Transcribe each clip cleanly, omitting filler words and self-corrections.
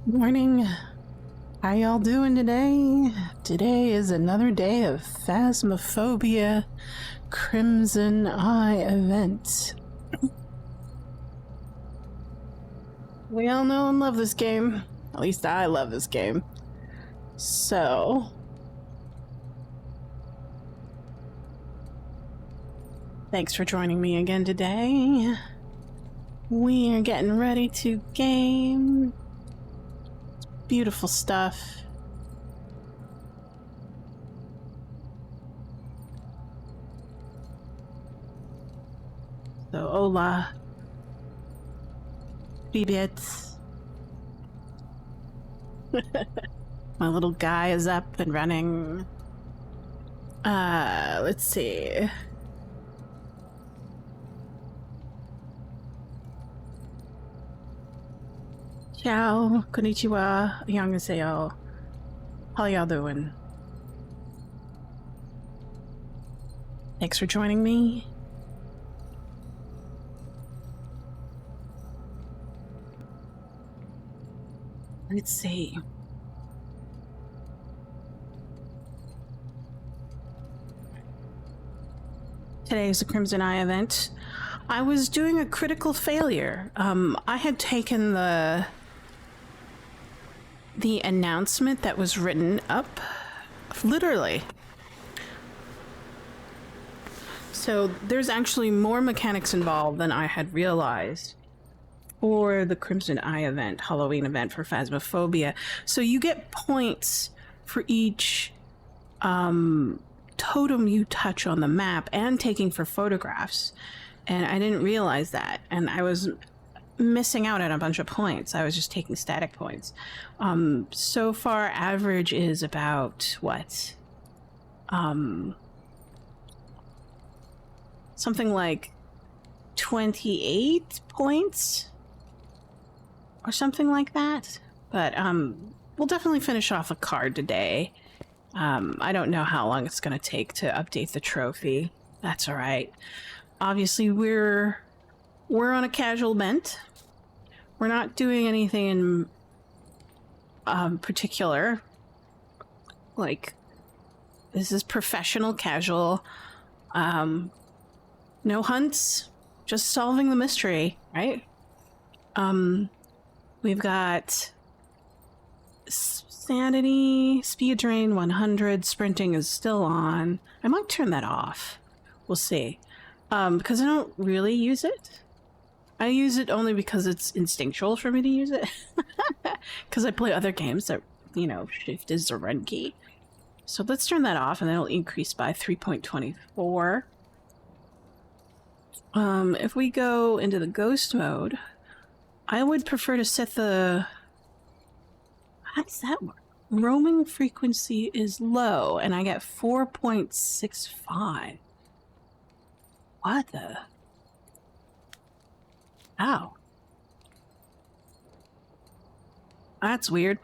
Morning. How y'all doing today? Today is another day of Phasmophobia Crimson Eye event. We all know and love this game. At least I love this game. So... thanks for joining me again today. We are getting ready to game. Beautiful stuff. So, hola. Привет. My little guy is up and running. Let's see. Ciao, konnichiwa, annyeonghaseyo. How y'all doing? Thanks for joining me. Let's see. Today is the Crimson Eye event. I was doing a critical failure. I had taken the announcement that was written up, literally. So there's actually more mechanics involved than I had realized for the Crimson Eye event, Halloween event for Phasmophobia. So you get points for each totem you touch on the map and taking for photographs. And I didn't realize that. And I was missing out on a bunch of points. I was just taking static points. So far, average is about what? Something like 28 points or something like that. But we'll definitely finish off a card today. I don't know how long it's going to take to update the trophy. That's all right. Obviously, we're on a casual bent. We're not doing anything in particular. Like, this is professional casual. No hunts, just solving the mystery, right? We've got sanity, speed drain 100, sprinting is still on. I might turn that off. We'll see. Because I don't really use it. I use it only because it's instinctual for me to use it. Because I play other games that, you know, shift is the run key. So let's turn that off and then it'll increase by 3.24. If we go into the ghost mode, I would prefer to set the... how does that work? Roaming frequency is low and I get 4.65. What the... ow. That's weird.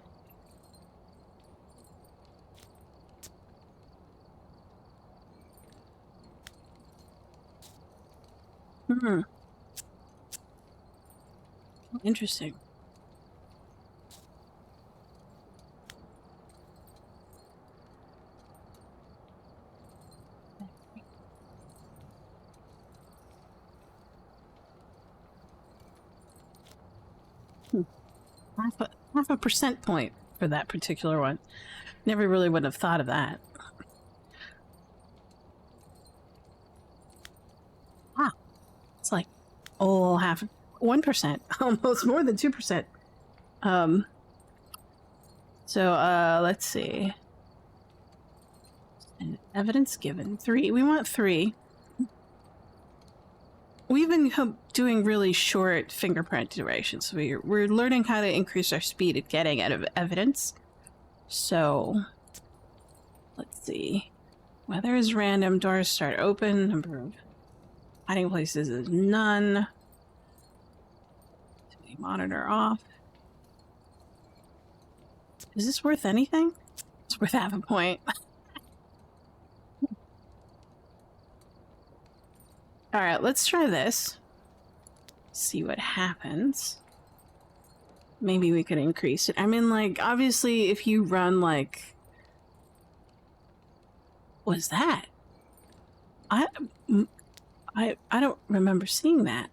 Interesting. Half a percent point for that particular one. Never really would have thought of that. Wow. It's like, oh, 1%, almost more than 2%. So, let's see. And evidence given. 3. We want 3. We've been doing really short fingerprint durations. We're learning how to increase our speed at getting out of evidence. So, let's see. Weather is random. Doors start open. Number of hiding places is none. Monitor off. Is this worth anything? It's worth half a point. Alright, let's try this. See what happens. maybe we could increase it. I mean, like, obviously, if you run, like... What's that? I don't remember seeing that.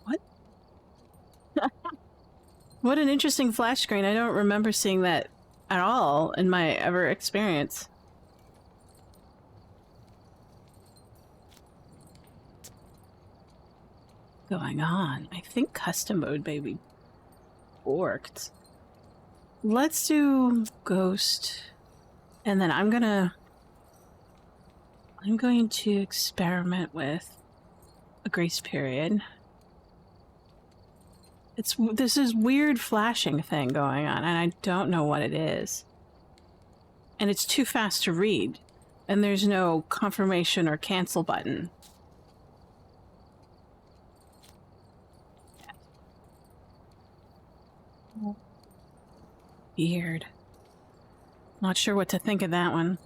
What? What an interesting flash screen. I don't remember seeing that at all in my ever experience. Going on? I think custom mode may be borked. Let's do ghost, and then I'm going to experiment with a grace period. This is weird flashing thing going on, and I don't know what it is. And it's too fast to read, and there's no confirmation or cancel button. Weird. Not sure what to think of that one.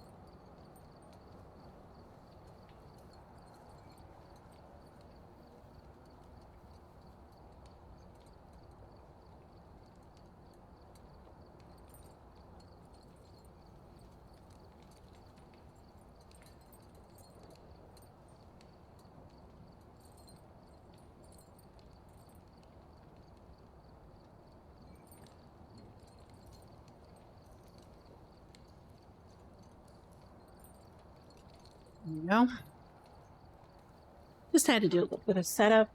No. Just had to do a little bit of setup.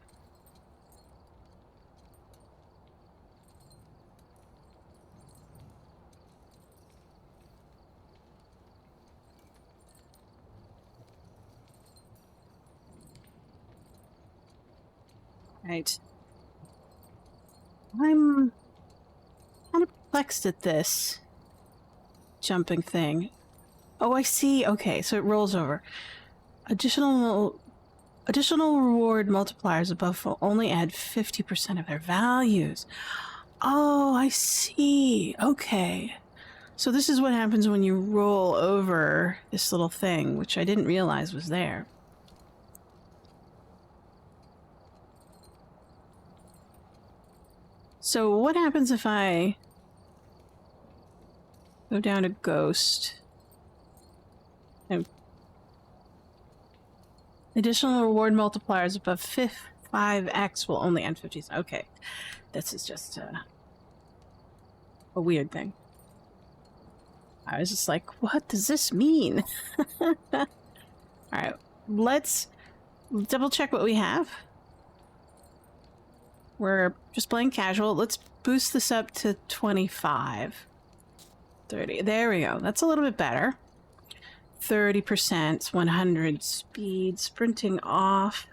Right. I'm kind of perplexed at this jumping thing. Oh, I see. Okay, so it rolls over. Additional reward multipliers above will only add 50% of their values. Oh, I see. Okay. So this is what happens when you roll over this little thing, which I didn't realize was there. So what happens if I go down to ghost? And additional reward multipliers above 5x will only add 50. Okay, this is just a weird thing. I was just like, what does this mean? Alright, let's double check what we have. We're just playing casual. Let's boost this up to 25. 30. There we go. That's a little bit better. 30%, 100 speed, sprinting off.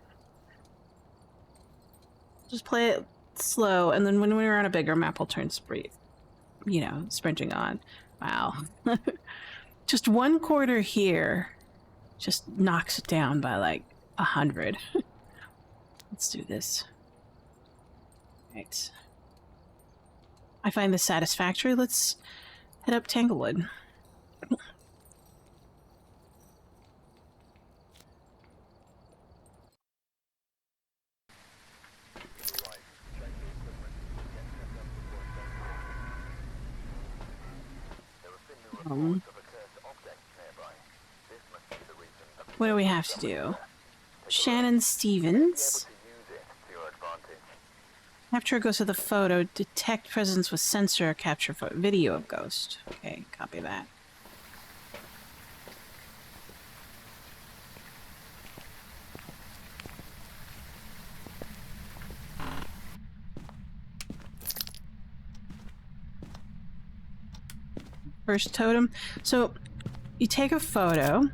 Just play it slow, and then when we're on a bigger map, we'll turn sprint. You know, sprinting on. Wow. Just 1/4 here just knocks it down by like 100. Let's do this. Right. I find this satisfactory. Let's head up Tanglewood. What do we have to do? Shannon Stevens. Capture a ghost with a photo. Detect presence with sensor. Capture video of ghost. Okay, copy that. First totem. So you take a photo,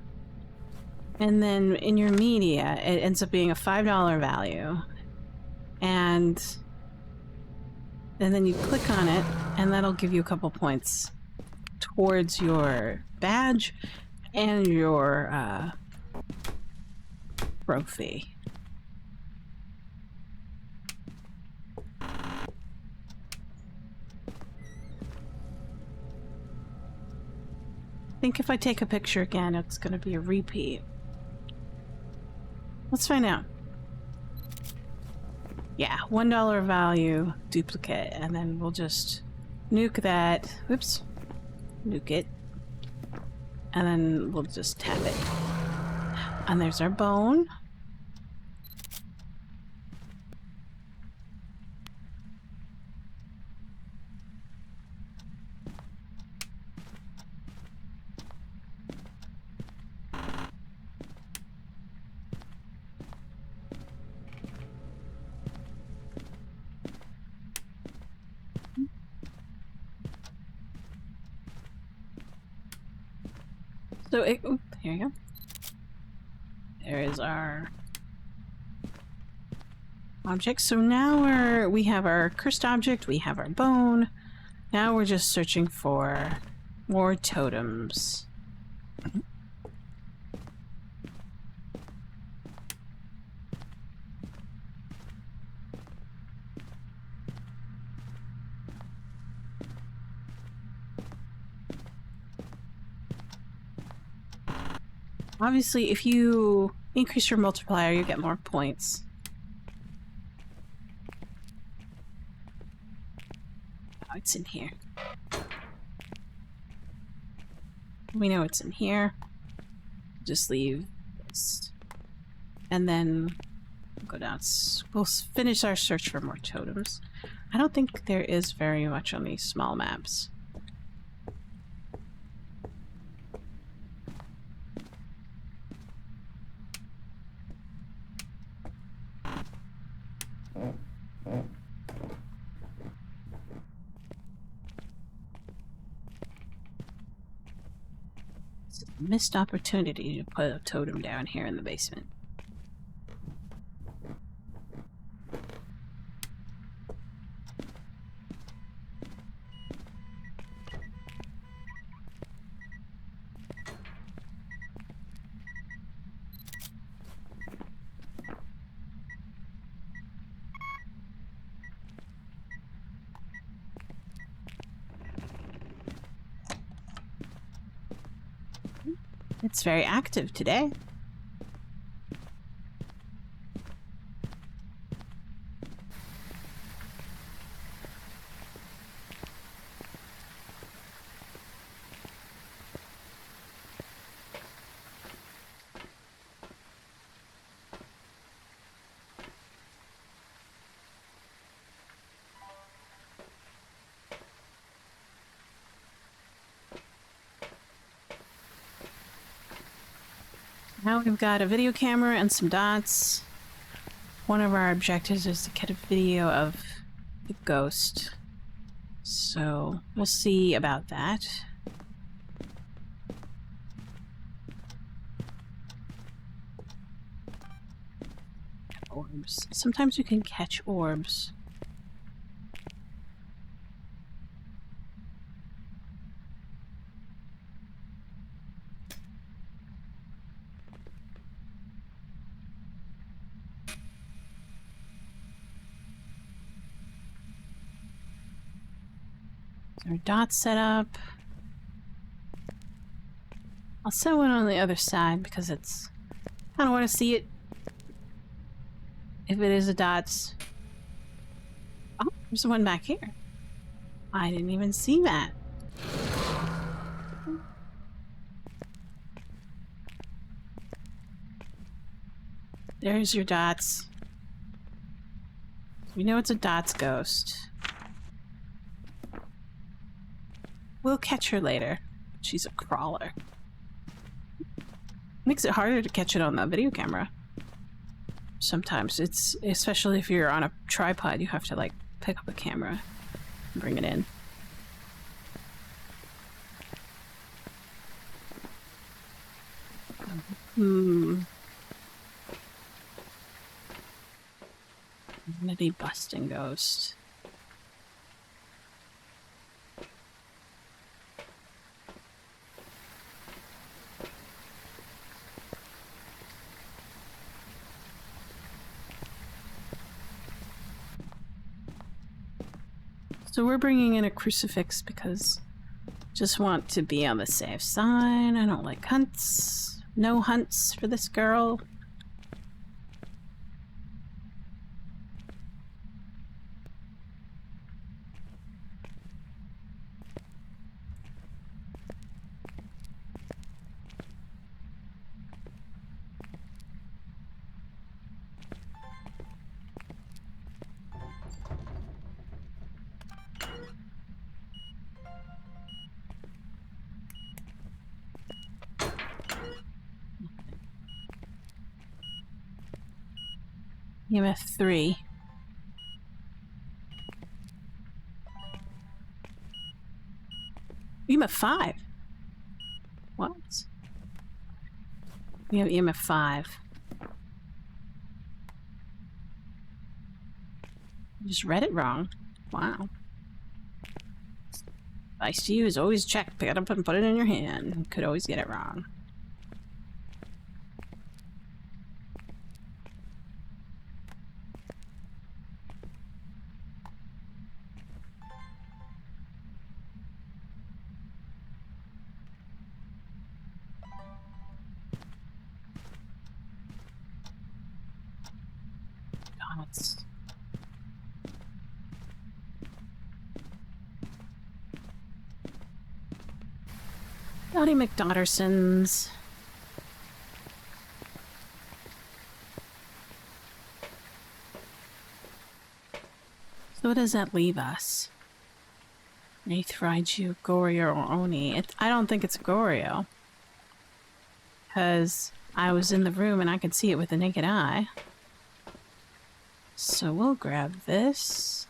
and then in your media, it ends up being a $5 value. And then you click on it, and that'll give you a couple points towards your badge and your trophy. I think if I take a picture again, it's going to be a repeat. Let's find out. Yeah, $1 value duplicate, and then we'll just nuke that. Oops. Nuke it. And then we'll just tap it. And there's our bone. So it, oh, here you go. There is our object. So now we have our cursed object, we have our bone. Now we're just searching for more totems. Obviously, if you increase your multiplier, you get more points. Oh, it's in here. We know it's in here. Just leave this. And then go down. We'll finish our search for more totems. I don't think there is very much on these small maps. It's a missed opportunity to put a totem down here in the basement. It's very active today. Now we've got a video camera and some dots. One of our objectives is to get a video of the ghost. So we'll see about that. Orbs. Sometimes you can catch orbs. Our dots set up. I'll set one on the other side because it's... I don't want to see it. If it is a dots. Oh, there's one back here. I didn't even see that. There's your dots. We know it's a dots ghost. We'll catch her later. She's a crawler. Makes it harder to catch it on the video camera. Sometimes it's, especially if you're on a tripod, you have to like pick up a camera and bring it in. Vanity busting ghost. So we're bringing in a crucifix because just want to be on the safe side. I don't like hunts. No hunts for this girl. EMF 3. EMF 5? What? We have EMF 5. I just read it wrong. Wow. Advice to you is always check, pick it up and put it in your hand. Could always get it wrong. McDonald's. Howdy, McDonaldsons. So what does that leave us? Wraith, Raiju, Goryo, or Oni. I don't think it's Goryo. Because I was in the room and I could see it with the naked eye. So we'll grab this.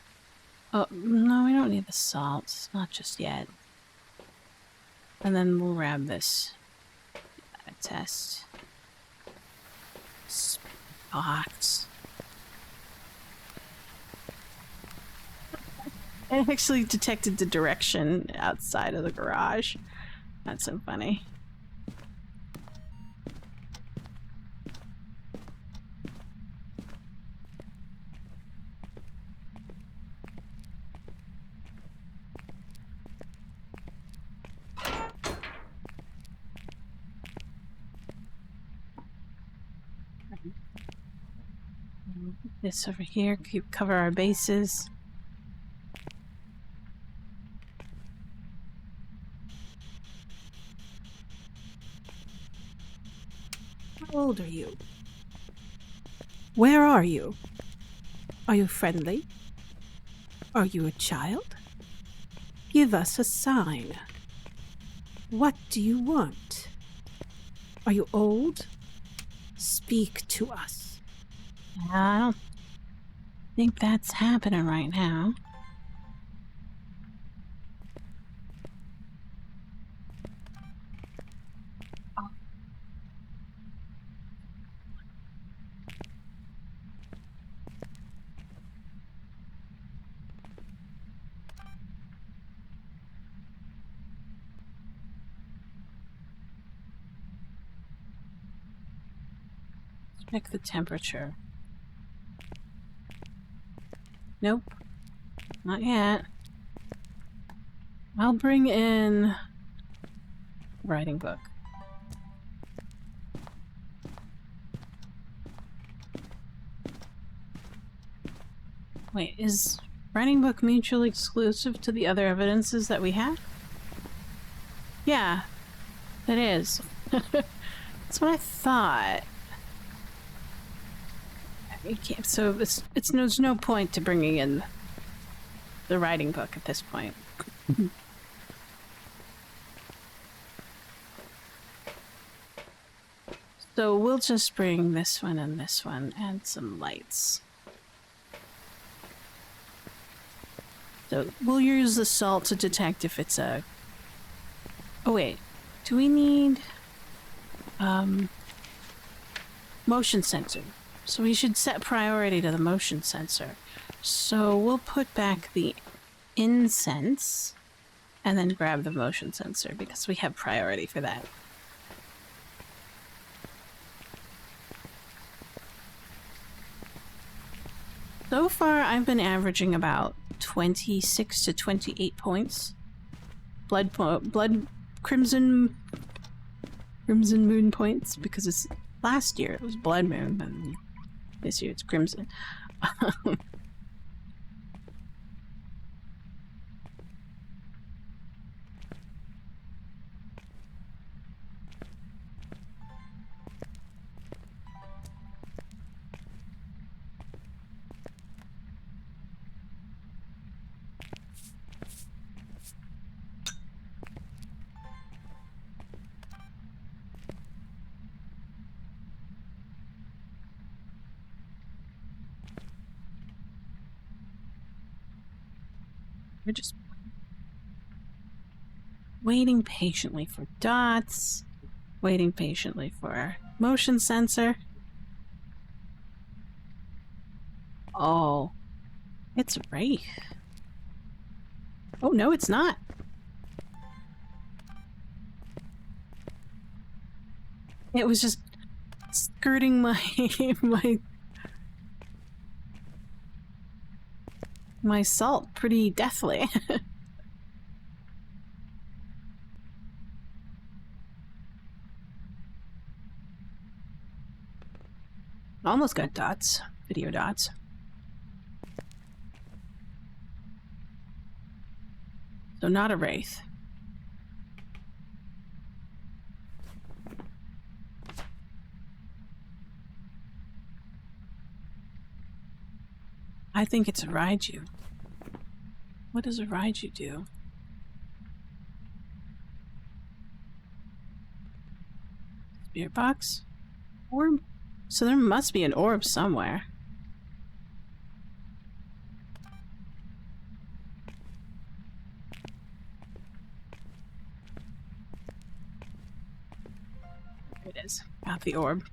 Oh, no, we don't need the salt. Not just yet. And then we'll grab this. Test. Spots. I actually detected the direction outside of the garage. That's so funny. This over here, cover our bases. How old are you? Where are you? Are you friendly? Are you a child? Give us a sign. What do you want? Are you old? Speak to us. I don't think that's happening right now. Check the temperature. Nope. Not yet. I'll bring in writing book. Wait, is writing book mutually exclusive to the other evidences that we have? Yeah, it is. That's what I thought. So there's no point to bringing in the writing book at this point. So we'll just bring this one and some lights. So we'll use the salt to detect if it's a... Oh wait, do we need motion sensor? So we should set priority to the motion sensor. So we'll put back the incense and then grab the motion sensor because we have priority for that. So far, I've been averaging about 26 to 28 points. Crimson moon points, because it's last year it was blood moon, and this year it's crimson. We're just waiting patiently for dots, waiting patiently for motion sensor. Oh, it's a wraith. Oh, no, it's not. It was just skirting my my salt pretty deathly. Almost got dots, video dots. So not a wraith. I think it's a Raiju. What does a Raiju do? Spirit box? Orb? So there must be an orb somewhere. There it is. Got the orb.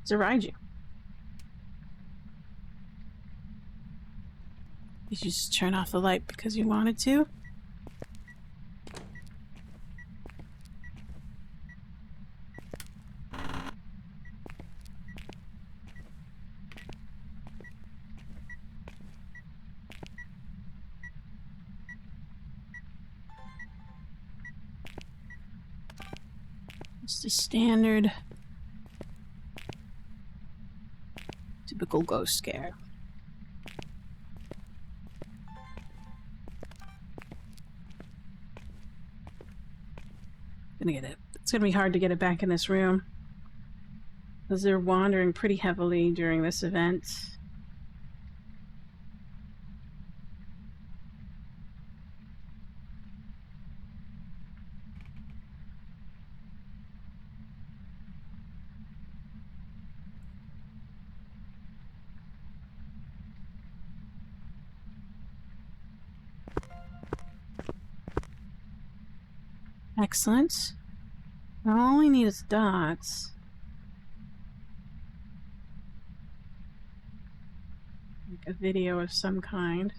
It's a Raiju. Did you just turn off the light because you wanted to? Just a standard, typical ghost scare. Gonna get it. It's gonna be hard to get it back in this room because they're wandering pretty heavily during this event. Excellent. Now all we need is dots. Like a video of some kind.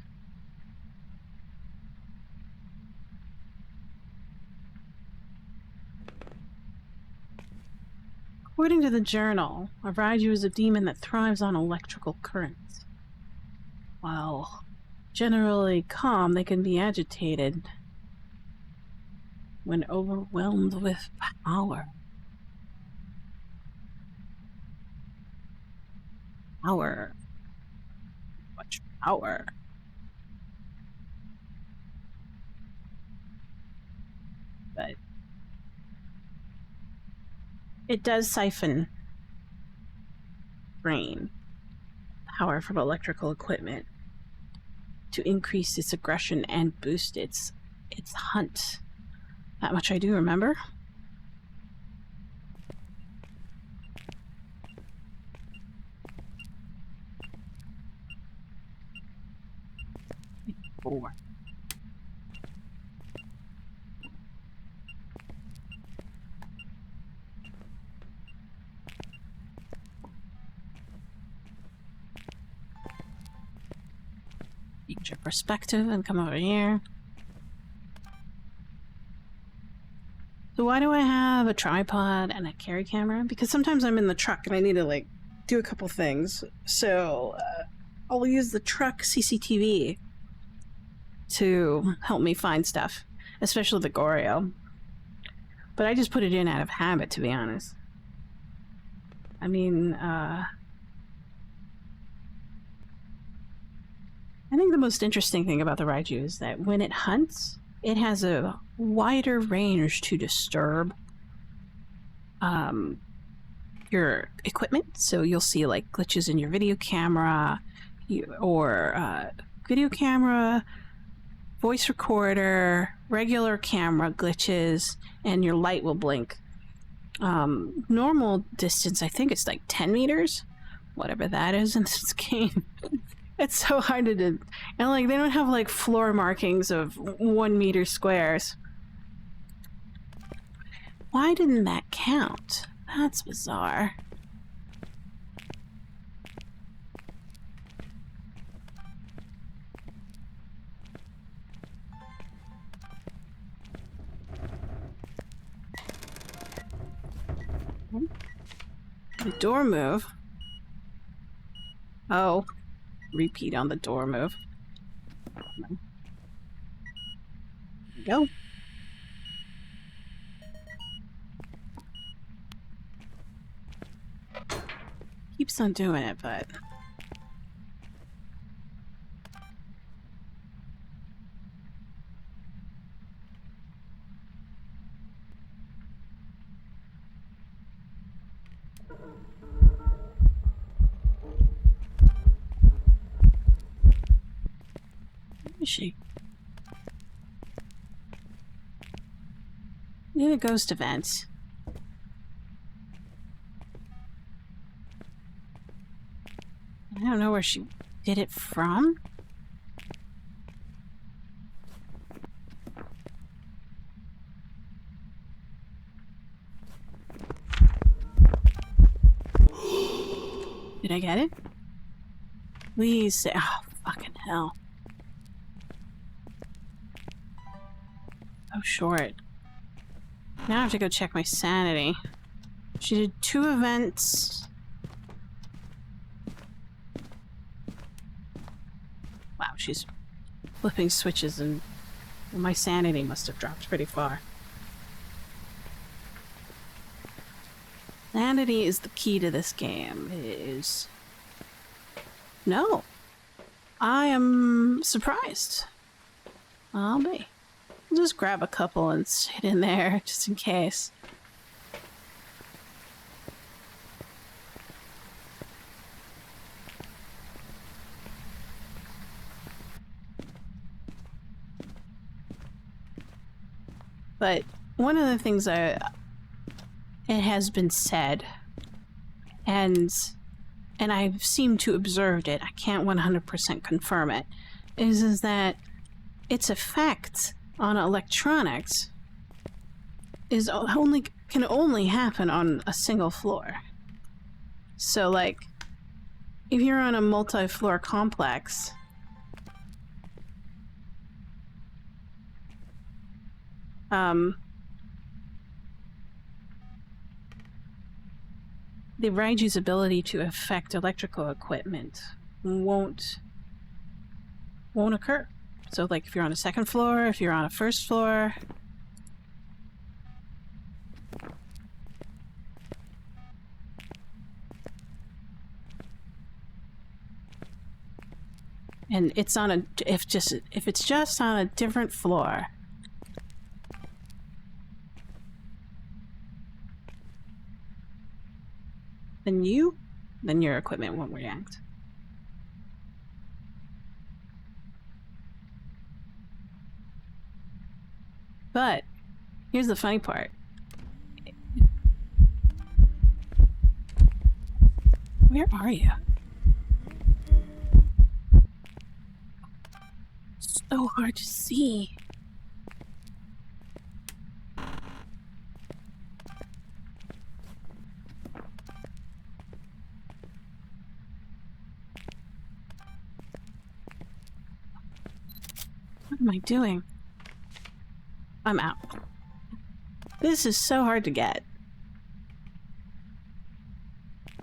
According to the journal, a Raiju is a demon that thrives on electrical currents. While generally calm, they can be agitated when overwhelmed with power. Power. Much power. But it does siphon brain power from electrical equipment to increase its aggression and boost its hunt. That much I do remember. Four. Change your perspective and come over here. So why do I have a tripod and a carry camera? Because sometimes I'm in the truck and I need to like do a couple things. So I'll use the truck CCTV to help me find stuff, especially the Goryo. But I just put it in out of habit, to be honest. I mean, I think the most interesting thing about the Raiju is that when it hunts, it has a wider range to disturb your equipment. So you'll see like glitches in your video camera, video camera, voice recorder, regular camera glitches, and your light will blink. Normal distance, I think it's like 10 meters, whatever that is in this game. It's so hard to do. And like, they don't have like floor markings of 1 meter squares. Why didn't that count? That's bizarre. The door move. Oh. Repeat on the door move. There we go. Keeps on doing it, but... Where is she? Need a ghost event. I don't know where she did it from. Did I get it? Please say, oh, fucking hell. Oh, short. Now I have to go check my sanity. She did 2 events. Wow, she's flipping switches and my sanity must have dropped pretty far. Sanity is the key to this game. It is... No. I am surprised. I'll be. I'll just grab a couple and sit in there, just in case. But one of the things it has been said, and I've seemed to observed it, I can't 100% confirm it, is that its effect on electronics is can only happen on a single floor. So like, if you're on a multi-floor complex, the Raiju's ability to affect electrical equipment won't occur. So like if you're on a second floor, if you're on a first floor, and it's on a if it's just on a different floor, then your equipment won't react. But here's the funny part. Where are you? So hard to see. What am I doing? I'm out. This is so hard to get.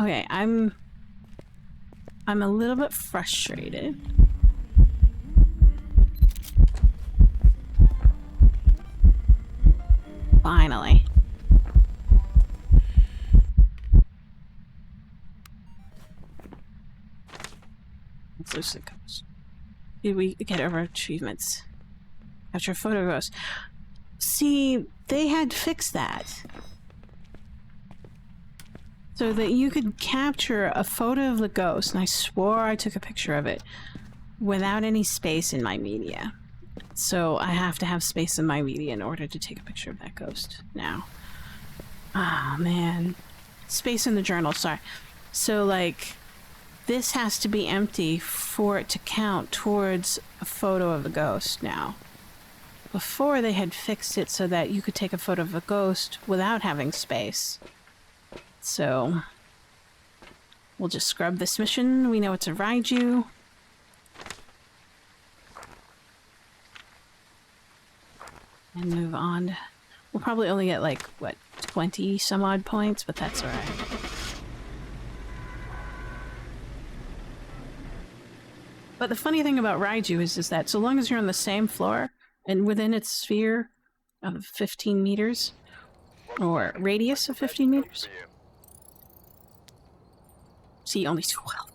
Okay, I'm a little bit frustrated. Finally. Let's lose the coast. Did we get our achievements? Capture photo ghost. See, they had fixed that. So that you could capture a photo of the ghost, and I swore I took a picture of it, without any space in my media. So I have to have space in my media in order to take a picture of that ghost now. Ah, man. Space in the journal, sorry. So, like, this has to be empty for it to count towards a photo of the ghost now. Before, they had fixed it so that you could take a photo of a ghost without having space. So, we'll just scrub this mission. We know it's a Raiju. And move on. We'll probably only get, like, what, 20 some odd points, but that's alright. But the funny thing about Raiju is that so long as you're on the same floor and within its sphere of 15 meters, or radius of 15 meters. See, only 12.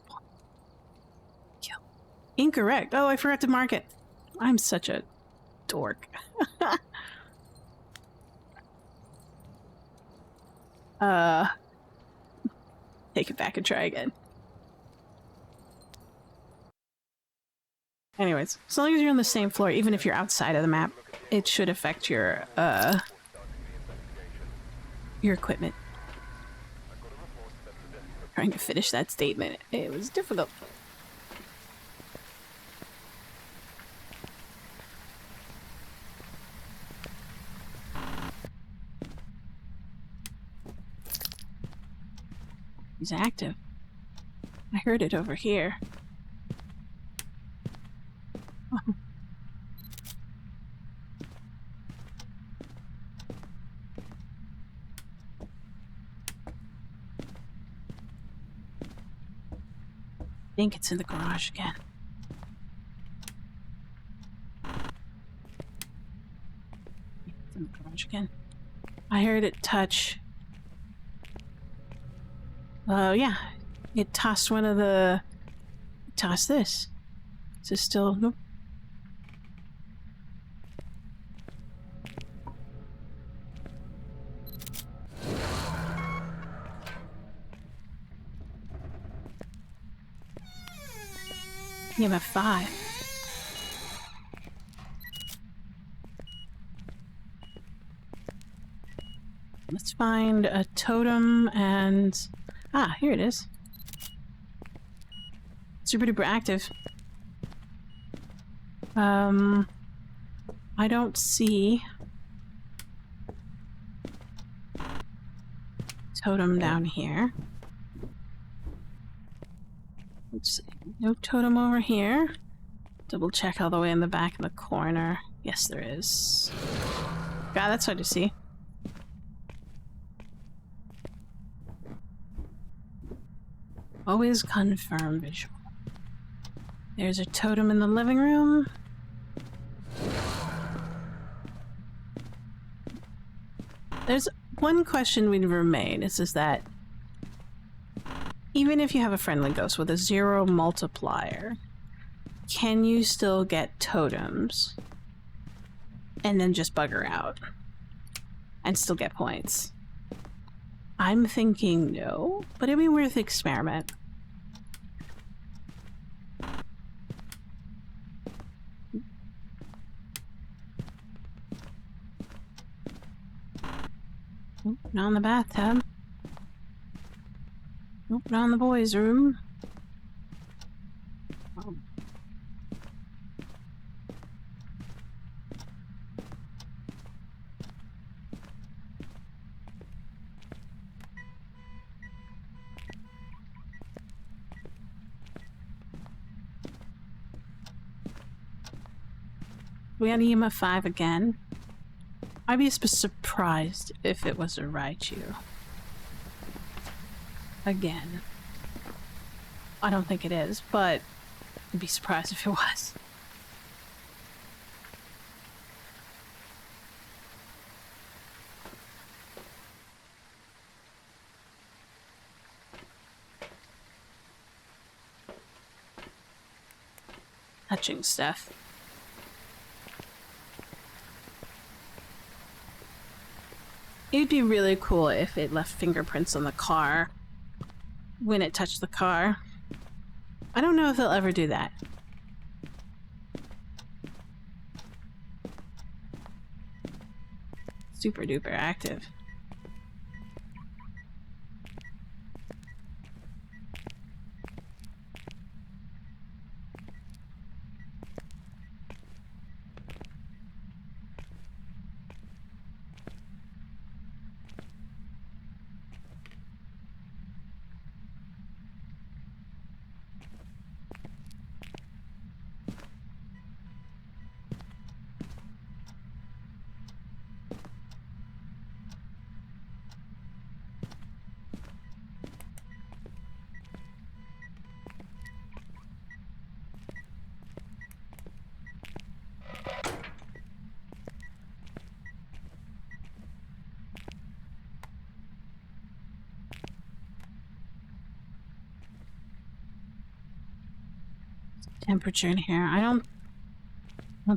Kill. Incorrect. Oh, I forgot to mark it. I'm such a dork. Take it back and try again. Anyways, as long as you're on the same floor, even if you're outside of the map, it should affect your equipment. Trying to finish that statement, it was difficult. He's active. I heard it over here. Oh. I think it's in the garage again. It's in the garage again. I heard it touch. Yeah. It tossed one of the... Tossed this. Is this still... Nope. You have 5. Let's find a totem and... Ah, here it is. Super duper active. I don't see... totem down here. Let's see. No totem over here. Double check all the way in the back in the corner. Yes, there is. God, that's hard to see. Always confirm visual. There's a totem in the living room. There's one question we'd remain. It's just that even if you have a friendly ghost with a 0 multiplier, can you still get totems and then just bugger out and still get points? I'm thinking no, but it'd be worth the experiment. Nope, not in the bathtub. Nope, not in the boys' room. Oh. We got EMF 5 again. I'd be surprised if it was a Raichu. Again. I don't think it is, but I'd be surprised if it was. Touching stuff. It'd be really cool if it left fingerprints on the car when it touched the car. I don't know if they'll ever do that. super duper active. Temperature in here. I don't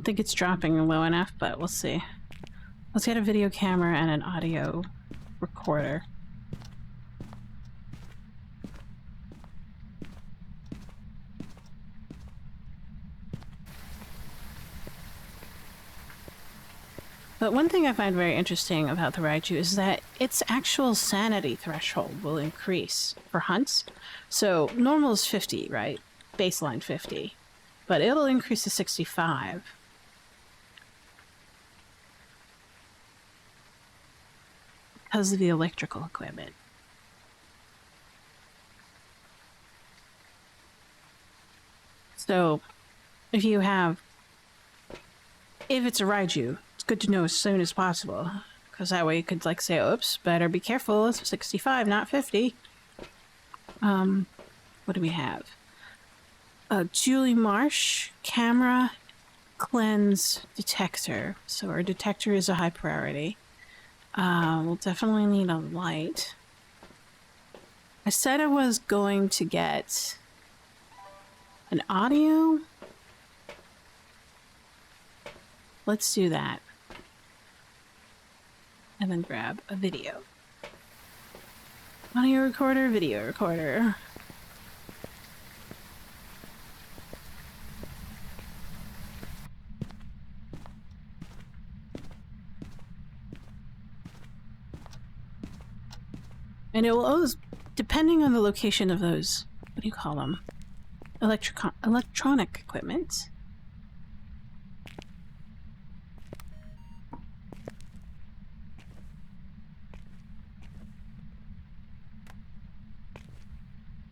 think it's dropping low enough, but we'll see. Let's get a video camera and an audio recorder. But one thing I find very interesting about the Raiju is that its actual sanity threshold will increase for hunts. So normal is 50, right? Baseline 50. But it'll increase to 65. Because of the electrical equipment. So, if it's a Raiju, it's good to know as soon as possible. Because that way you could, like, say, oops, better be careful, it's 65, not 50. What do we have? Julie Marsh, camera, cleanse, detector. So our detector is a high priority. We'll definitely need a light. I said I was going to get an audio. Let's do that. And then grab a video. Audio recorder, video recorder. And it will always, depending on the location of those, what do you call them? Electronic equipment.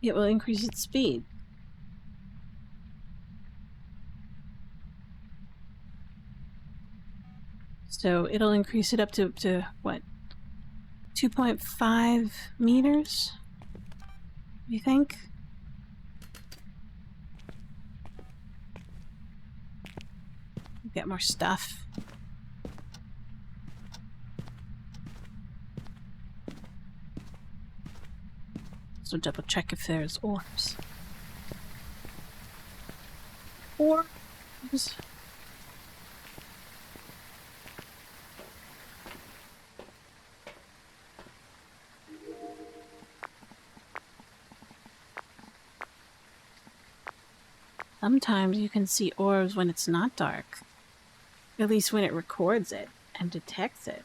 It will increase its speed. So it'll increase it up to what? 2.5 meters? You think? Get more stuff. So double check if there's orbs. Orbs. Sometimes you can see orbs when it's not dark. At least when it records it and detects it.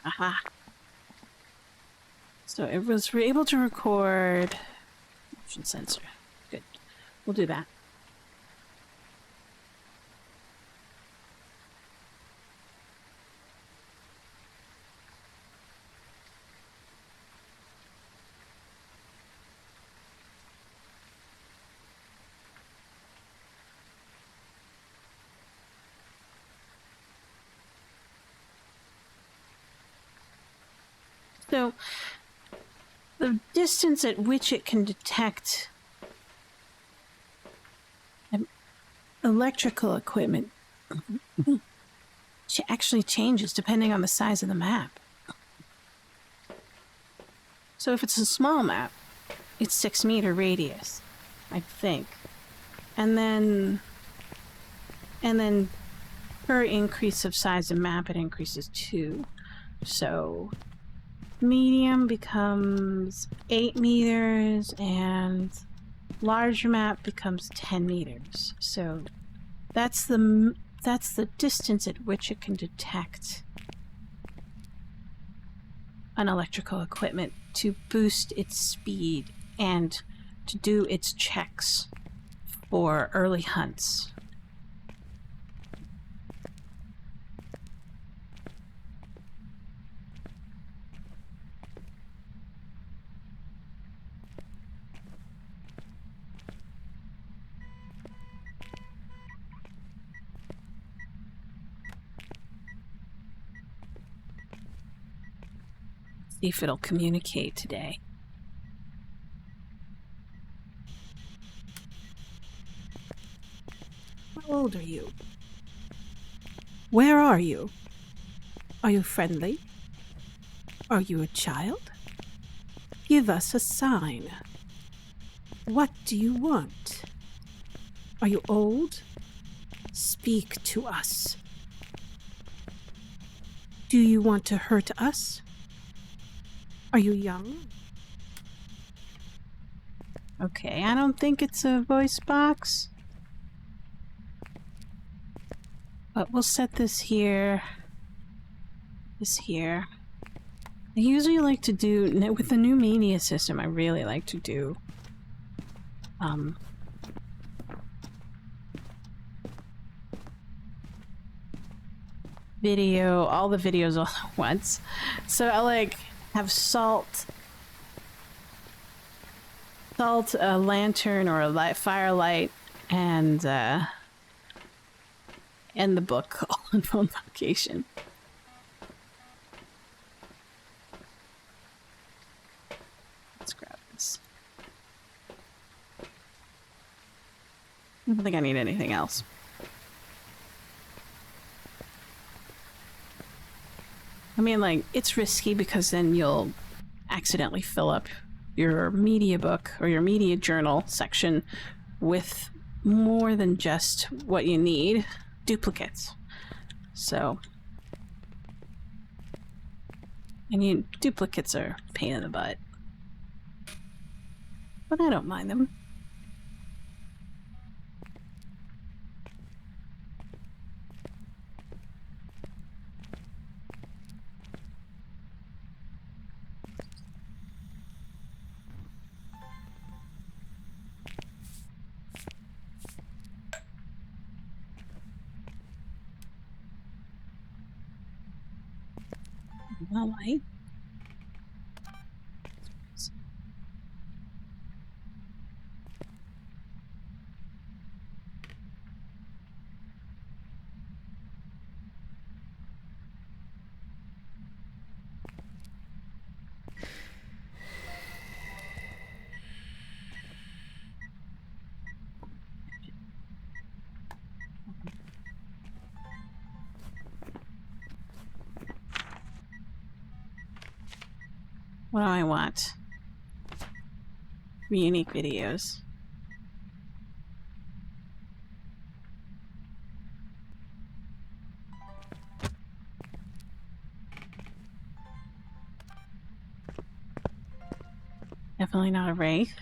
Aha. So it was able to record motion sensor. Good. We'll do that. So, the distance at which it can detect electrical equipment actually changes depending on the size of the map. So if it's a small map, it's 6 meter radius, I think. And then per increase of size of map, it increases 2. So medium becomes 8 meters, and large map becomes 10 meters. So that's the distance at which it can detect an electrical equipment to boost its speed and to do its checks for early hunts. See if it'll communicate today. How old are you? Where are you? Are you friendly? Are you a child? Give us a sign. What do you want? Are you old? Speak to us. Do you want to hurt us? Are you young? Okay, I don't think it's a voice box. But we'll set this here. This here. I usually like to do, with the new media system, I really like to do video, all the videos all at once. So I like have salt, a lantern or a firelight, and the book all in one location. Let's grab this. I don't think I need anything else. I mean, like, it's risky because then you'll accidentally fill up your media book or your media journal section with more than just what you need, duplicates. So, and duplicates are a pain in the butt, but I don't mind them. Well, what do I want? Unique videos. Definitely not a wraith.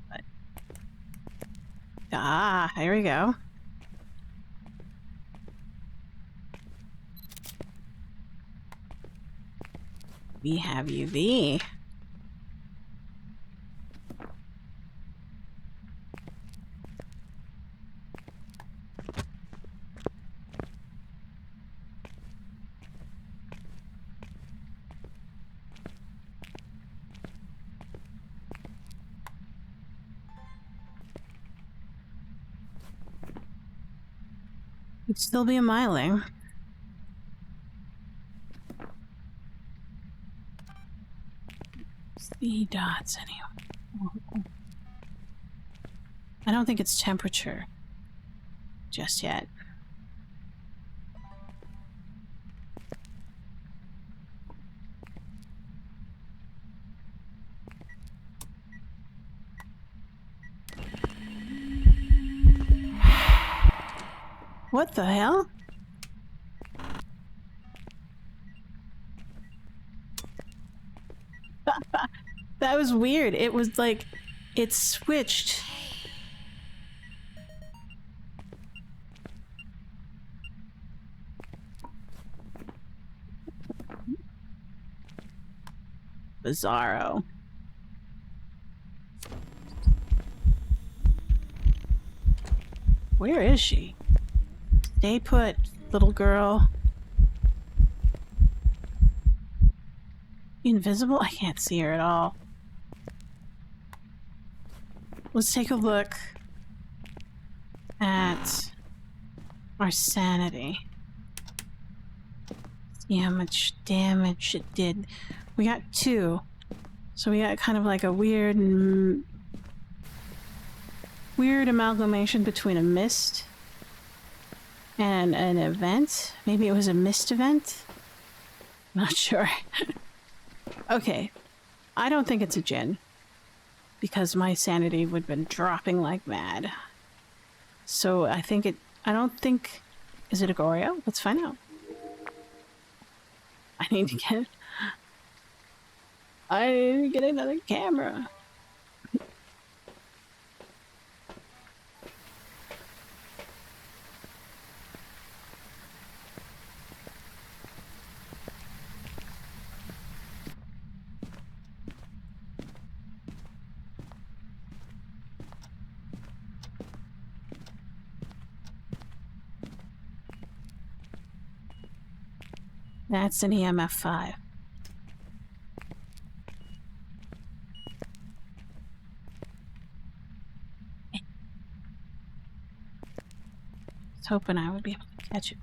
But here we go. We have UV. It'd still be a miling. Speed dots anyway. I don't think it's temperature just yet. What the hell? That was weird. It was like, it switched. Bizarro. Where is she? Stay put, little girl. Invisible? I can't see her at all. Let's take a look at our sanity. See how much damage it did. We got 2. So we got kind of like a weird amalgamation between a mist and an event. Maybe it was a mist event? Not sure. Okay. I don't think it's a djinn. Because my sanity would have been dropping like mad. So I don't think... Is it a Goryo? Let's find out. I need to get another camera. That's an EMF 5. I was hoping I would be able to catch it,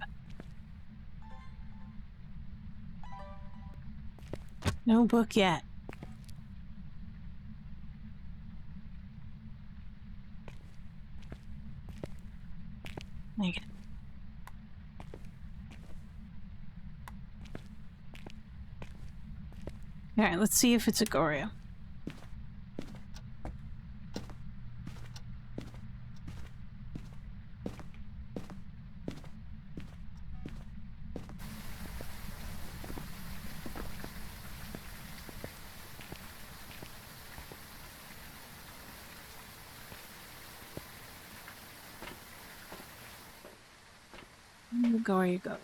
but no book yet. Negative. Alright, let's see if it's a Goryo. Goryo go.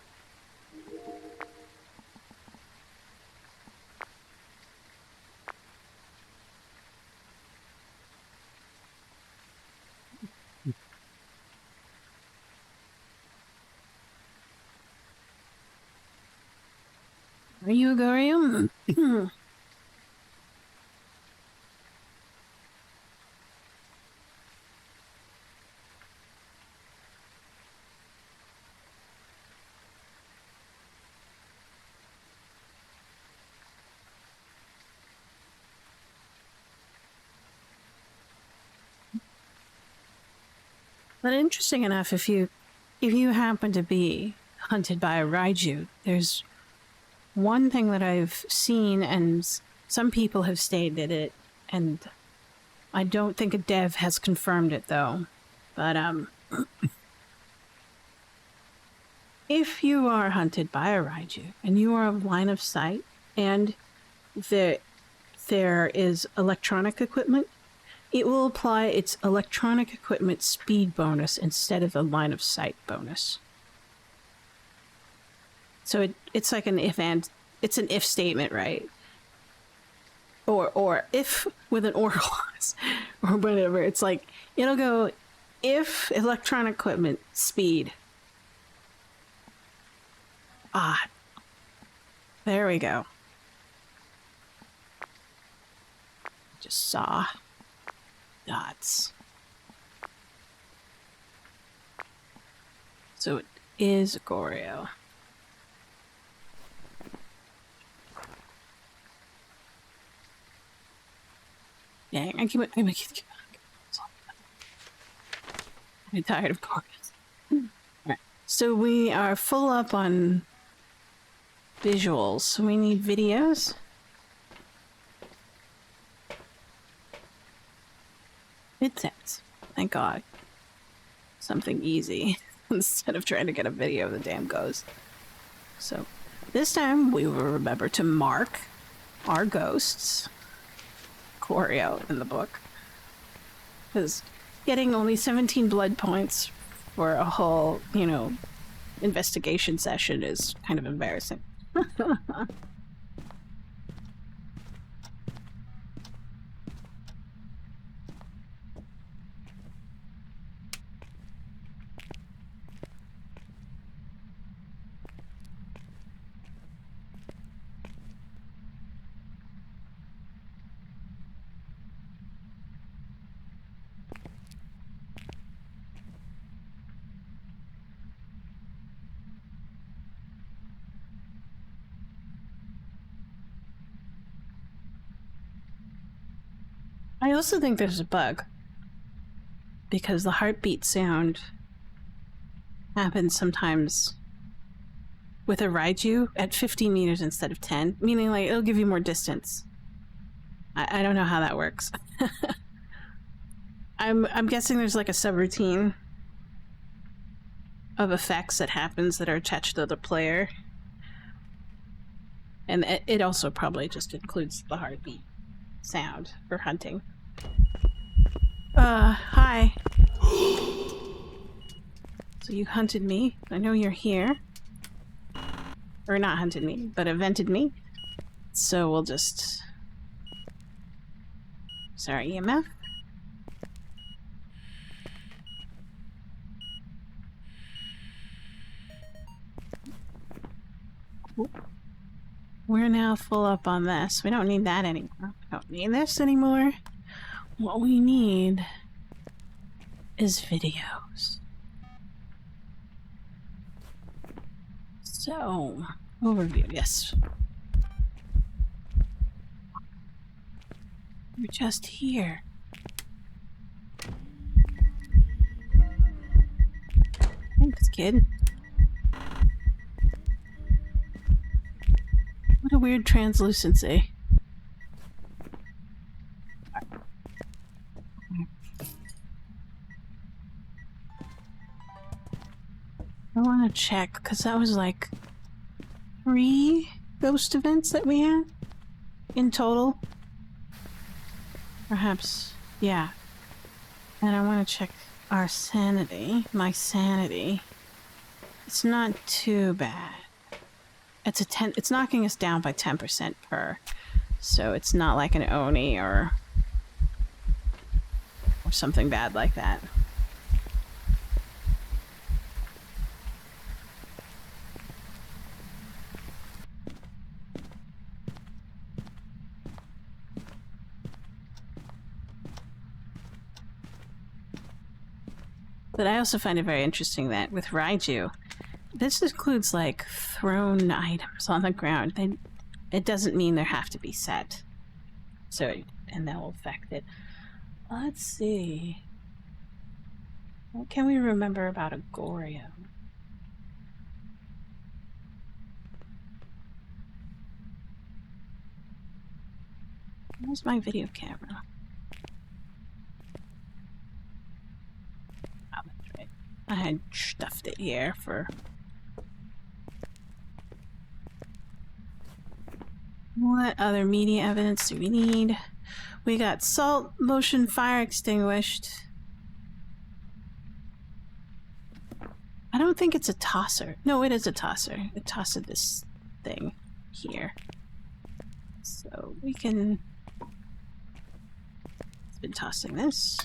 Are you a Goryo? But interesting enough, if you happen to be hunted by a Raiju, there's one thing that I've seen, and some people have stated it, and I don't think a dev has confirmed it though. But if you are hunted by a Raiju and you are of line of sight, and there is electronic equipment, it will apply its electronic equipment speed bonus instead of a line of sight bonus. So it's like an if and it's an if statement, right? Or if with an or clause or whatever. It's like it'll go if electronic equipment speed. Ah, there we go. Just saw dots. So it is a Goryo. Dang, I'm tired of Goryos. Alright, so we are full up on visuals. So we need videos. Midsense. Thank God. Something easy instead of trying to get a video of the damn ghost. So this time we will remember to mark our ghosts. Goryo in the book. Because getting only 17 blood points for a whole, you know, investigation session is kind of embarrassing. I also think there's a bug. Because the heartbeat sound happens sometimes with a Raiju at 15 meters instead of 10, meaning like it'll give you more distance. I don't know how that works. I'm guessing there's like a subroutine of effects that happens that are attached to the player. And it also probably just includes the heartbeat sound for hunting. Hi. So you hunted me. I know you're here. Or not hunted me, but evented me. So we'll just... Sorry, EMF. We're now full up on this. We don't need that anymore. We don't need this anymore. What we need is videos. So, overview, yes. We're just here. Thanks, kid. What a weird translucency. I want to check, because that was like 3 ghost events that we had in total. Perhaps, yeah. And I want to check our sanity, my sanity. It's not too bad. It's a 10, it's knocking us down by 10% per. So it's not like an Oni or something bad like that. But I also find it very interesting that with Raiju, this includes like thrown items on the ground. It doesn't mean they have to be set. So, and that will affect it. Let's see. What can we remember about a Goryo? Where's my video camera? Oh, that's right. I had stuffed it here for... What other media evidence do we need? We got salt, motion, fire extinguished. I don't think it's a tosser. No, it is a tosser. It tossed this thing here. So we can... It's been tossing this.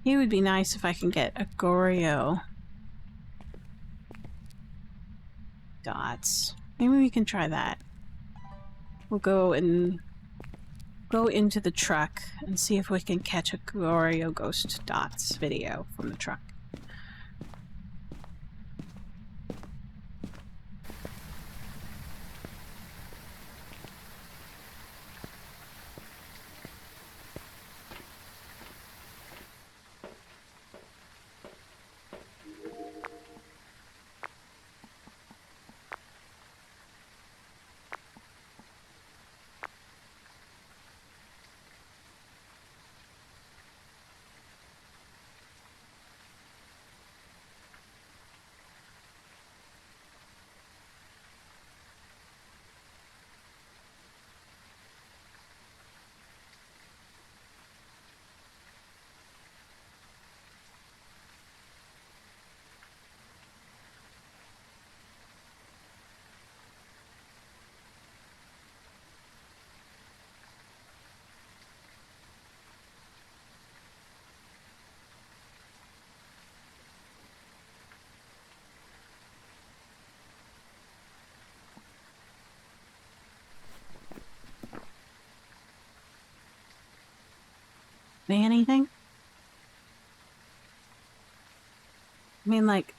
It would be nice if I can get a Goryo dots. Maybe we can try that. We'll go into the truck and see if we can catch a Goryo ghost dots video from the truck. Anything? I mean, like,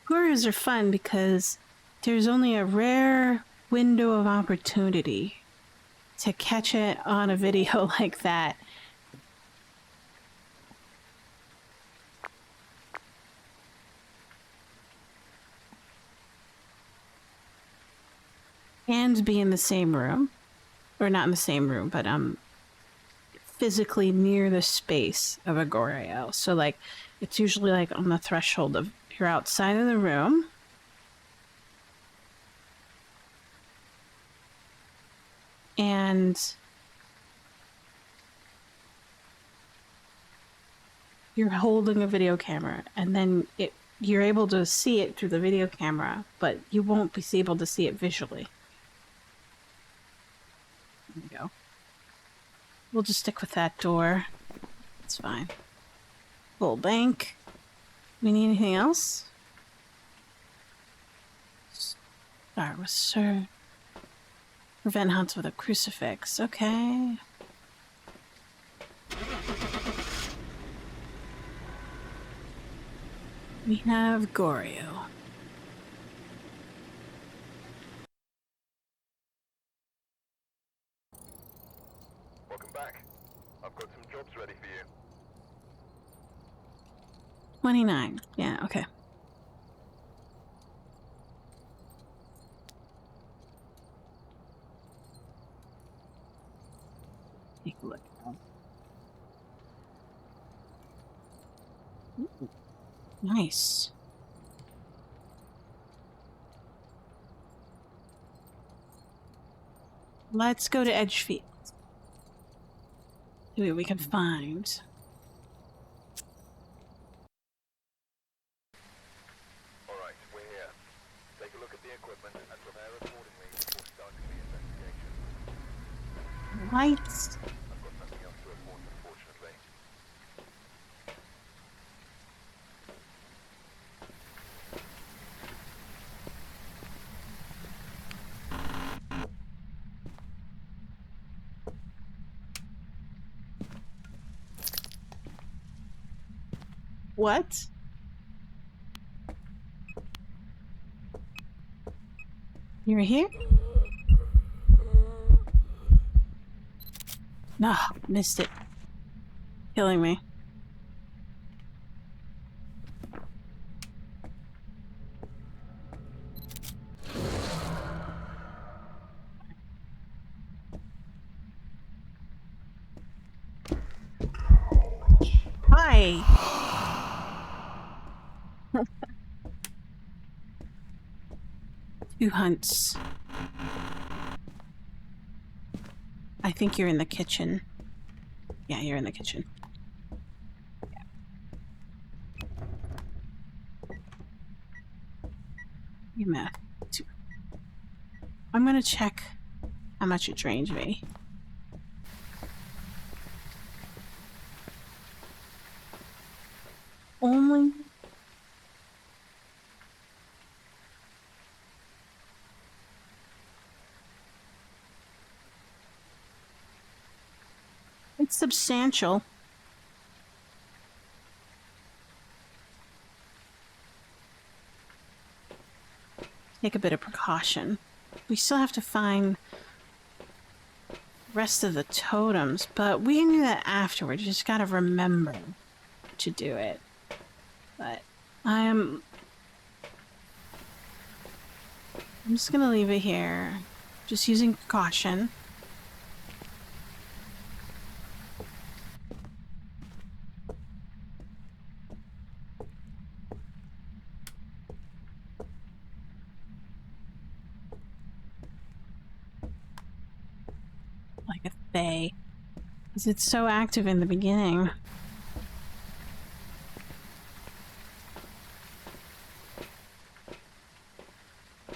gurus are fun because there's only a rare window of opportunity to catch it on a video like that. And be in the same room. Or not in the same room, but physically near the space of a Goreo. So like it's usually like on the threshold of you're outside of the room. And you're holding a video camera, and then you're able to see it through the video camera, but you won't be able to see it visually. There we go. We'll just stick with that door. It's fine. Full bank. We need anything else? Start with Sir. Prevent hunts with a crucifix. Okay. We have Goreo. Welcome back. I've got some jobs ready for you. 29. Yeah, okay. Take a look. Ooh, nice. Let's go to Edgefield. See what we can find. Alright, we're here. Take a look at the equipment and prepare accordingly before starting the investigation. Lights. I've got nothing else to report, unfortunately. What? You're here? No, missed it. Killing me. Hi. Two hunts. I think you're in the kitchen. Yeah, you're in the kitchen. You math. I'm gonna check how much it drained me. Only. It's substantial. Take a bit of precaution. We still have to find the rest of the totems, but we can do that afterwards. You just gotta remember to do it. But I'm just gonna leave it here. Just using caution. Like a fae. Because it's so active in the beginning.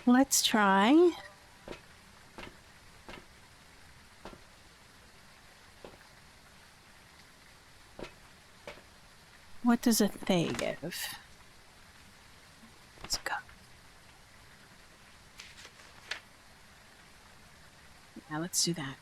Let's try. What does a fae give? Let's go. Yeah, let's do that.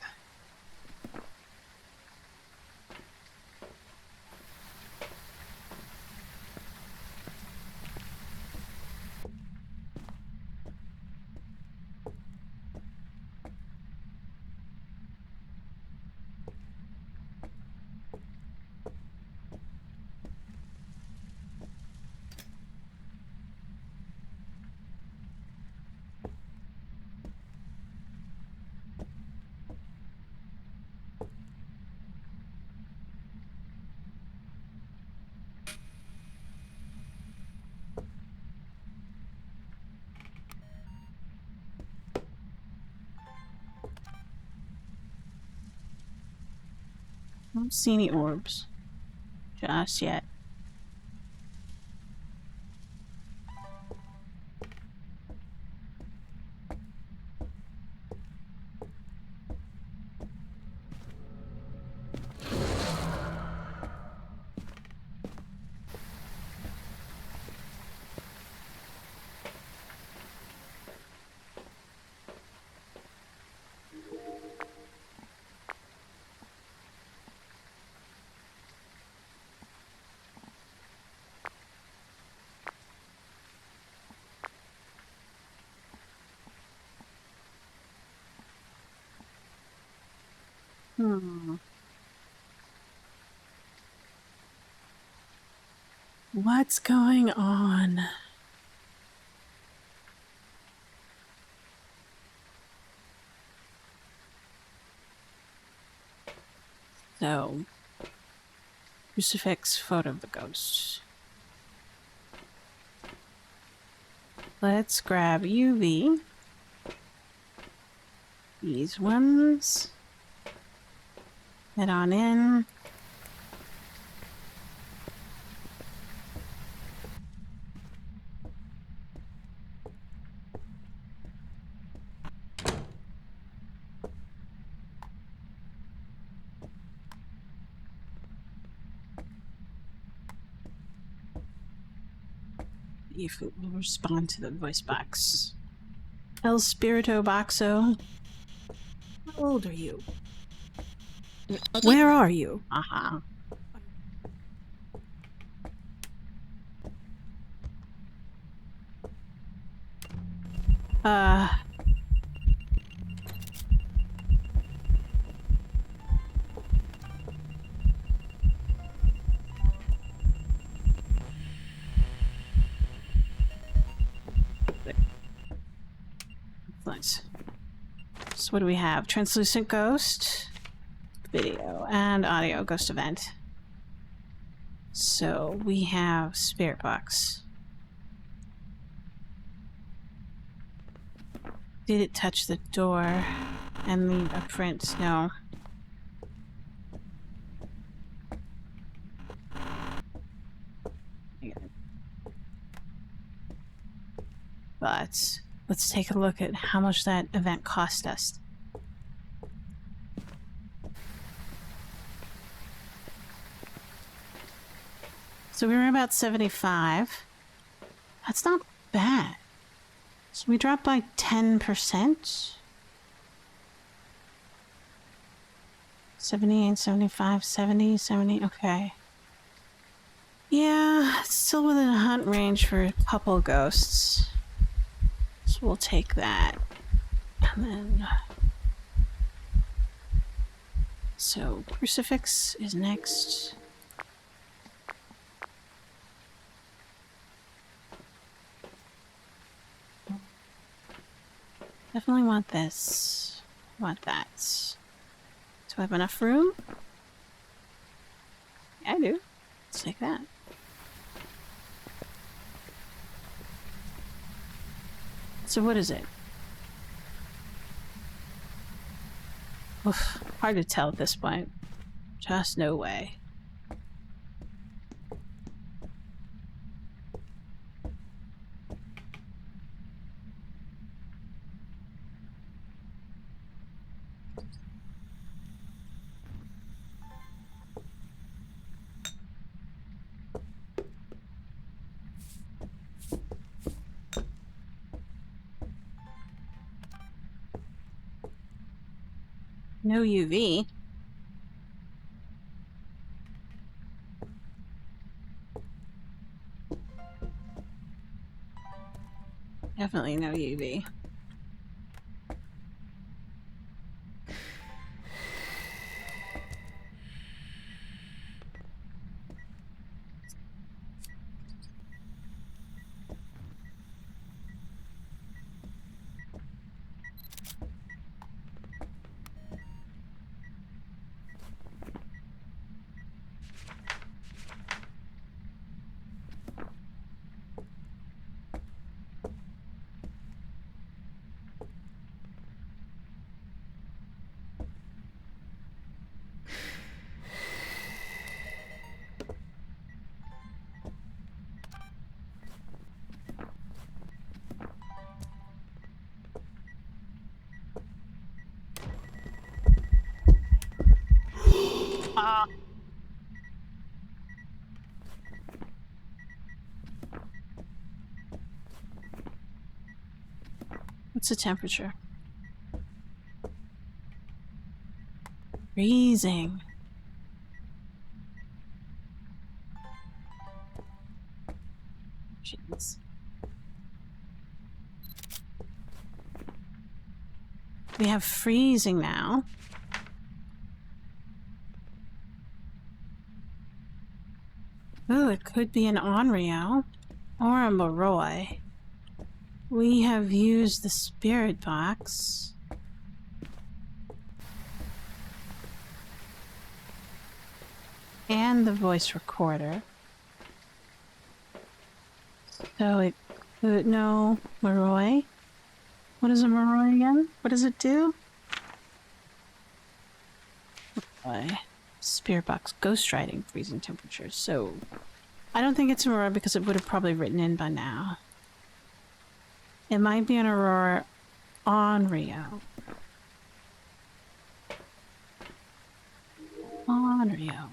don't see any orbs just yet. What's going on? So, crucifix, photo of the ghost. Let's grab UV. These ones. Head on in. If it will respond to the voice box. El Spirito Boxo. How old are you? Where are you? Aha. Nice. So what do we have? Translucent ghost, video, and audio ghost event. So we have spirit box. Did it touch the door and leave a print? No. But let's take a look at how much that event cost us. So we were about 75. That's not bad. So we dropped by 10%. 78, 75, 70, 70. Okay. Yeah, it's still within a hunt range for a couple ghosts. So we'll take that. And then... So, crucifix is next. Definitely want this. Want that. Do I have enough room? Yeah, I do. Let's take that. So what is it? Oof, hard to tell at this point. Just no way. No UV. Definitely no UV. What's the temperature? Freezing. Jeez. We have freezing now. Ooh, it could be an Onryo or a Moroi. We have used the spirit box. And the voice recorder. So it could... No, Moroi. What is a Moroi again? What does it do? Spirit box, ghost riding, freezing temperatures. So I don't think it's an Aurora because it would have probably written in by now. It might be an Aurora Onryo. Onryo.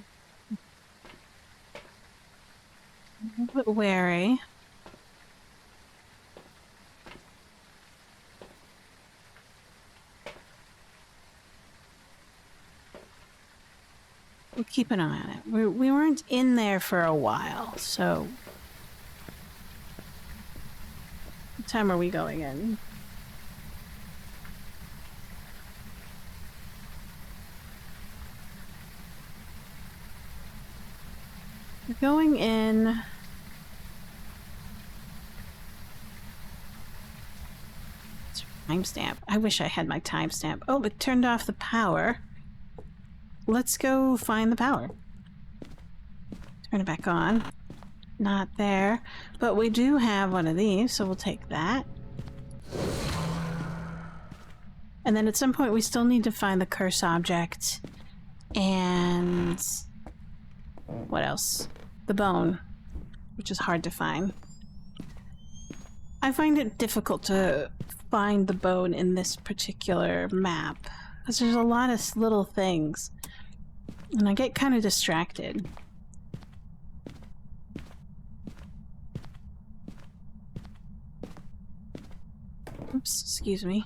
A little bit wary. We'll keep an eye on it. We weren't in there for a while, so... What time are we going in? We're going in... Timestamp. I wish I had my timestamp. Oh, it turned off the power. Let's go find the power. Turn it back on. Not there. But we do have one of these, so we'll take that. And then at some point we still need to find the curse object. And... what else? The bone. Which is hard to find. I find it difficult to find the bone in this particular map. Because there's a lot of little things. And I get kind of distracted. Oops, excuse me.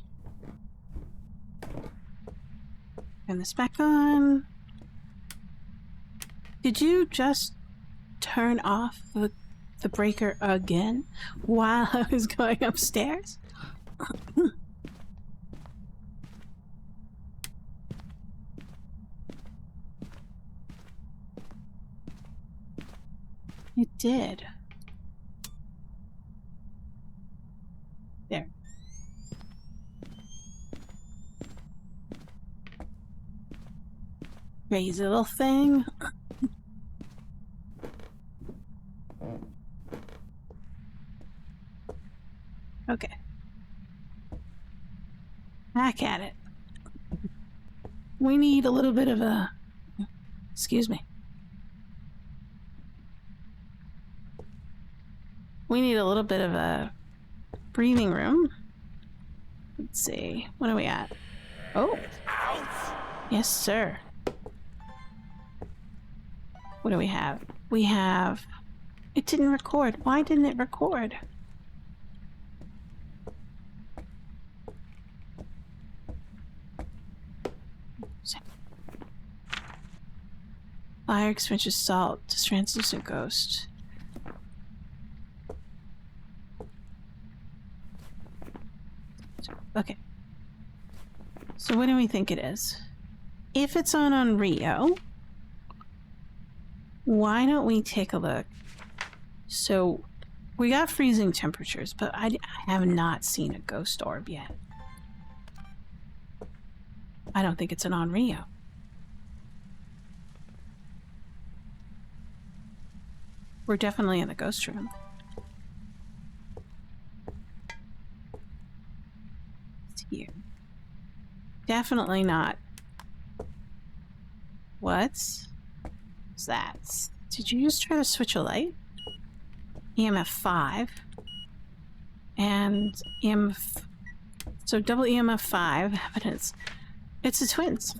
Turn this back on. Did you just turn off the breaker again while I was going upstairs? It did. There. Crazy little thing. Okay. Back at it. We need a little bit of a... Excuse me. We need a little bit of a breathing room. Let's see. What are we at? Oh. Yes, sir. What do we have? We have... It didn't record. Why didn't it record? Fire extinguishes salt to translucent ghost. Okay. So what do we think it is? If it's on Onryo, why don't we take a look? So we got freezing temperatures, but I have not seen a ghost orb yet. I don't think it's an Onryo. We're definitely in the ghost room. It's here. Definitely not. What's that? Did you just try to switch a light? EMF 5. And EMF... So double EMF 5 evidence. It's the twins.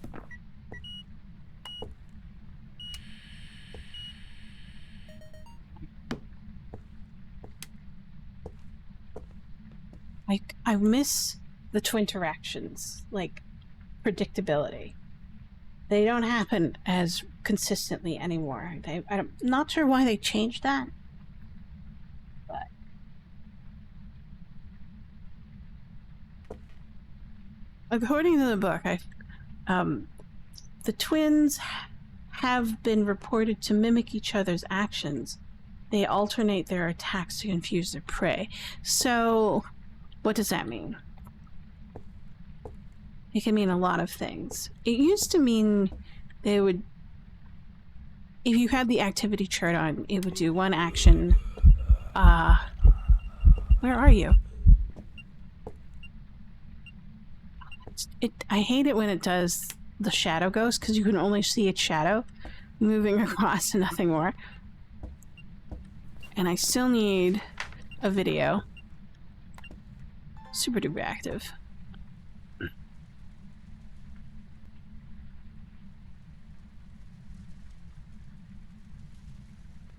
I miss the twin interactions, like predictability. They don't happen as consistently anymore. I'm not sure why they changed that, but according to the book, the twins have been reported to mimic each other's actions. They alternate their attacks to confuse their prey. So, what does that mean? It can mean a lot of things. It used to mean they would, if you had the activity chart on, it would do one action. Where are you? I hate it when it does the shadow ghost, because you can only see its shadow moving across and nothing more. And I still need a video. Super duper active.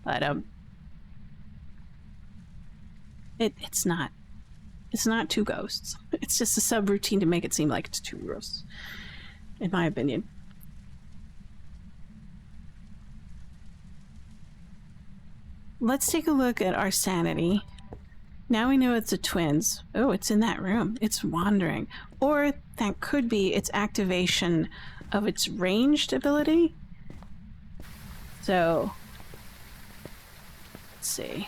But it's not two ghosts. It's just a subroutine to make it seem like it's two ghosts, in my opinion. Let's take a look at our sanity. Now we know it's the twins. Oh, it's in that room. It's wandering. Or that could be its activation of its ranged ability. So, let's see.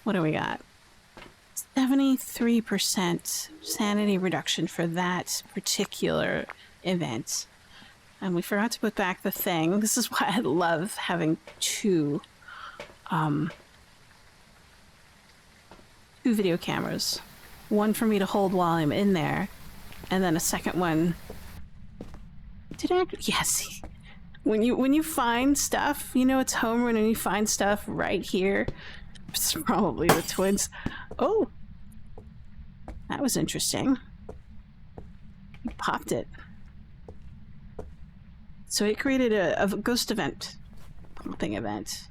What do we got? 73% sanity reduction for that particular event. And we forgot to put back the thing. This is why I love having two video cameras. One for me to hold while I'm in there, and then a second one. Yes. When you find stuff, you know it's Homer when you find stuff right here. It's probably the twins. Oh, that was interesting. He popped it. So it created a ghost event, pumping event.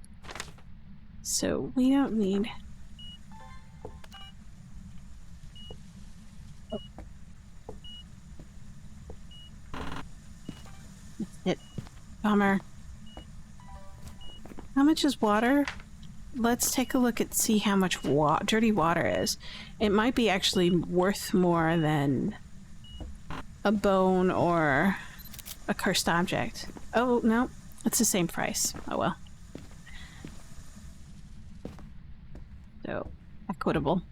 So we don't need. Oh. That's it. Bummer. How much is water? Let's take a look at see how much dirty water is. It might be actually worth more than a bone or a cursed object. Oh, no. It's the same price. Oh, well. So, equitable.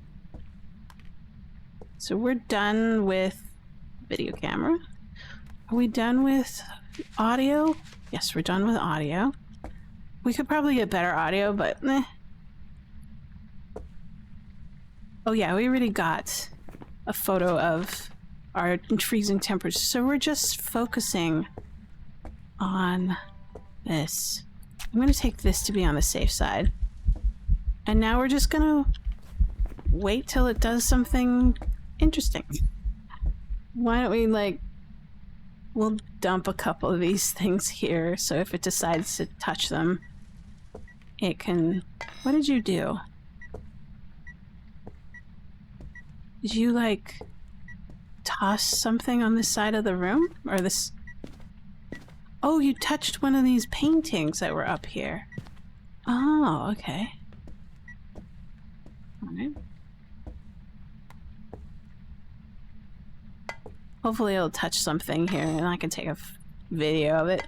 So we're done with video camera. Are we done with audio? Yes, we're done with audio. We could probably get better audio, but meh. Oh yeah, we already got a photo of our freezing temperatures, so we're just focusing on this. I'm gonna take this to be on the safe side. And now we're just gonna wait till it does something interesting. Why don't we, like, we'll dump a couple of these things here, so if it decides to touch them, it can... What did you do? Did you, like, toss something on this side of the room? Or this... Oh, you touched one of these paintings that were up here. Oh, okay. Alright. Hopefully it'll touch something here and I can take a video of it.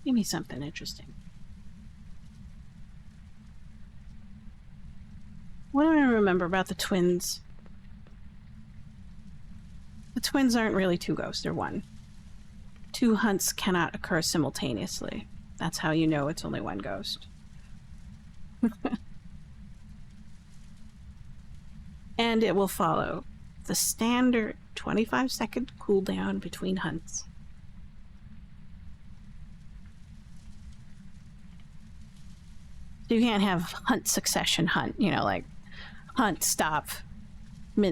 Give me something interesting. What do I remember about the twins? The twins aren't really two ghosts, they're one. Two hunts cannot occur simultaneously. That's how you know it's only one ghost. And it will follow the standard 25-second cooldown between hunts. You can't have hunt succession hunt, you know, like hunt, stop,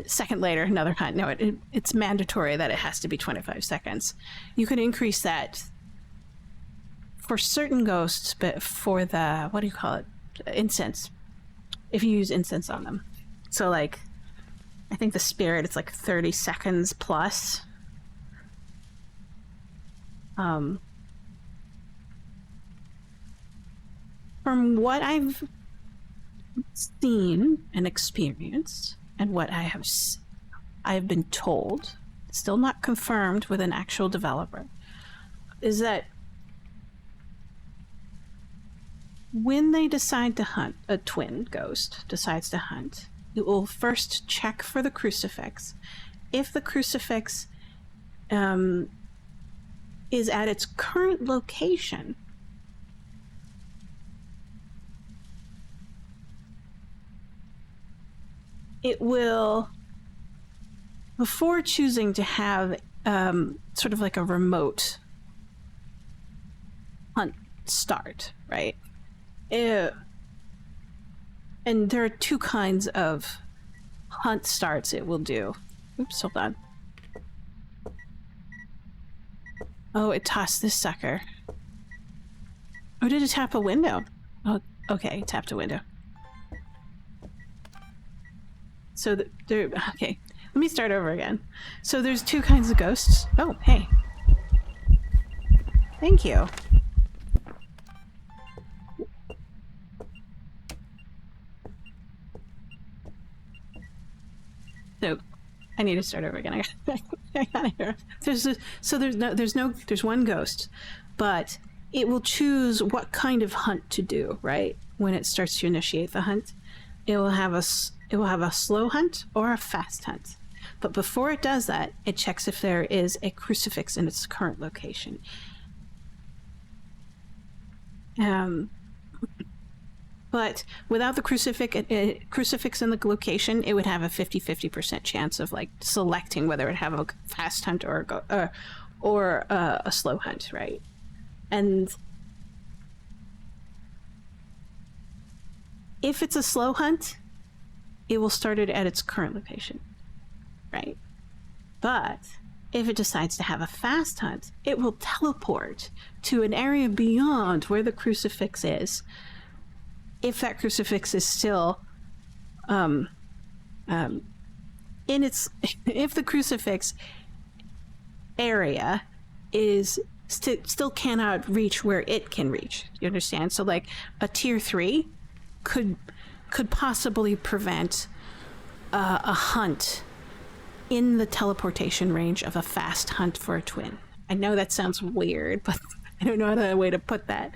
second later, another hunt. No, it's mandatory that it has to be 25 seconds. You can increase that for certain ghosts, but for the, what do you call it? Incense. If you use incense on them. So, like, I think the spirit, it's like 30 seconds plus. From what I've seen and experienced, and what I've been told, still not confirmed with an actual developer, is that when they decide to hunt, a twin ghost decides to hunt, it will first check for the crucifix. If the crucifix is at its current location, it will, before choosing to have sort of like a remote hunt start, right? And there are two kinds of hunt starts it will do. Oops, hold on. Oh, it tossed this sucker. Oh, did it tap a window? Oh, okay, it tapped a window. So there, okay, let me start over again. So there's two kinds of ghosts. Oh, hey. Thank you. So I need to start over again. I gotta hear. There's one ghost, but it will choose what kind of hunt to do, right? When it starts to initiate the hunt, it will have a slow hunt or a fast hunt. But before it does that, it checks if there is a crucifix in its current location. But without the crucifix in the location, it would have a 50-50% chance of like selecting whether it have a fast hunt or a slow hunt, right? And if it's a slow hunt, it will start it at its current location, right? But if it decides to have a fast hunt, it will teleport to an area beyond where the crucifix is. If that crucifix is still in its, if the crucifix area is still cannot reach where it can reach, you understand? So like a tier 3 could possibly prevent a hunt in the teleportation range of a fast hunt for a twin. I know that sounds weird, but I don't know another way to put that.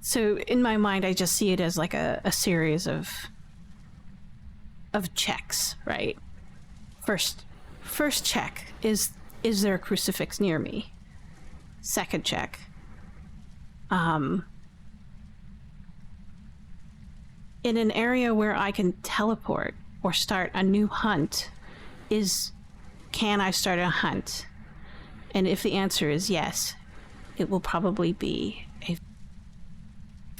So in my mind, I just see it as like a series of checks, right? First check is there a crucifix near me? Second check, in an area where I can teleport or start a new hunt, can I start a hunt? And if the answer is yes, it will probably be a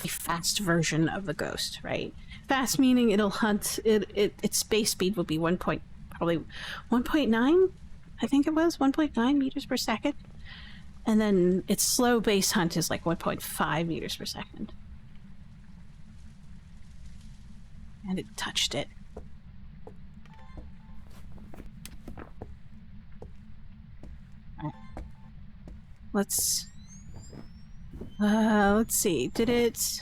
fast version of the ghost, right? Fast meaning it'll hunt, its base speed will be probably 1.9, I think it was 1.9 meters per second. And then its slow base hunt is like 1.5 meters per second. And it touched it. All right. Let's see. Did it?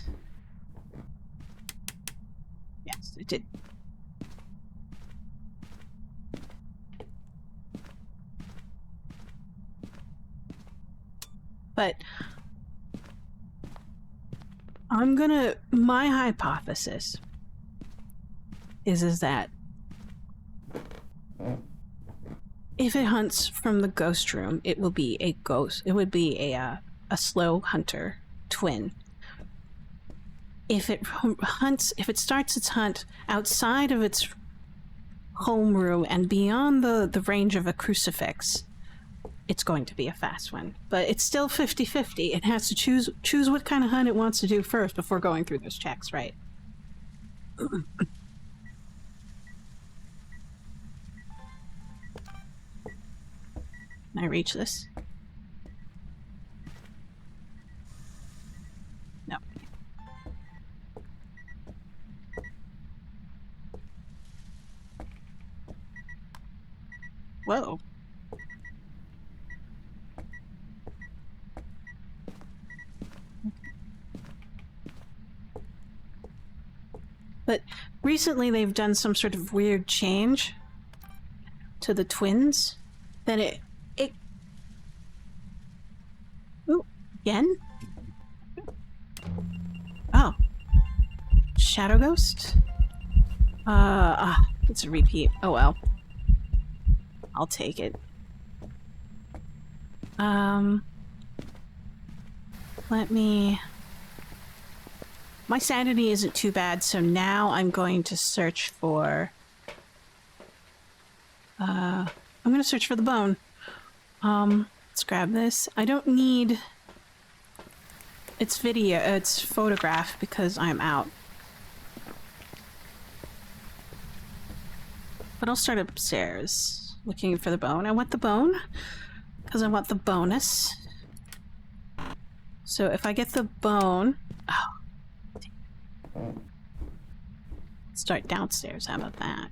Yes, it did. But my hypothesis is that if it hunts from the ghost room, it will be a ghost. It would be a slow hunter twin. If it starts its hunt outside of its homeroom and beyond the range of a crucifix, it's going to be a fast one. But it's still 50-50. It has to choose what kind of hunt it wants to do first before going through those checks, right? Can I reach this? No. Whoa. But recently they've done some sort of weird change to the twins. Then it ooh, again? Oh. Shadow Ghost? It's a repeat. Oh well. I'll take it. Let me... My sanity isn't too bad, so now I'm going to search for... I'm gonna search for the bone. Let's grab this. I don't need... It's video, it's photograph because I'm out. But I'll start upstairs looking for the bone. I want the bone because I want the bonus. So if I get the bone... Oh. Start downstairs, how about that?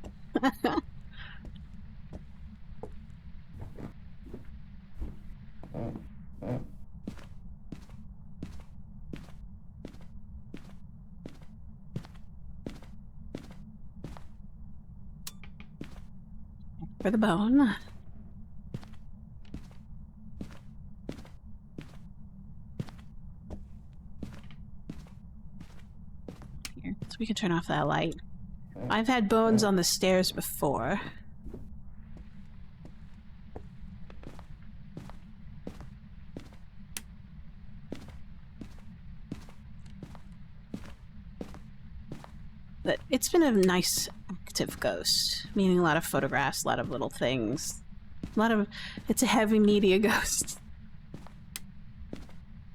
For the bone. Here, so we can turn off that light. I've had bones on the stairs before. But it's been a nice active ghost, meaning a lot of photographs, a lot of little things. A lot of... It's a heavy media ghost.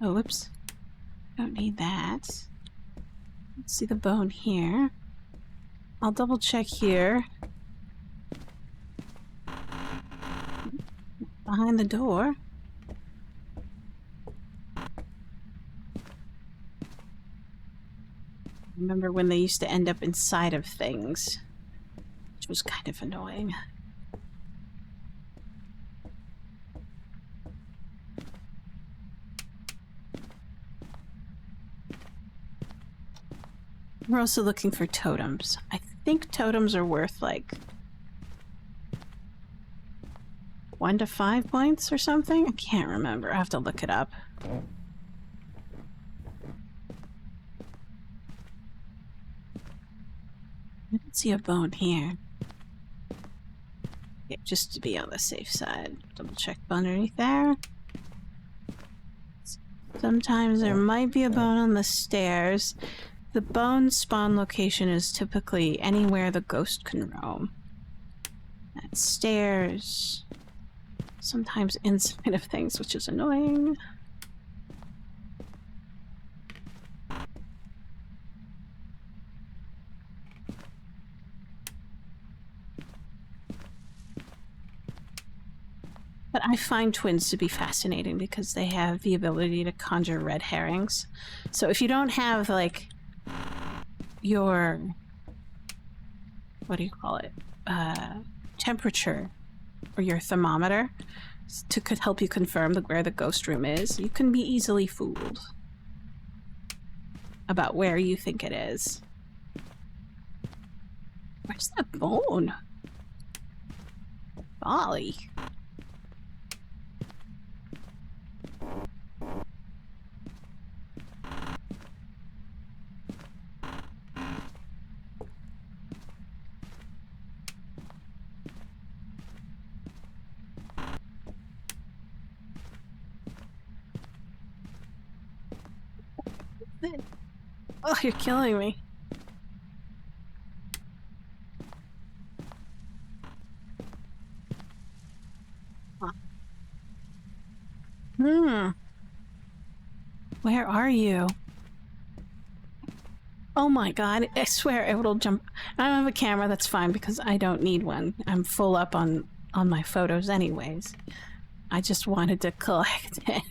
Oh, whoops. Don't need that. Let's see the bone here. I'll double check here. Behind the door. Remember when they used to end up inside of things, which was kind of annoying. We're also looking for totems. I think totems are worth like 1 to 5 points or something? I can't remember. I have to look it up. I don't see a bone here. Yeah, just to be on the safe side. Double check underneath there. Sometimes there might be a bone on the stairs. The bone spawn location is typically anywhere the ghost can roam. At stairs. Sometimes inside of things, which is annoying. But I find twins to be fascinating because they have the ability to conjure red herrings. So if you don't have, like, your... what do you call it? Temperature, or your thermometer, to help you confirm where the ghost room is, you can be easily fooled about where you think it is. Where's that bone? Golly. Oh, you're killing me. Huh. Where are you? Oh my god, I swear it'll jump. I don't have a camera, that's fine because I don't need one. I'm full up on my photos anyways. I just wanted to collect it.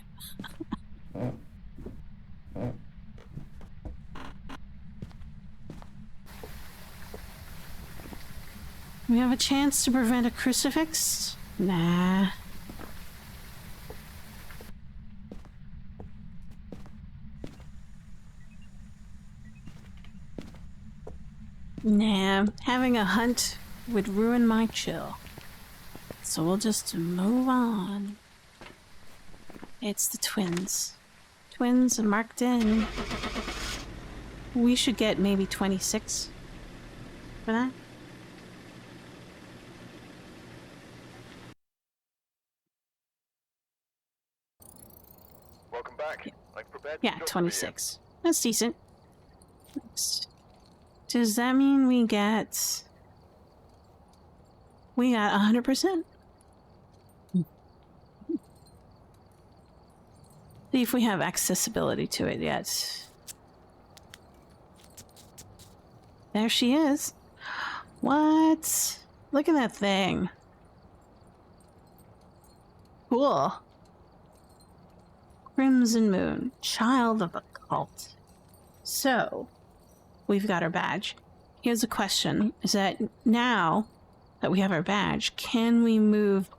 We have a chance to prevent a crucifix? Nah. Nah, having a hunt would ruin my chill. So we'll just move on. It's the twins. Twins marked in. We should get maybe 26 for that. Welcome back. I've prepared Yeah, some jobs for 26. That's decent. Does that mean we got 100%? See if we have accessibility to it yet. There she is. What? Look at that thing. Cool. Crimson Moon, child of a cult. So, we've got our badge. Here's a question, is that now that we have our badge, can we move,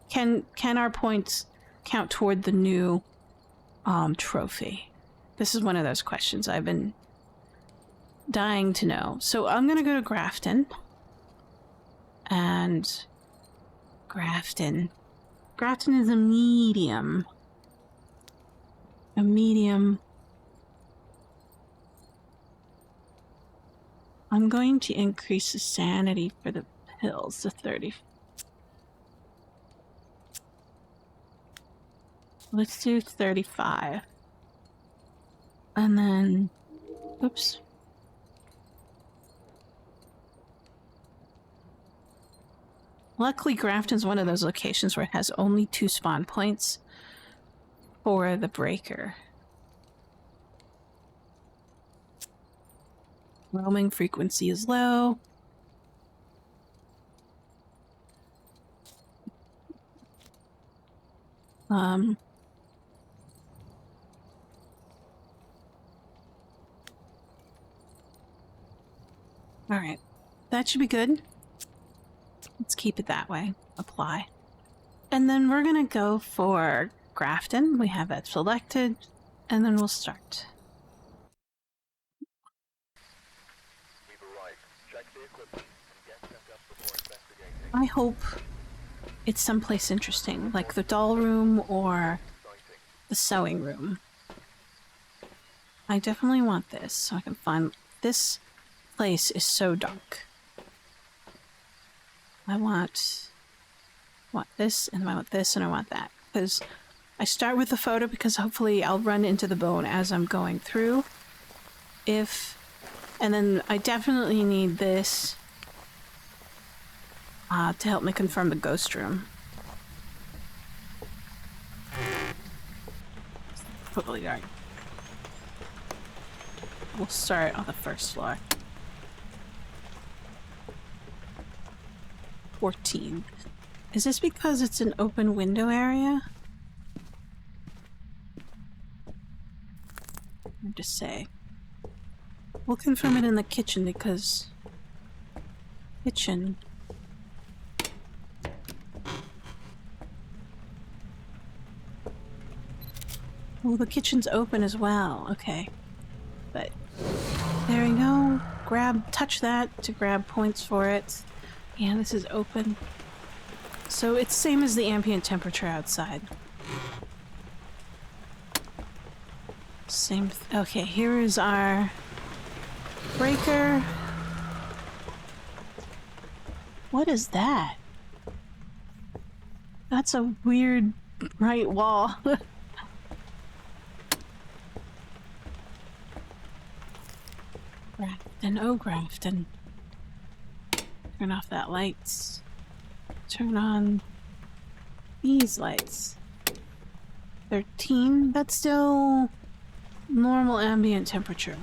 can our points count toward the new trophy? This is one of those questions I've been dying to know. So I'm gonna go to Grafton. And Grafton is a medium. A medium. I'm going to increase the sanity for the pills to 30. Let's do 35. And then, oops. Luckily, Grafton's one of those locations where it has only 2 spawn points for the breaker. Roaming frequency is low. Alright. That should be good. Let's keep it that way. Apply. And then we're gonna go for Grafton. We have that selected. And then we'll start. We've arrived. Check the equipment and get set up before investigating. I hope it's someplace interesting, like the doll room or Exciting. the sewing room. I definitely want this so I can find... This place is so dark. I want this, and I want this, and I want that. Because I start with the photo because hopefully I'll run into the bone as I'm going through. And then I definitely need this to help me confirm the ghost room. Totally dark. We'll start on the first floor. 14. Is this because it's an open window area? Hard to say. We'll confirm it in the kitchen because... Kitchen. Well, the kitchen's open as well. Okay. But there we go. Touch that to grab points for it. Yeah, this is open. So it's same as the ambient temperature outside. Same. Okay, here is our breaker. What is that? That's a weird right wall. Grafton, oh Grafton. Turn off that lights. Turn on these lights. 13. That's still normal ambient temperature.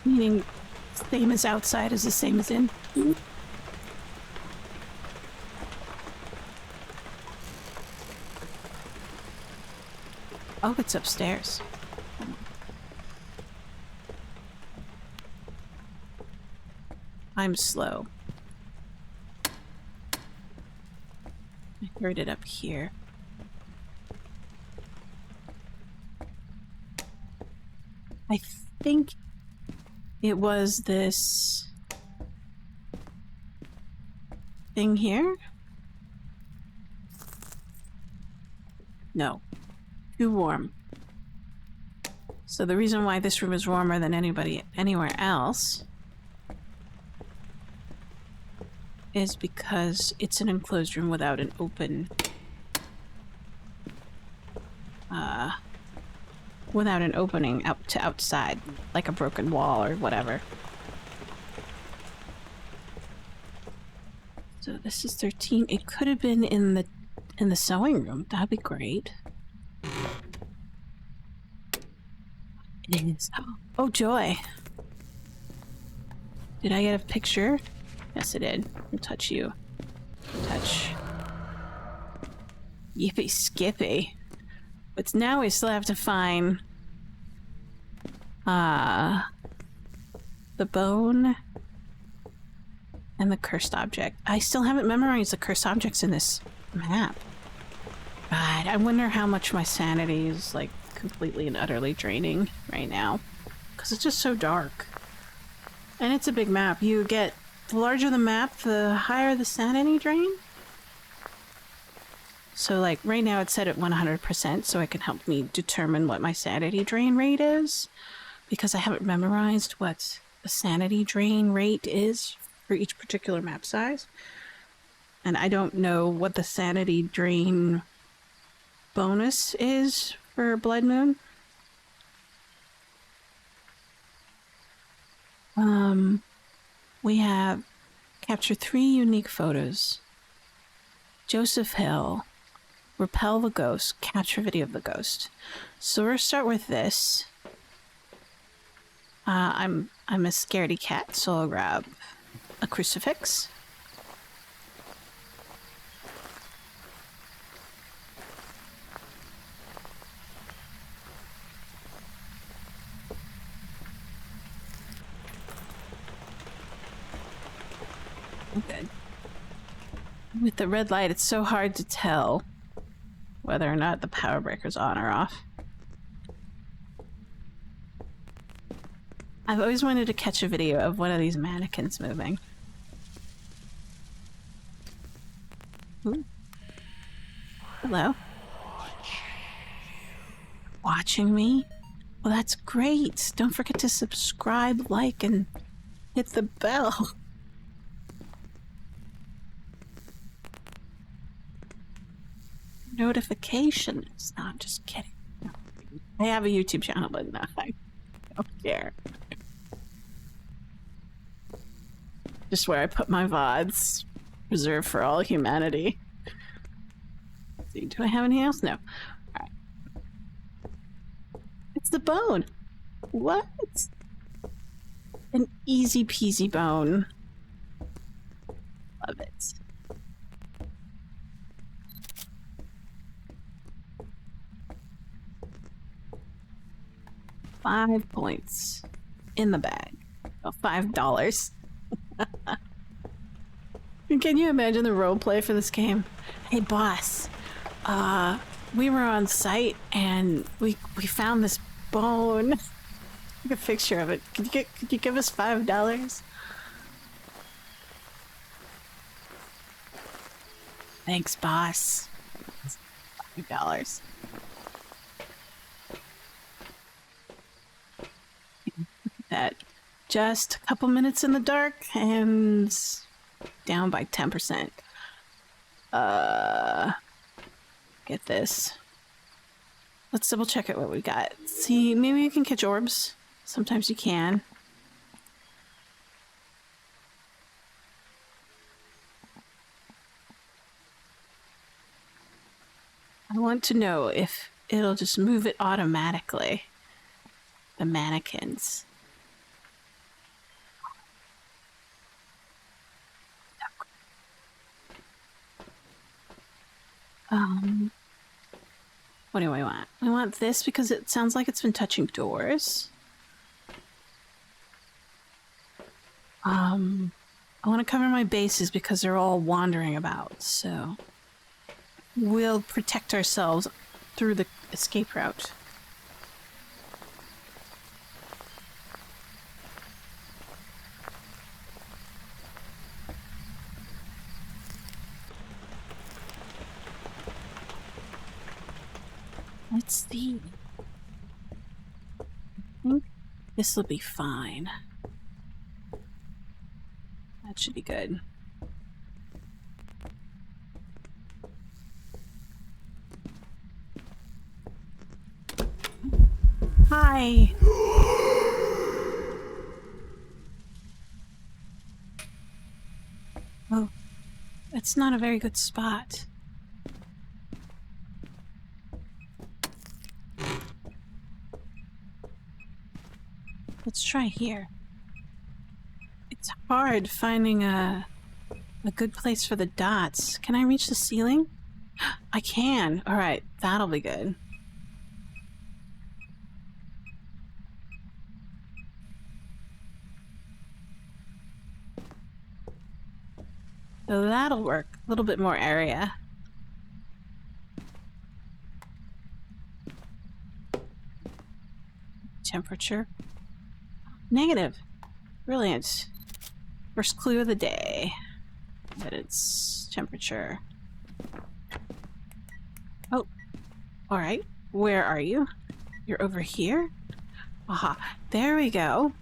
Meaning, same as outside is the same as in. Oh, it's upstairs. I'm slow. I heard it up here. I think it was this thing here? No. Too warm. So the reason why this room is warmer than anywhere else is because it's an enclosed room without an open without an opening out to outside, like a broken wall or whatever. So this is 13. It could have been in the sewing room. That'd be great. It is. Oh joy. Did I get a picture? Yes, I did. I'll touch you. Touch. Yippee skippy. But now we still have to find the bone and the cursed object. I still haven't memorized the cursed objects in this map. God, I wonder how much my sanity is like completely and utterly draining right now. Because it's just so dark. And it's a big map. You get, the larger the map, the higher the sanity drain. So like right now it's set at 100%, so it can help me determine what my sanity drain rate is. Because I haven't memorized what the sanity drain rate is for each particular map size. And I don't know what the sanity drain bonus is for Blood Moon. We have captured 3 unique photos. Joseph Hill, repel the ghost, capture video of the ghost. So we're gonna start with this. I'm a scaredy cat, so I'll grab a crucifix. Good. With the red light, it's so hard to tell whether or not the power breaker's on or off. I've always wanted to catch a video of one of these mannequins moving. Ooh. Hello. Watching me? Well, that's great. Don't forget to subscribe, like, and hit the bell. Notifications. No, I'm just kidding. No. I have a YouTube channel, but no, I don't care. Just where I put my VODs, reserved for all humanity. Let's see, do I have anything else? No. Alright. It's the bone. What? An easy peasy bone. Love it. $5 points in the bag. Oh, $5. Can you imagine the roleplay for this game? Hey boss, we were on site and we found this bone. Take a picture of it. Could you give us $5? Thanks, boss. $5. That just a couple minutes in the dark and down by 10%. Get this. Let's double check out what we got. See, maybe you can catch orbs. Sometimes you can. want to know if it'll just move it automatically. The mannequins. What do I want? I want this because it sounds like it's been touching doors. I want to cover my bases because they're all wandering about, so we'll protect ourselves through the escape route. Let's see. I think this will be fine. That should be good. Hi. Oh, that's not a very good spot. Let's try here. It's hard finding a good place for the dots. Can I reach the ceiling? I can. All right, that'll be good. So that'll work. A little bit more area. Temperature. Negative. Brilliant. First clue of the day. That it's temperature. Oh. Alright. Where are you? You're over here? Aha. There we go.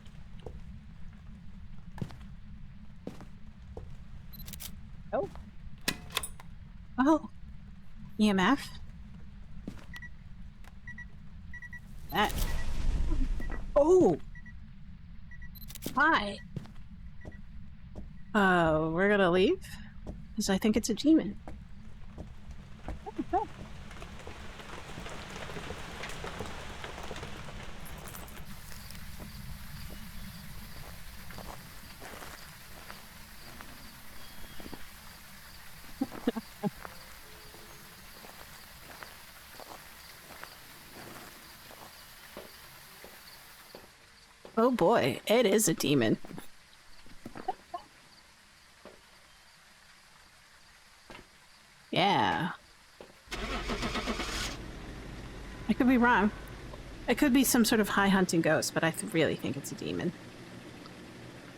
Oh. Oh. EMF. That. Oh. Hi. We're gonna leave? Because I think it's a demon. Oh. Oh boy, it is a demon. Yeah. I could be wrong. It could be some sort of high hunting ghost, but I really think it's a demon.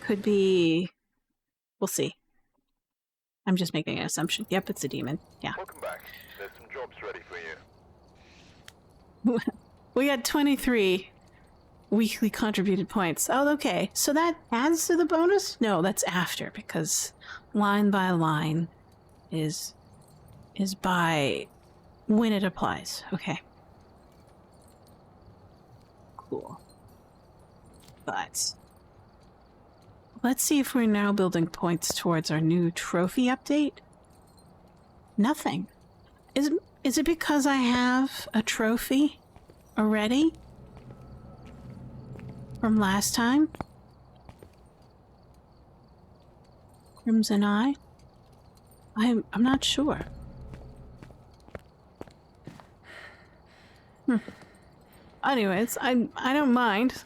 Could be... We'll see. I'm just making an assumption. Yep, it's a demon. Yeah. Welcome back. There's some jobs ready for you. We got 23 weekly contributed points. Oh, okay. So that adds to the bonus? No, that's after, because line by line is by when it applies. Okay. Cool. But let's see if we're now building points towards our new trophy update. Nothing. Is it because I have a trophy already from last time? Crimson Eye? I'm not sure. Anyways, I don't mind.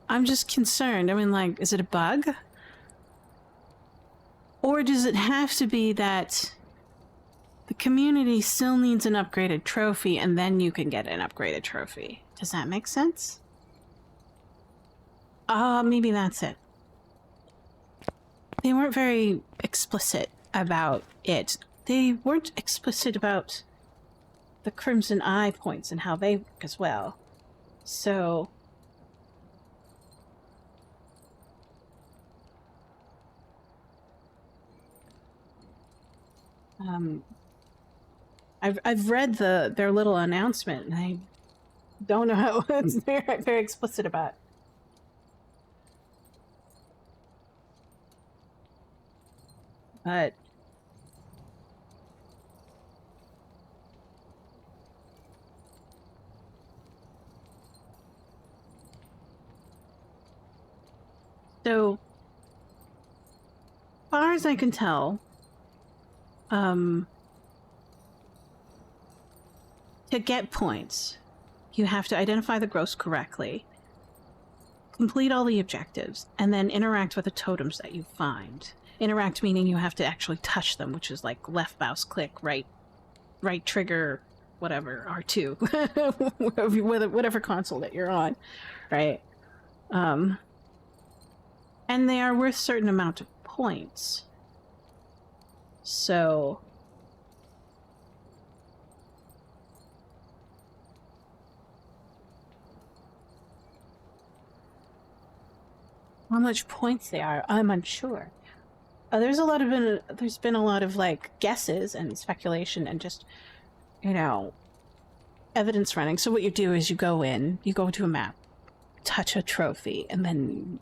I'm just concerned. I mean, like, is it a bug? Or does it have to be that the community still needs an upgraded trophy and then you can get an upgraded trophy? Does that make sense? Maybe that's it. They weren't very explicit about it. They weren't explicit about the Crimson Eye points and how they work as well. So... I've read their little announcement, and I don't know how it's very explicit about. But far as I can tell, to get points, you have to identify the ghost correctly, complete all the objectives, and then interact with the totems that you find. Interact meaning you have to actually touch them, which is like left mouse click, right trigger, whatever, R2, whatever console that you're on, right? And they are worth a certain amount of points. So how much points they are, I'm unsure. There's been a lot of like guesses and speculation and just, you know, evidence running. So what you do is you go into a map, touch a trophy, and then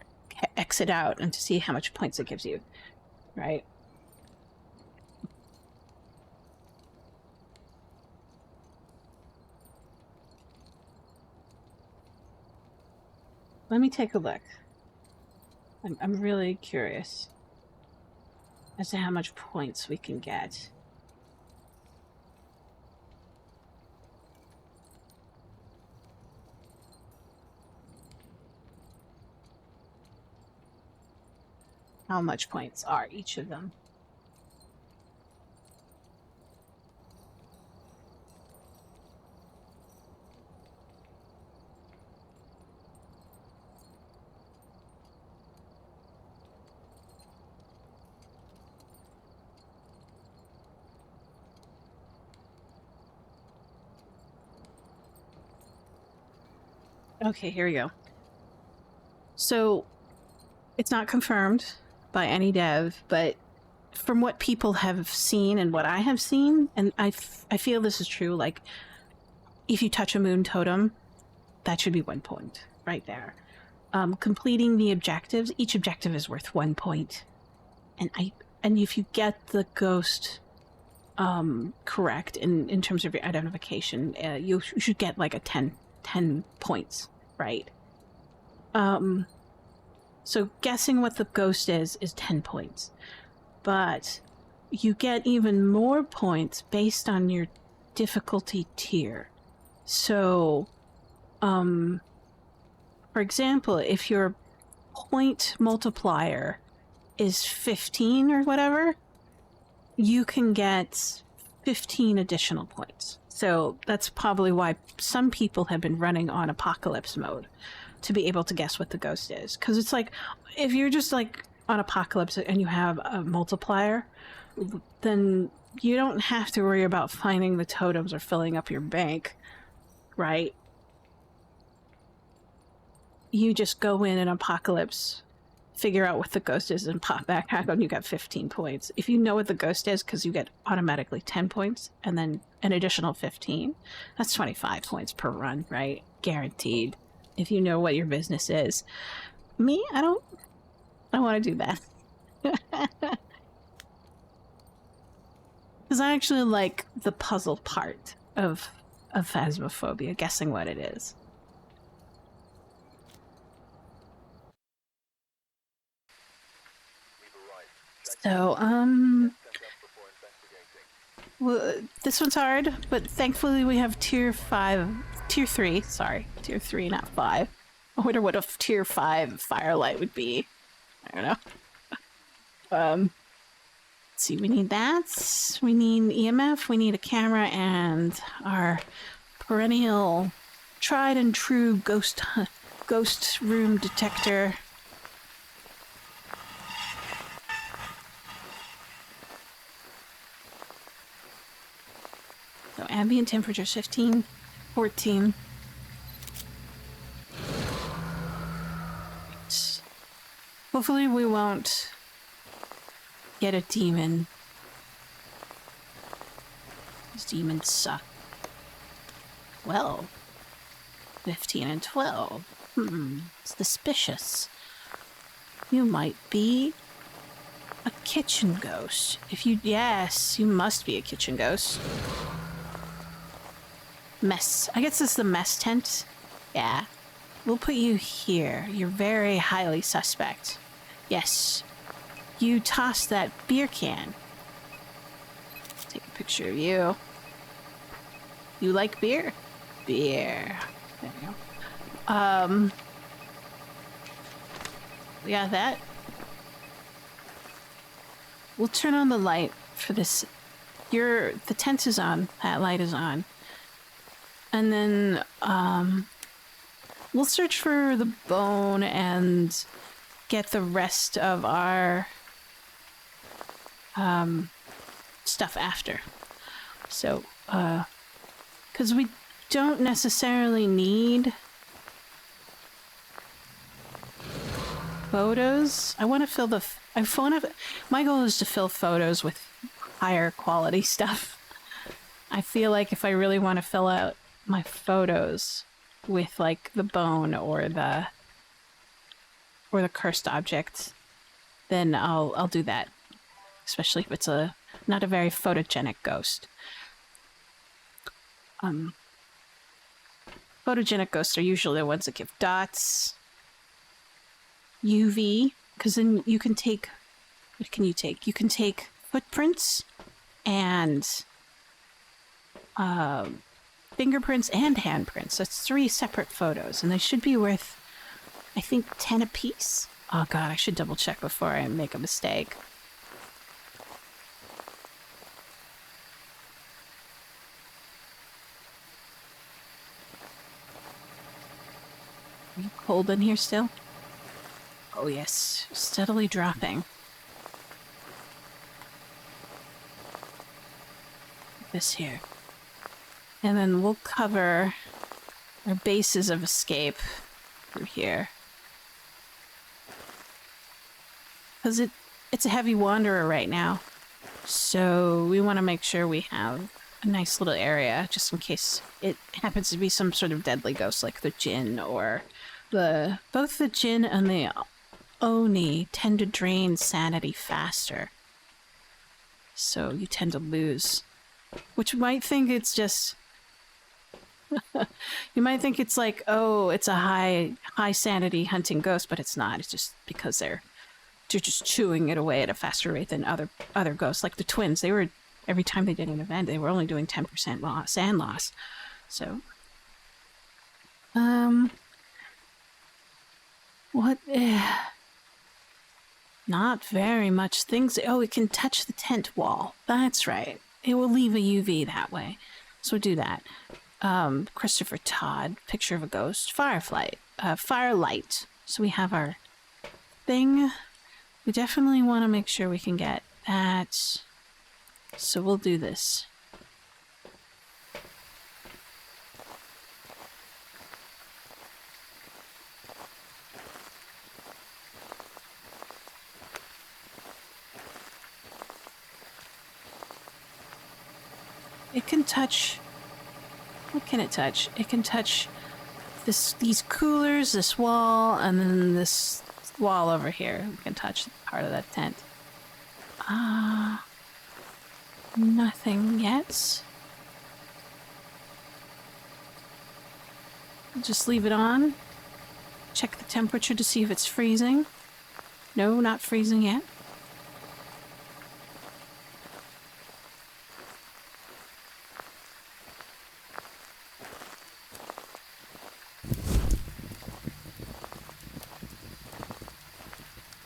exit out and to see how much points it gives you, right? Let me take a look. I'm really curious as to how much points we can get. How much points are each of them? Okay, here we go. So, it's not confirmed by any dev, but from what people have seen and what I have seen, and I feel this is true, like, if you touch a moon totem, that should be 1 point right there. Completing the objectives, each objective is worth 1 point. And if you get the ghost correct in terms of your identification, you should get like a 10 points, right? So guessing what the ghost is 10 points. But you get even more points based on your difficulty tier. So, for example, if your point multiplier is 15 or whatever, you can get 15 additional points. So that's probably why some people have been running on apocalypse mode to be able to guess what the ghost is. Because it's like, if you're just like on apocalypse and you have a multiplier, then you don't have to worry about finding the totems or filling up your bank, right? You just go in apocalypse, figure out what the ghost is, and pop back out, and you got 15 points. If you know what the ghost is, because you get automatically 10 points, and then an additional 15, that's 25 points per run, right? Guaranteed. If you know what your business is. Me, I don't want to do that. Because I actually like the puzzle part of Phasmophobia, guessing what it is. So, well, this one's hard, but thankfully we have tier 3, not 5. I wonder what a tier 5 firelight would be. I don't know. Let's see, we need that. We need EMF, we need a camera, and our perennial tried and true ghost room detector. So ambient temperature 15, 14. Hopefully we won't get a demon. These demons suck. 12. 15 and 12. Suspicious. You might be a kitchen ghost. Yes, you must be a kitchen ghost. Mess. I guess this is the mess tent. Yeah. We'll put you here. You're very highly suspect. Yes. you tossed that beer can. Take a picture of you. You like beer? Beer. There you go. We got that. We'll turn on the light for this. The tent is on. That light is on. And then, we'll search for the bone and get the rest of our, stuff after. So, because we don't necessarily need photos. I want to fill the... my goal is to fill photos with higher quality stuff. I feel like if I really want to fill out my photos with like the bone or the cursed object, then I'll do that. Especially if it's not a very photogenic ghost. Photogenic ghosts are usually the ones that give dots, UV, because then you can take... What can you take? You can take footprints and fingerprints and handprints. That's 3 separate photos, and they should be worth, I think, 10 apiece. Oh god, I should double check before I make a mistake. Are you cold in here still? Oh yes, steadily dropping. This here. And then we'll cover our bases of escape through here. Because it's a heavy wanderer right now. So we want to make sure we have a nice little area just in case it happens to be some sort of deadly ghost like the Jinn or both the Jinn and the Oni tend to drain sanity faster. So you tend to lose. Which you might think it's just... you might think it's like, oh, it's a high sanity hunting ghost, but it's not. It's just because they're just chewing it away at a faster rate than other ghosts. Like the twins, they were... Every time they did an event, they were only doing 10% sand loss. So... What? Not very much things. Oh, it can touch the tent wall. That's right. It will leave a UV that way. So do that. Christopher Todd, picture of a ghost. Firelight. So we have our thing. We definitely want to make sure we can get that. So we'll do this. It can touch... What can it touch? It can touch these coolers, this wall, and then this wall over here. We can touch part of that tent. Nothing yet. Just leave it on. Check the temperature to see if it's freezing. No, not freezing yet.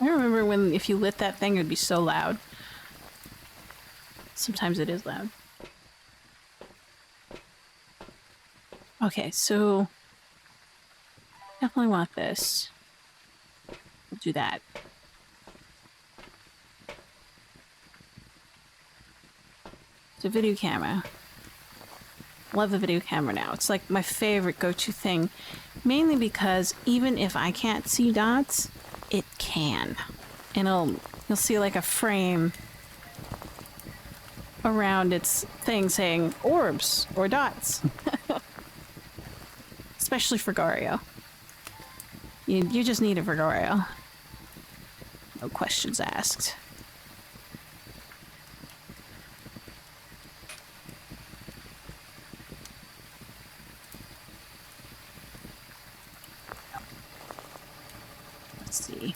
I remember when, if you lit that thing, it would be so loud. Sometimes it is loud. Okay, so... Definitely want this. We'll do that. So video camera. Love the video camera now. It's like my favorite go-to thing. Mainly because even if I can't see dots, it can. And you'll see like a frame around its thing saying orbs or dots. Especially for Gario. You just need it for Gario. No questions asked. Let's see.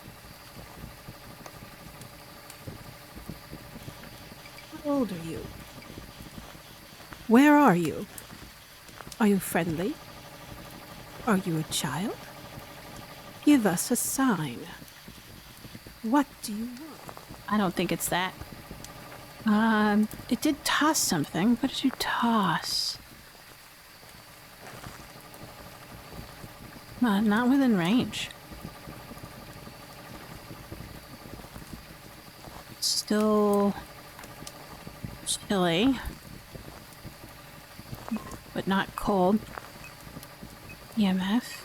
old are you? Where are you? Are you friendly? Are you a child? Give us a sign. What do you want? I don't think it's that. It did toss something. What did you toss? Not within range. Still chilly, but not cold. EMF.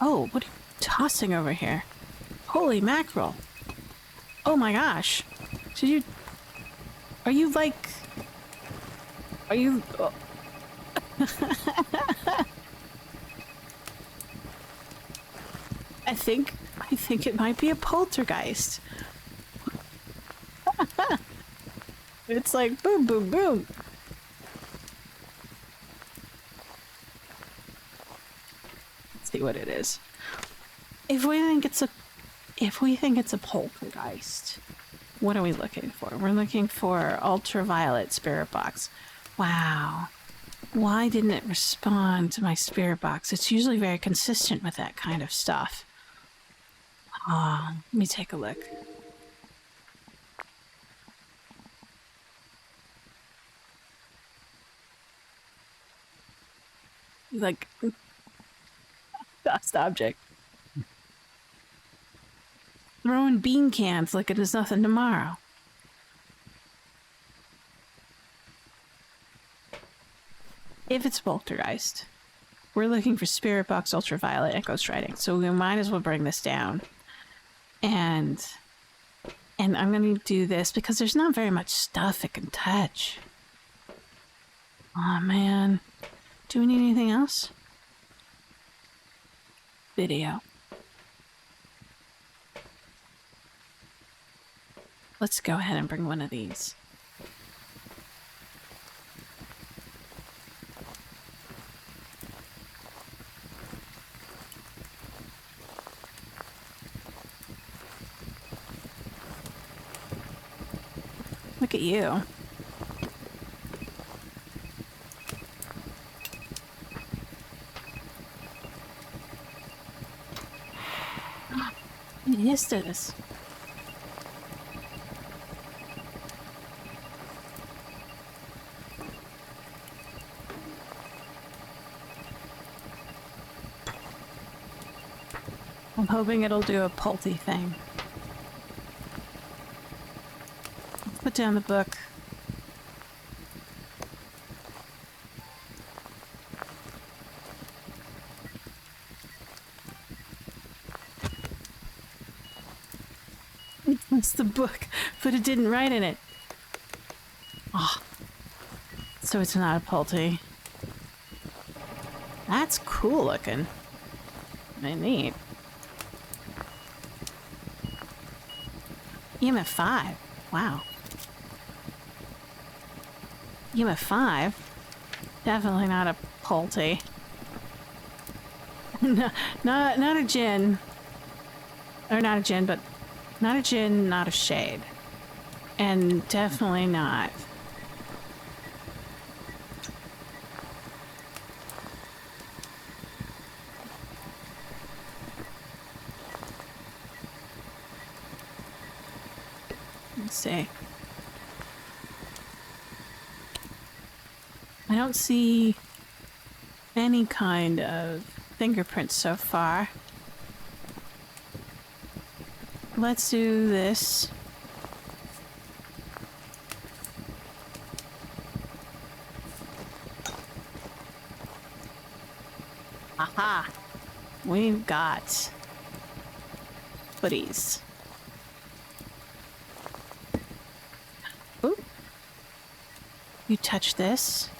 Oh, what are you tossing over here? Holy mackerel. Oh my gosh. Did you... Are you like... Are you... Oh. I think it might be a poltergeist. It's like boom, boom, boom. Let's see what it is. If we think it's a poltergeist, what are we looking for? We're looking for ultraviolet spirit box. Wow. Why didn't it respond to my spirit box? It's usually very consistent with that kind of stuff. Let me take a look. Like, dust object. Throwing bean cans like it is nothing tomorrow. If it's poltergeist, we're looking for spirit box, ultraviolet, and ghost writing. So we might as well bring this down. And I'm going to do this because there's not very much stuff it can touch. Oh man. Do we need anything else? Video. Let's go ahead and bring one of these. Look at you. Yes, it is. I'm hoping it'll do a pulty thing. Put down the book. It's the book, but it didn't write in it. Oh. So it's not a pulty. That's cool looking. Very neat. EMF 5. Wow. EMF 5? Definitely not a pulty. No, not a gin. Or not a gin, but not a gin, not a shade. And definitely not. Let's see. I don't see any kind of fingerprints so far. Let's do this. Aha! We've got footies. Ooh. You touch this.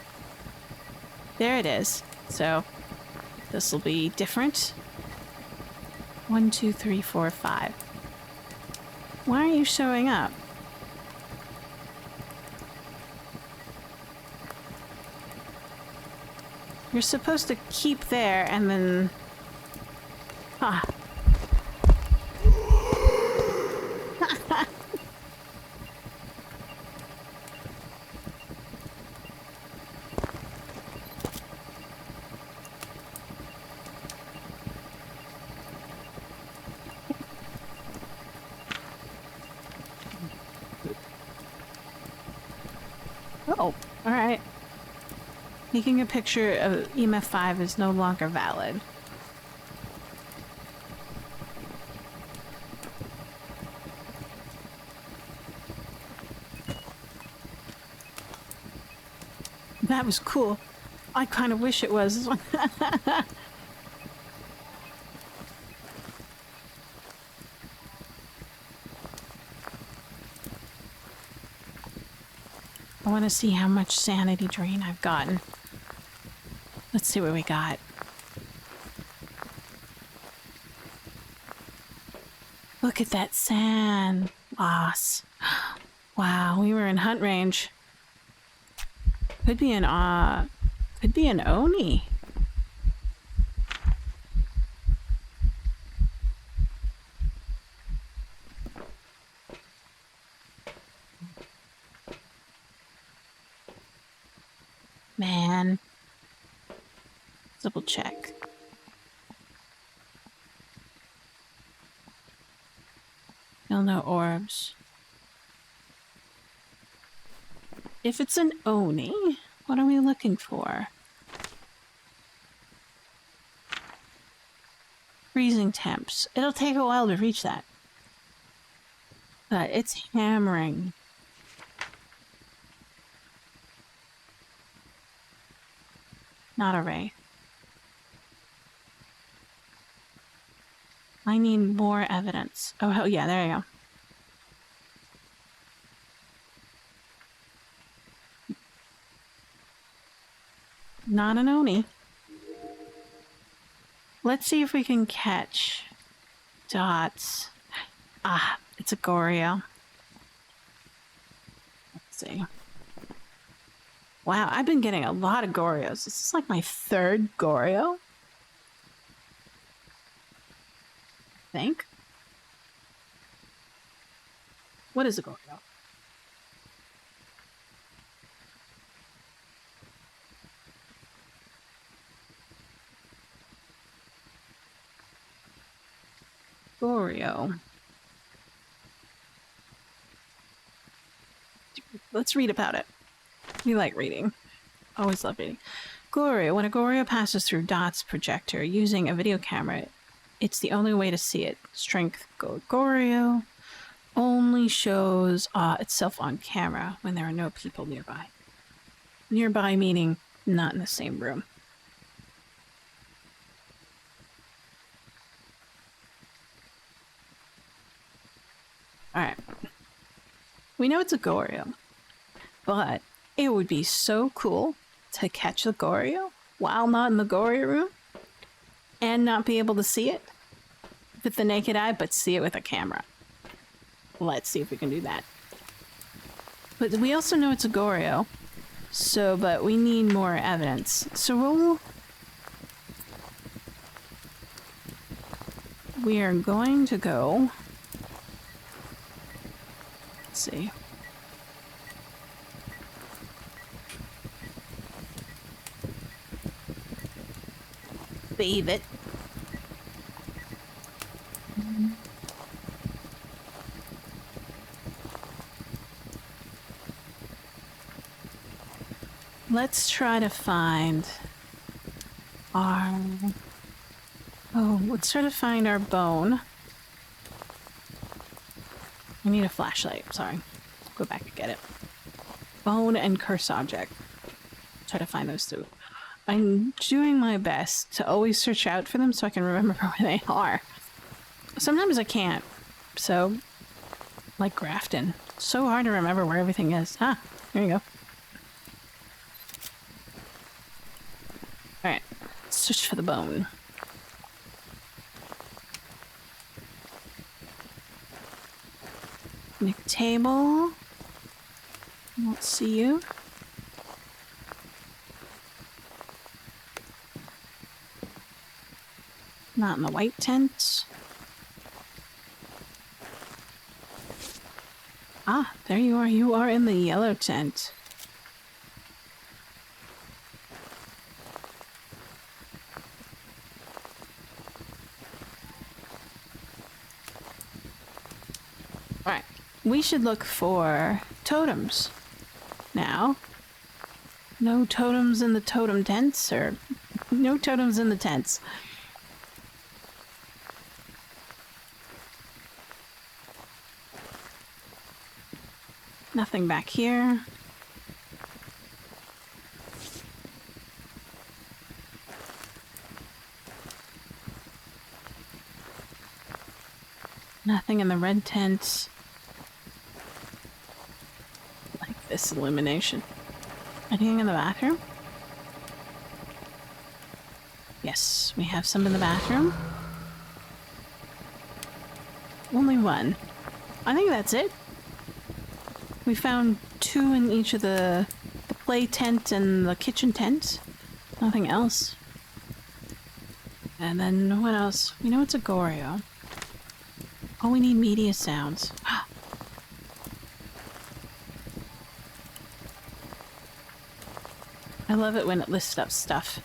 There it is. So this will be different. 1, 2, 3, 4, 5. Why aren't you showing up? You're supposed to keep there and then... Ah. Oh, alright. Taking a picture of EMF 5 is no longer valid. That was cool. I kind of wish it was. I want to see how much sanity drain I've gotten. Let's see what we got. Look at that sand loss. Wow, we were in hunt range. Could be an Oni. Man. Double check. Still no orbs. If it's an Oni, what are we looking for? Freezing temps. It'll take a while to reach that. But it's hammering. Not a ray. I need more evidence. Oh, yeah, there you go. Not an Oni. Let's see if we can catch dots. Ah, it's a Goryo. Let's see. Wow, I've been getting a lot of Goryos. This is like my third Goryo. I think. What is a Goryo? Goryo. Let's read about it. We like reading. Always love reading. Goryo. When a Goryo passes through Dot's projector using a video camera, it's the only way to see it. Strength Goryo only shows itself on camera when there are no people nearby. Nearby meaning not in the same room. Alright. We know it's a Goryo, but it would be so cool to catch the Goryo while not in the Goryo room and not be able to see it with the naked eye, but see it with a camera. Let's see if we can do that. But we also know it's a Goryo, but we need more evidence. So we are going to go. Let's see. Bathe it. Let's try to find our... Oh, let's try to find our bone. I need a flashlight, sorry. Go back and get it. Bone and curse object. Try to find those two. I'm doing my best to always search out for them so I can remember where they are. Sometimes I can't. So, like Grafton. So hard to remember where everything is. Ah, there you go. Alright, search for the bone. Nick table. Won't see you. Not in the white tent. Ah, there you are. You are in the yellow tent. Alright. We should look for totems now. No totems in the totem tents, or no totems in the tents. Nothing back here. Nothing in the red tent. Like this illumination. Anything in the bathroom? Yes, we have some in the bathroom. Only one. I think that's it. We found 2 in each of the play tent and the kitchen tent. Nothing else. And then what else? We know it's a Goryo. Oh, we need media sounds. I love it when it lists up stuff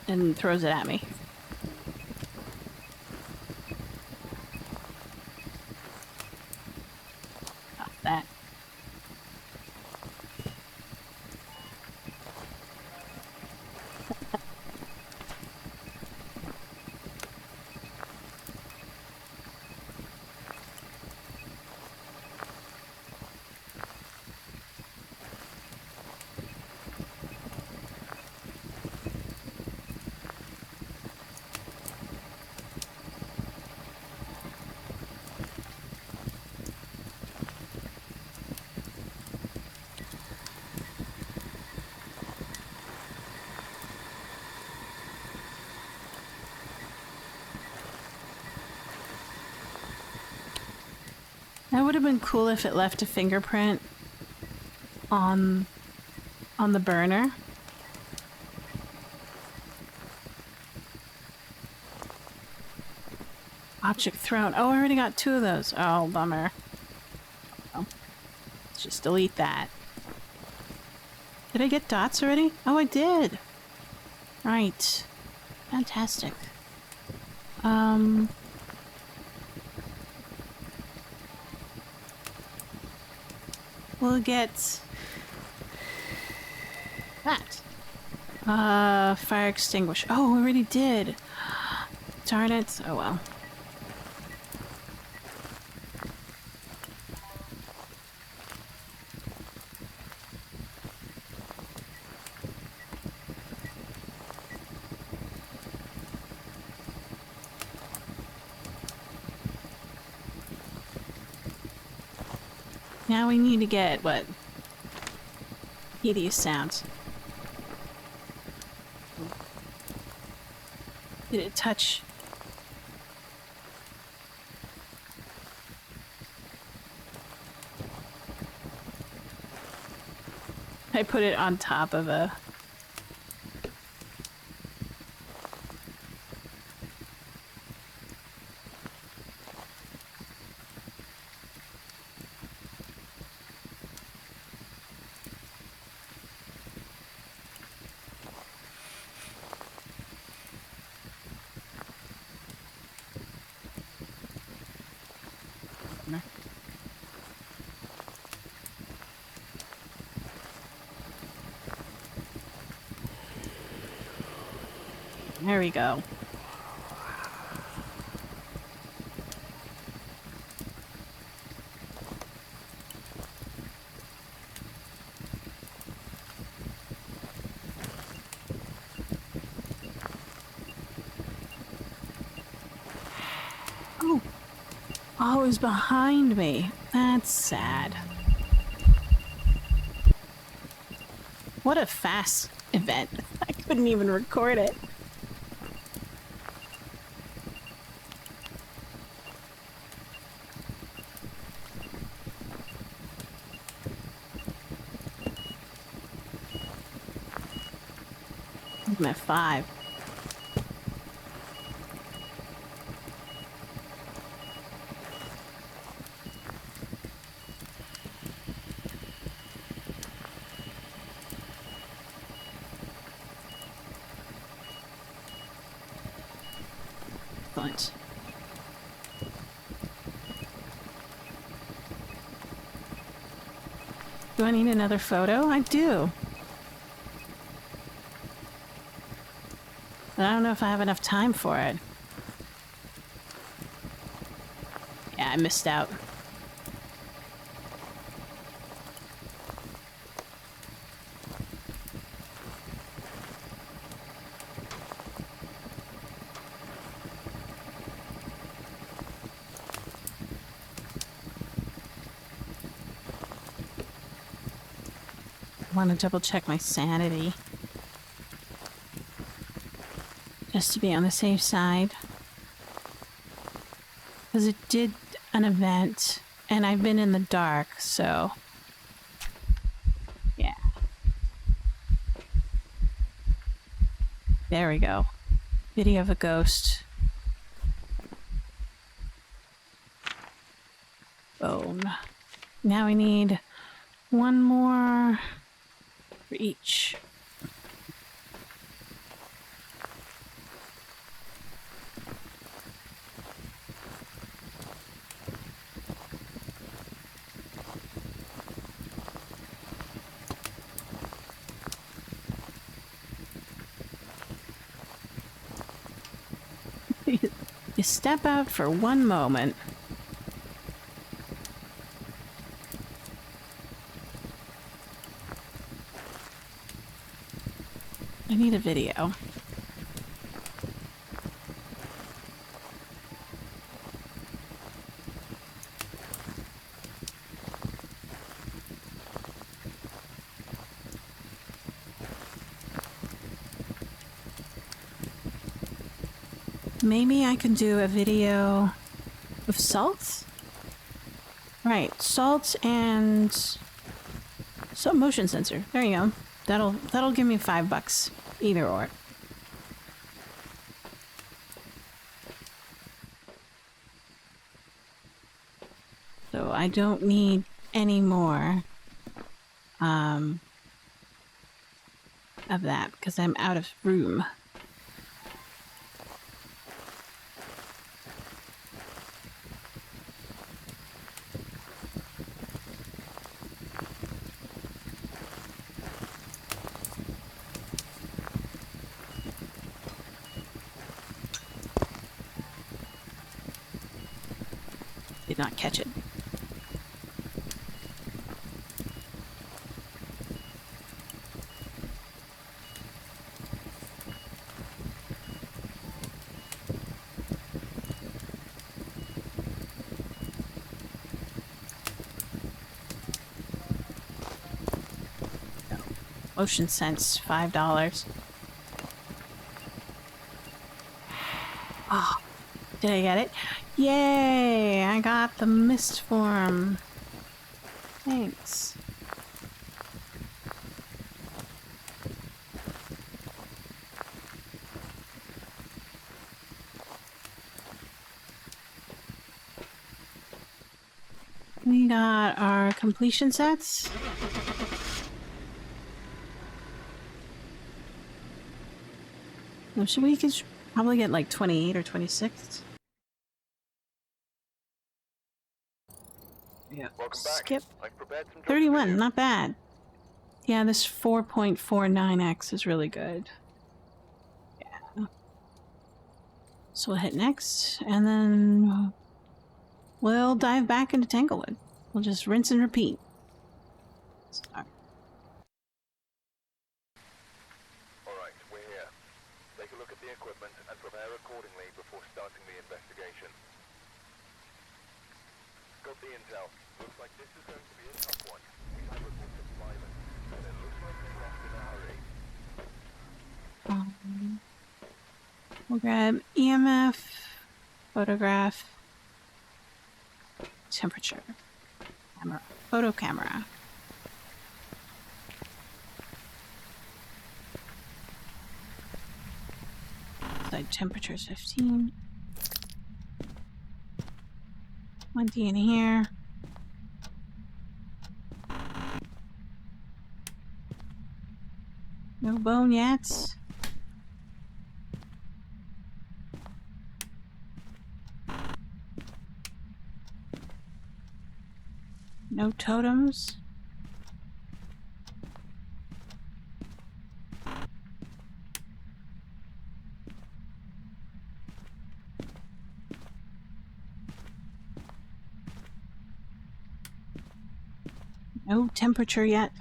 and throws it at me. Stop that. That would have been cool if it left a fingerprint on the burner. Object thrown. Oh, I already got 2 of those. Oh, bummer. Oh, let's just delete that. Did I get dots already? Oh, I did. Right. Fantastic. We'll get that. Fire extinguisher. Oh, we already did. Darn it. Oh well. Now we need to get, what? Hideous sounds. Did it touch? I put it on top of a... There we go. Oh. Oh, it was behind me. That's sad. What a fast event. I couldn't even record it. I'm at 5. Excellent. Do I need another photo? I do. But I don't know if I have enough time for it. Yeah, I missed out. I want to double check my sanity. Just to be on the safe side. Because it did an event, and I've been in the dark, so... yeah. There we go. Video of a ghost. Bone. Now we need one more for each. You step out for one moment. I need a video. Maybe I can do a video of salt? Right, salt and some motion sensor. There you go. That'll give me $5. Either or. So I don't need any more of that because I'm out of room. Did not catch it. Motion sense, $5. Oh, did I get it? Yay! I got the mist form. Thanks. We got our completion sets. Well, should we could probably get like 28 or 26? Yeah. Welcome back. Skip. I've prepared some jobs for 31, you. not bad. Yeah, this 4.49x is really good. Yeah. So we'll hit next, and then we'll dive back into Tanglewood. We'll just rinse and repeat. Sorry. Alright, we're here. Take a look at the equipment and prepare accordingly before starting the investigation. Got the intel. Looks like this is going to be a tough one. We have reports of violence, and it looks like they left in a hurry. We'll grab EMF, photograph, temperature, camera, photo camera. Outside temperature is 15. 20 in here. No bone yet. No totems. No temperature yet.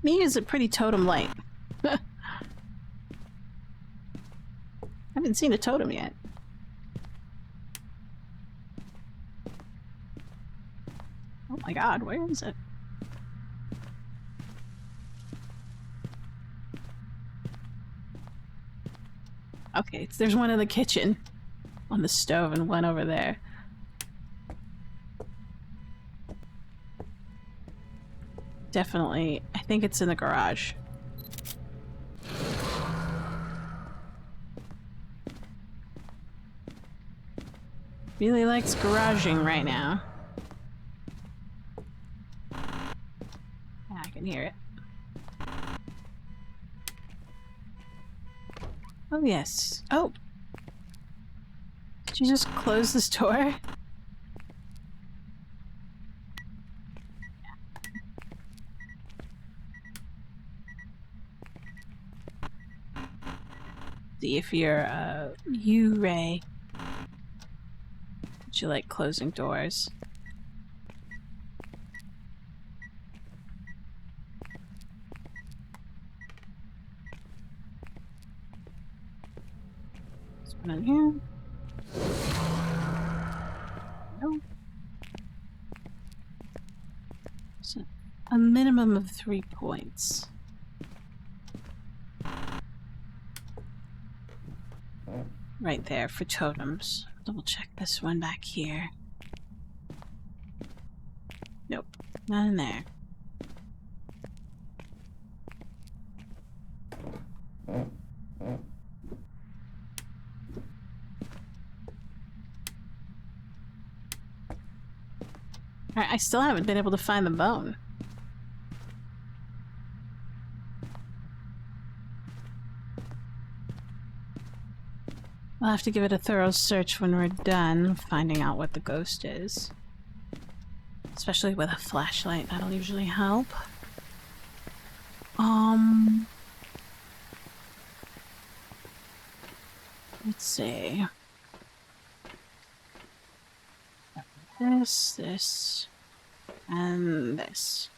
Me is a pretty totem light. I haven't seen a totem yet. Oh my god, where is it? Okay, there's one in the kitchen on the stove and one over there. Definitely, I think it's in the garage. Really likes garaging right now. Yeah, I can hear it. Oh yes. Oh! Did you just close this door? See if you're U-Ray. Would you like closing doors? There's one in here. No. So, a minimum of 3 points. Right there for totems. Double check this one back here. Nope, not in there. I still haven't been able to find the bone. I'll have to give it a thorough search when we're done finding out what the ghost is. Especially with a flashlight, that'll usually help. Let's see. This, and this.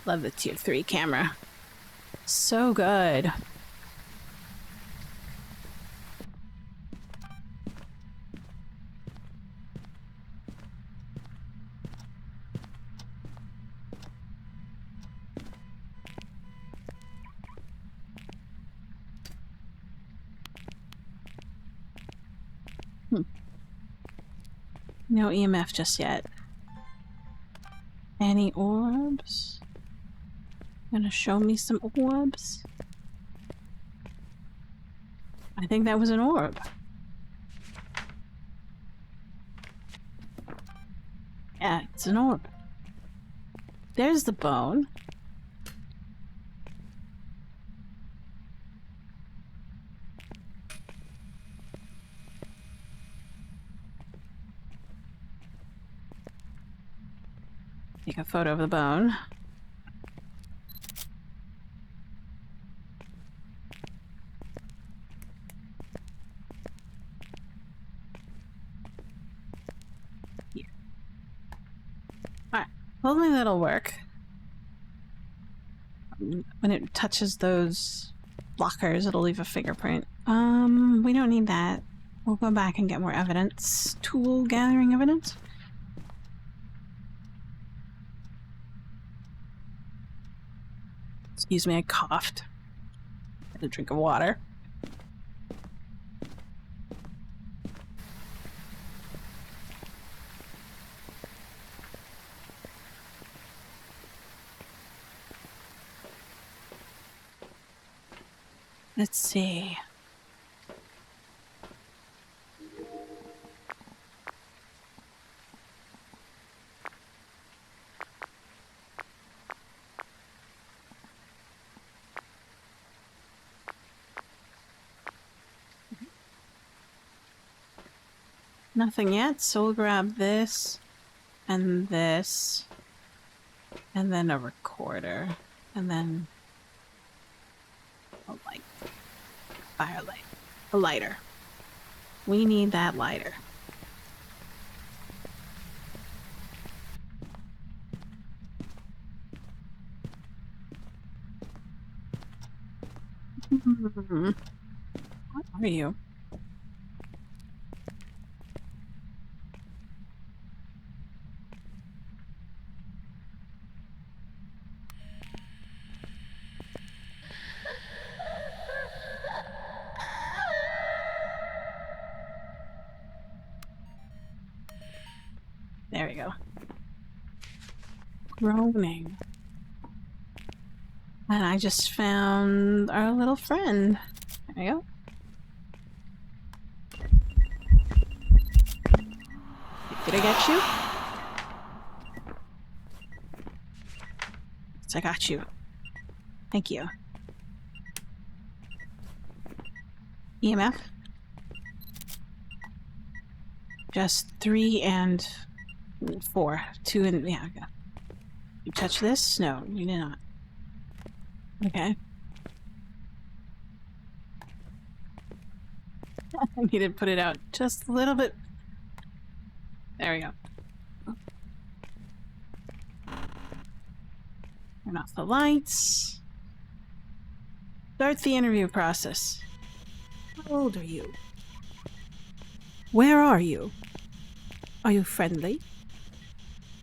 Love the tier 3 camera. So good. No EMF just yet. Any orbs? Gonna show me some orbs? I think that was an orb. Yeah, it's an orb. There's the bone. Take a photo of the bone. Here. Alright, hopefully that'll work. When it touches those lockers, it'll leave a fingerprint. We don't need that. We'll go back and get more evidence. Tool gathering evidence? Excuse me, I coughed. Had a drink of water. Let's see. Nothing yet, so we'll grab this and this and then a recorder and then a light. Firelight. A lighter. We need that lighter. What are you? There we go. Groaning. And I just found our little friend. There you go. Did I get you? Yes, I got you. Thank you. EMF? Just 3 and 4. 2 and... yeah, okay. You touch this? No, you did not. Okay. I need to put it out just a little bit. There we go. Turn off the lights. Start the interview process. How old are you? Where are you? Are you friendly?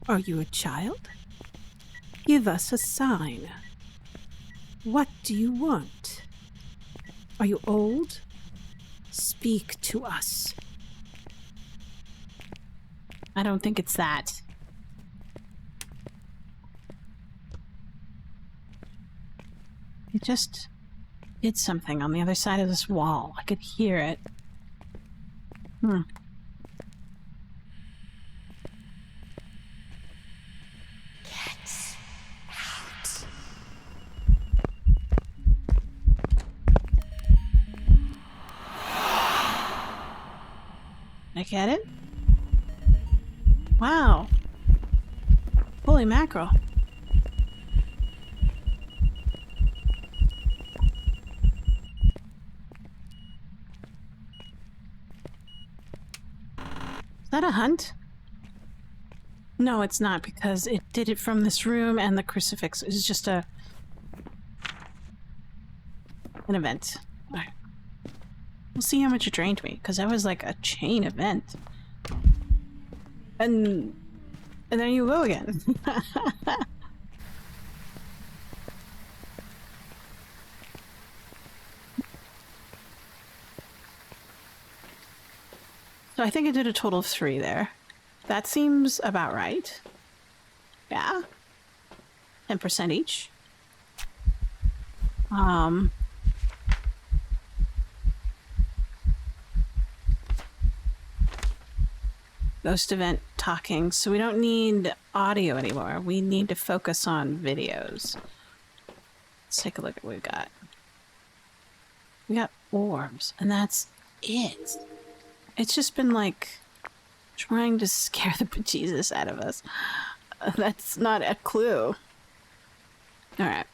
Are you a child? Give us a sign. What do you want? Are you old? Speak to us. I don't think it's that. It just did something on the other side of this wall. I could hear it. Hmm. Get out. I get it? Wow. Holy mackerel. Is that a hunt? No, it's not, because it did it from this room and the crucifix is just an event. Alright. We'll see how much it drained me, because that was like a chain event. And there you go again. So I think I did a total of 3 there. That seems about right. Yeah. 10% each. Ghost event talking, so we don't need audio anymore. We need to focus on videos. Let's take a look at what we've got. We got orbs, and that's it. It's just been like trying to scare the bejesus out of us. That's not a clue. Alright.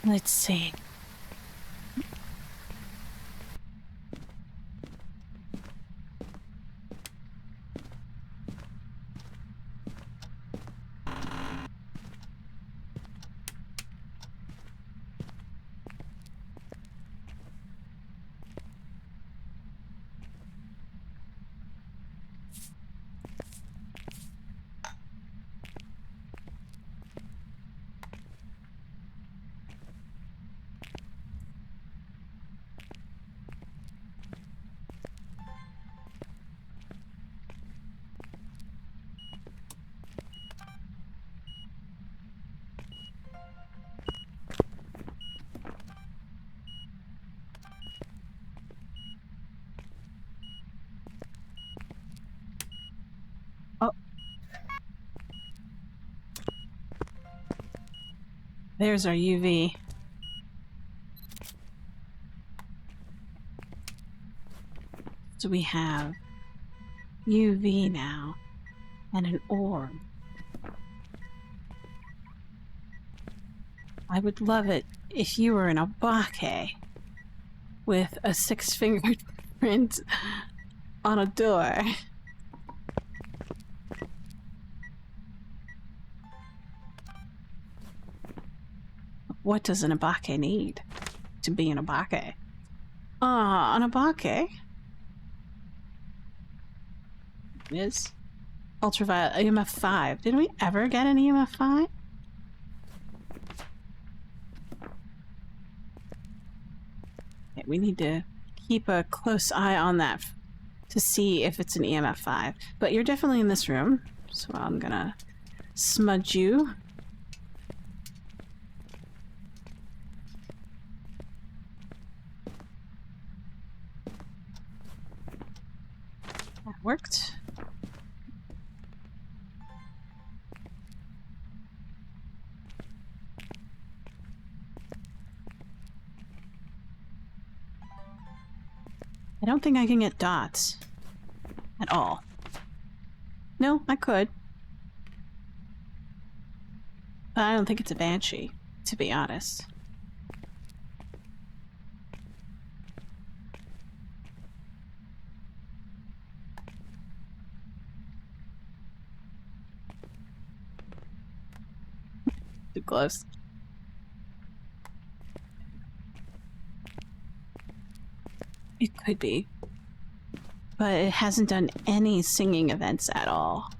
Let's see. There's our UV. So we have UV now and an orb. I would love it if you were an Obake with a 6-fingered print on a door. What does an Obake need to be an Obake? An Obake is ultraviolet EMF 5. Did we ever get an EMF 5? Okay, we need to keep a close eye on that to see if it's an EMF 5. But you're definitely in this room, so I'm gonna smudge you. That worked. I don't think I can get dots at all. No, I could. But I don't think it's a banshee, to be honest. Too close. It could be. But it hasn't done any singing events at all.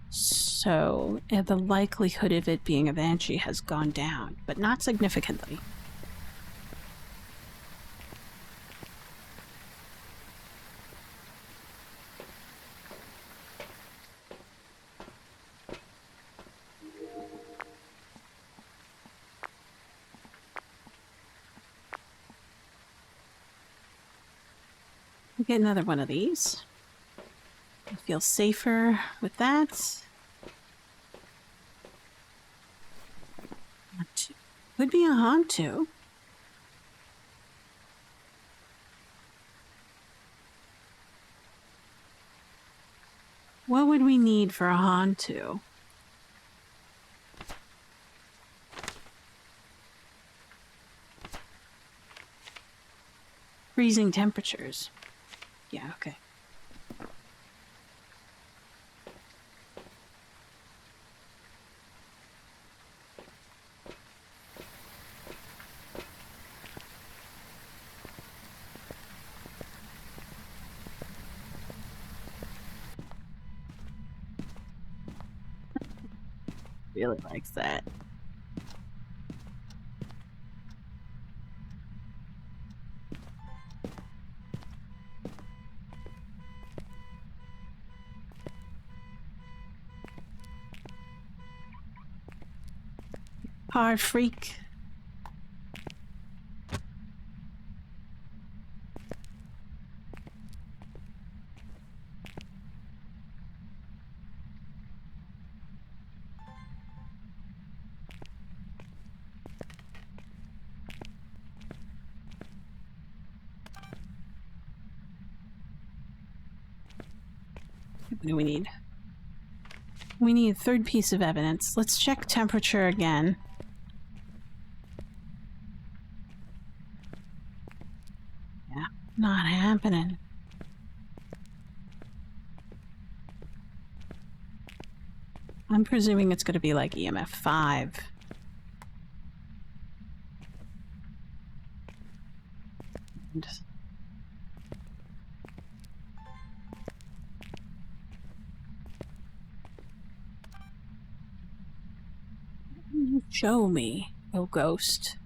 So the likelihood of it being a banshee has gone down, but not significantly. We'll get another one of these. I feel safer with that. Hantu. Could be a Hantu. What would we need for a Hantu? Freezing temperatures. Yeah, okay. Really likes that. Hard freak. What do we need? We need a third piece of evidence. Let's check temperature again. Yeah, not happening. I'm presuming it's going to be like EMF 5. And show me, oh ghost.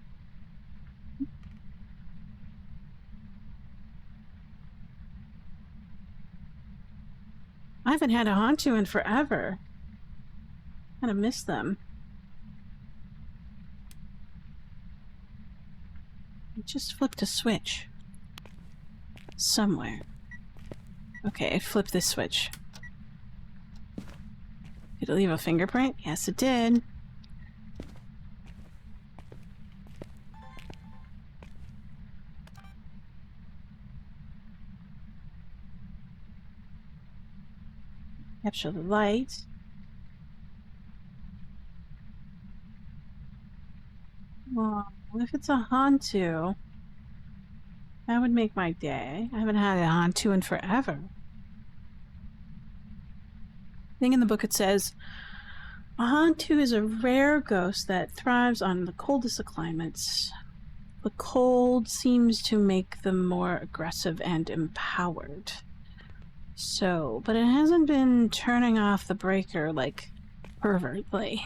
I haven't had a Hantu in forever. Kind of miss them. It just flipped a switch. Somewhere. Okay, it flipped this switch. Did it leave a fingerprint? Yes, it did. Capture the light. Well, if it's a Hantu, that would make my day. I haven't had a Hantu in forever. I think in the book it says, a Hantu is a rare ghost that thrives on the coldest of climates. The cold seems to make them more aggressive and empowered. So, but it hasn't been turning off the breaker, like, pervertly.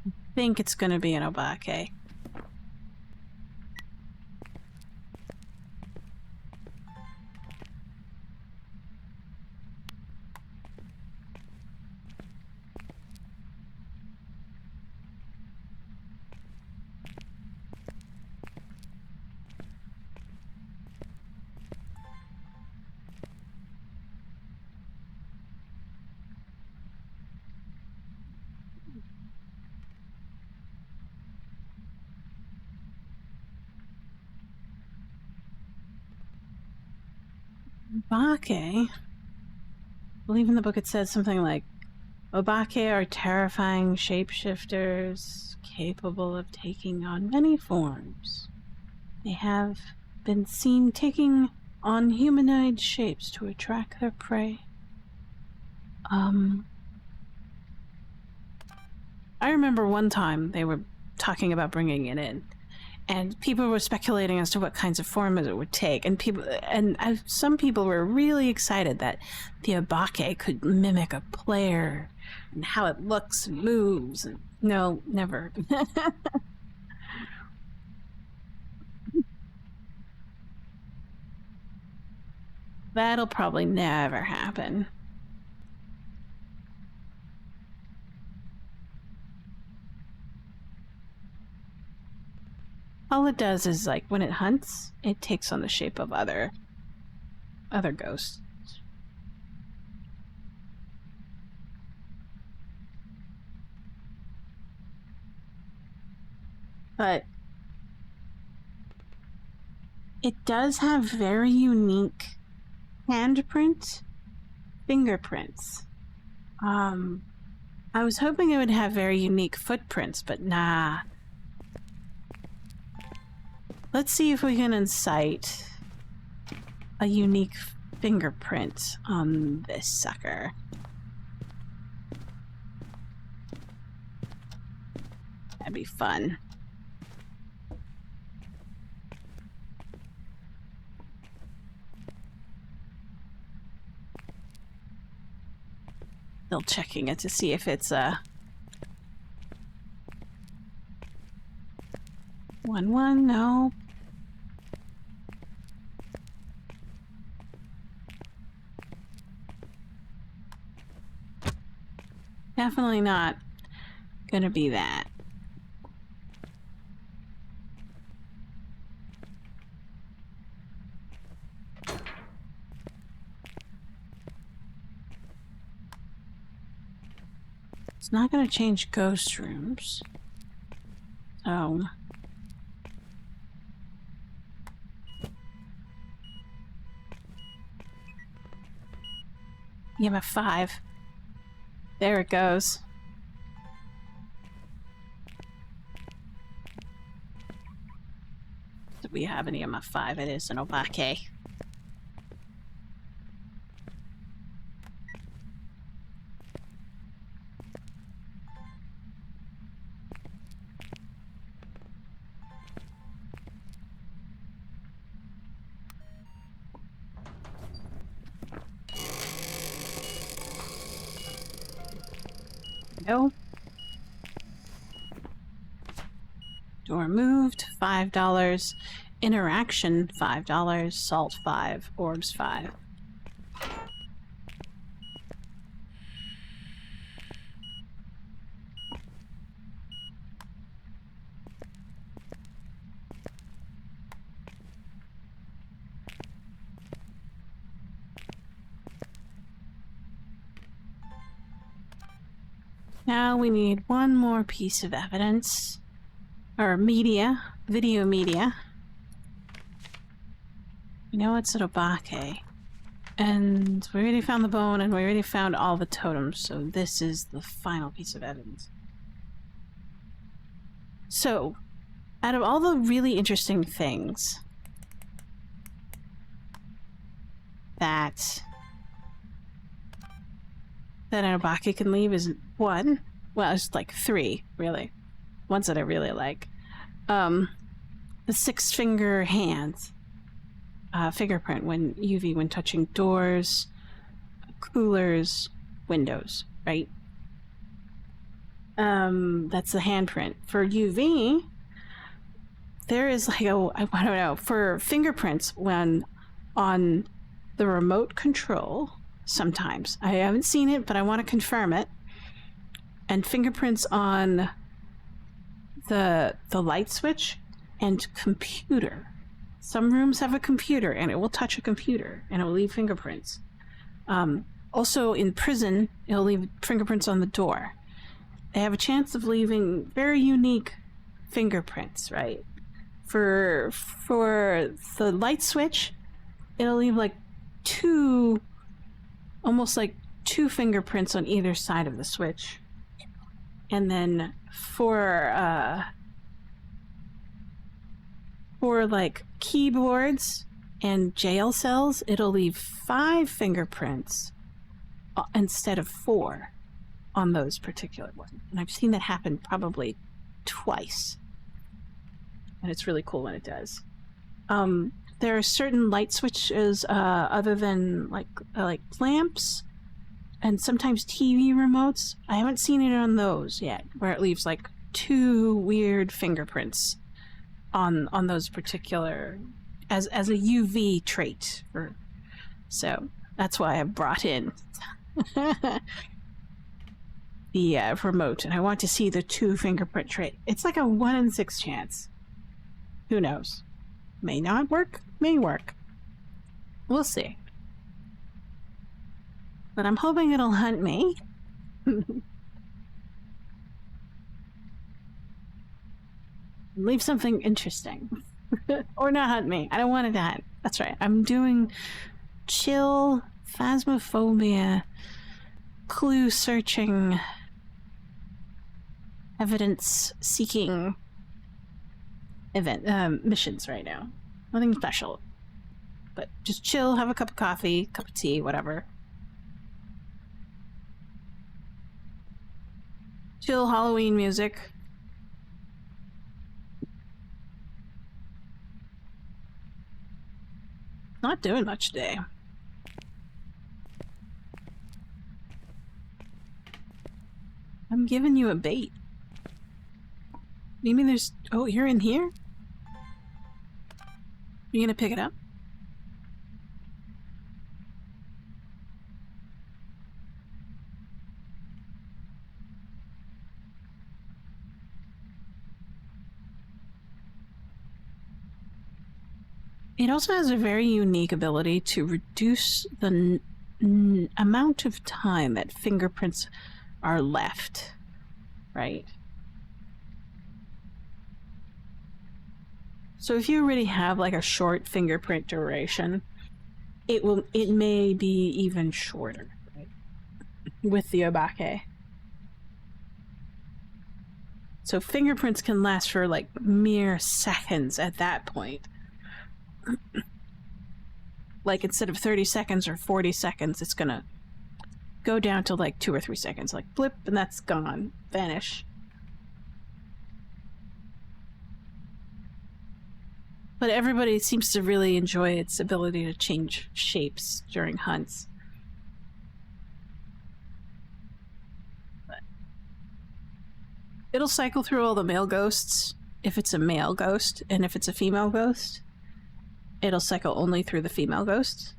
I think it's gonna be an Obake. Obake? I believe in the book it says something like, Obake are terrifying shapeshifters capable of taking on many forms. They have been seen taking on humanoid shapes to attract their prey. I remember one time they were talking about bringing it in, and people were speculating as to what kinds of forms it would take, and some people were really excited that the Obake could mimic a player and how it looks and moves. And no, never. That'll probably never happen. All it does is, like, when it hunts, it takes on the shape of other ghosts. But it does have very unique handprint fingerprints. I was hoping it would have very unique footprints, but nah. Let's see if we can incite a unique fingerprint on this sucker. That'd be fun. Still checking it to see if it's a 1-1, no. Definitely not gonna be that. It's not gonna change ghost rooms. So EMF 5. There it goes. Do we have an EMF 5? It is an Obake. go. Door moved, $5. Interaction, $5. Salt, 5. Orbs, 5. Now we need one more piece of evidence. Or media. Video media. You know it's at Obake. And we already found the bone and we already found all the totems, so this is the final piece of evidence. So, out of all the really interesting things that Obake can leave is one. Well, it's like 3, really. Ones that I really like. The 6-finger hands. Fingerprint when UV when touching doors, coolers, windows, right? That's the handprint. For UV, there is like I don't know, for fingerprints when on the remote control, sometimes. I haven't seen it, but I want to confirm it. And fingerprints on the light switch and computer. Some rooms have a computer and it will touch a computer and it will leave fingerprints. Also in prison, it'll leave fingerprints on the door. They have a chance of leaving very unique fingerprints, right? For the light switch, it'll leave like almost like 2 fingerprints on either side of the switch. And then for like keyboards and jail cells, it'll leave 5 fingerprints instead of 4 on those particular ones. And I've seen that happen probably twice. And it's really cool when it does. There are certain light switches other than like lamps and sometimes TV remotes. I haven't seen it on those yet, where it leaves like 2 weird fingerprints on those particular as a UV trait. So that's why I brought in the remote, and I want to see the 2 fingerprint trait. It's like a 1 in 6 chance. Who knows? May not work, may work. We'll see. But I'm hoping it'll hunt me. Leave something interesting. Or not hunt me. I don't want it to hunt. That's right. I'm doing chill, Phasmophobia, clue searching, evidence seeking missions right now. Nothing special. But just chill, have a cup of coffee, cup of tea, whatever. Chill Halloween music. Not doing much today. I'm giving you a bait. Maybe there's... Oh, you're in here? You gonna pick it up? It also has a very unique ability to reduce the amount of time that fingerprints are left, right? So if you already have like a short fingerprint duration, it may be even shorter, right? With the Obake. So fingerprints can last for like mere seconds at that point. Like instead of 30 seconds or 40 seconds, it's gonna go down to like 2 or 3 seconds, like blip, and that's gone, vanish. But everybody seems to really enjoy its ability to change shapes during hunts. But It'll cycle through all the male ghosts if it's a male ghost, and if it's a female ghost, it'll cycle only through the female ghosts.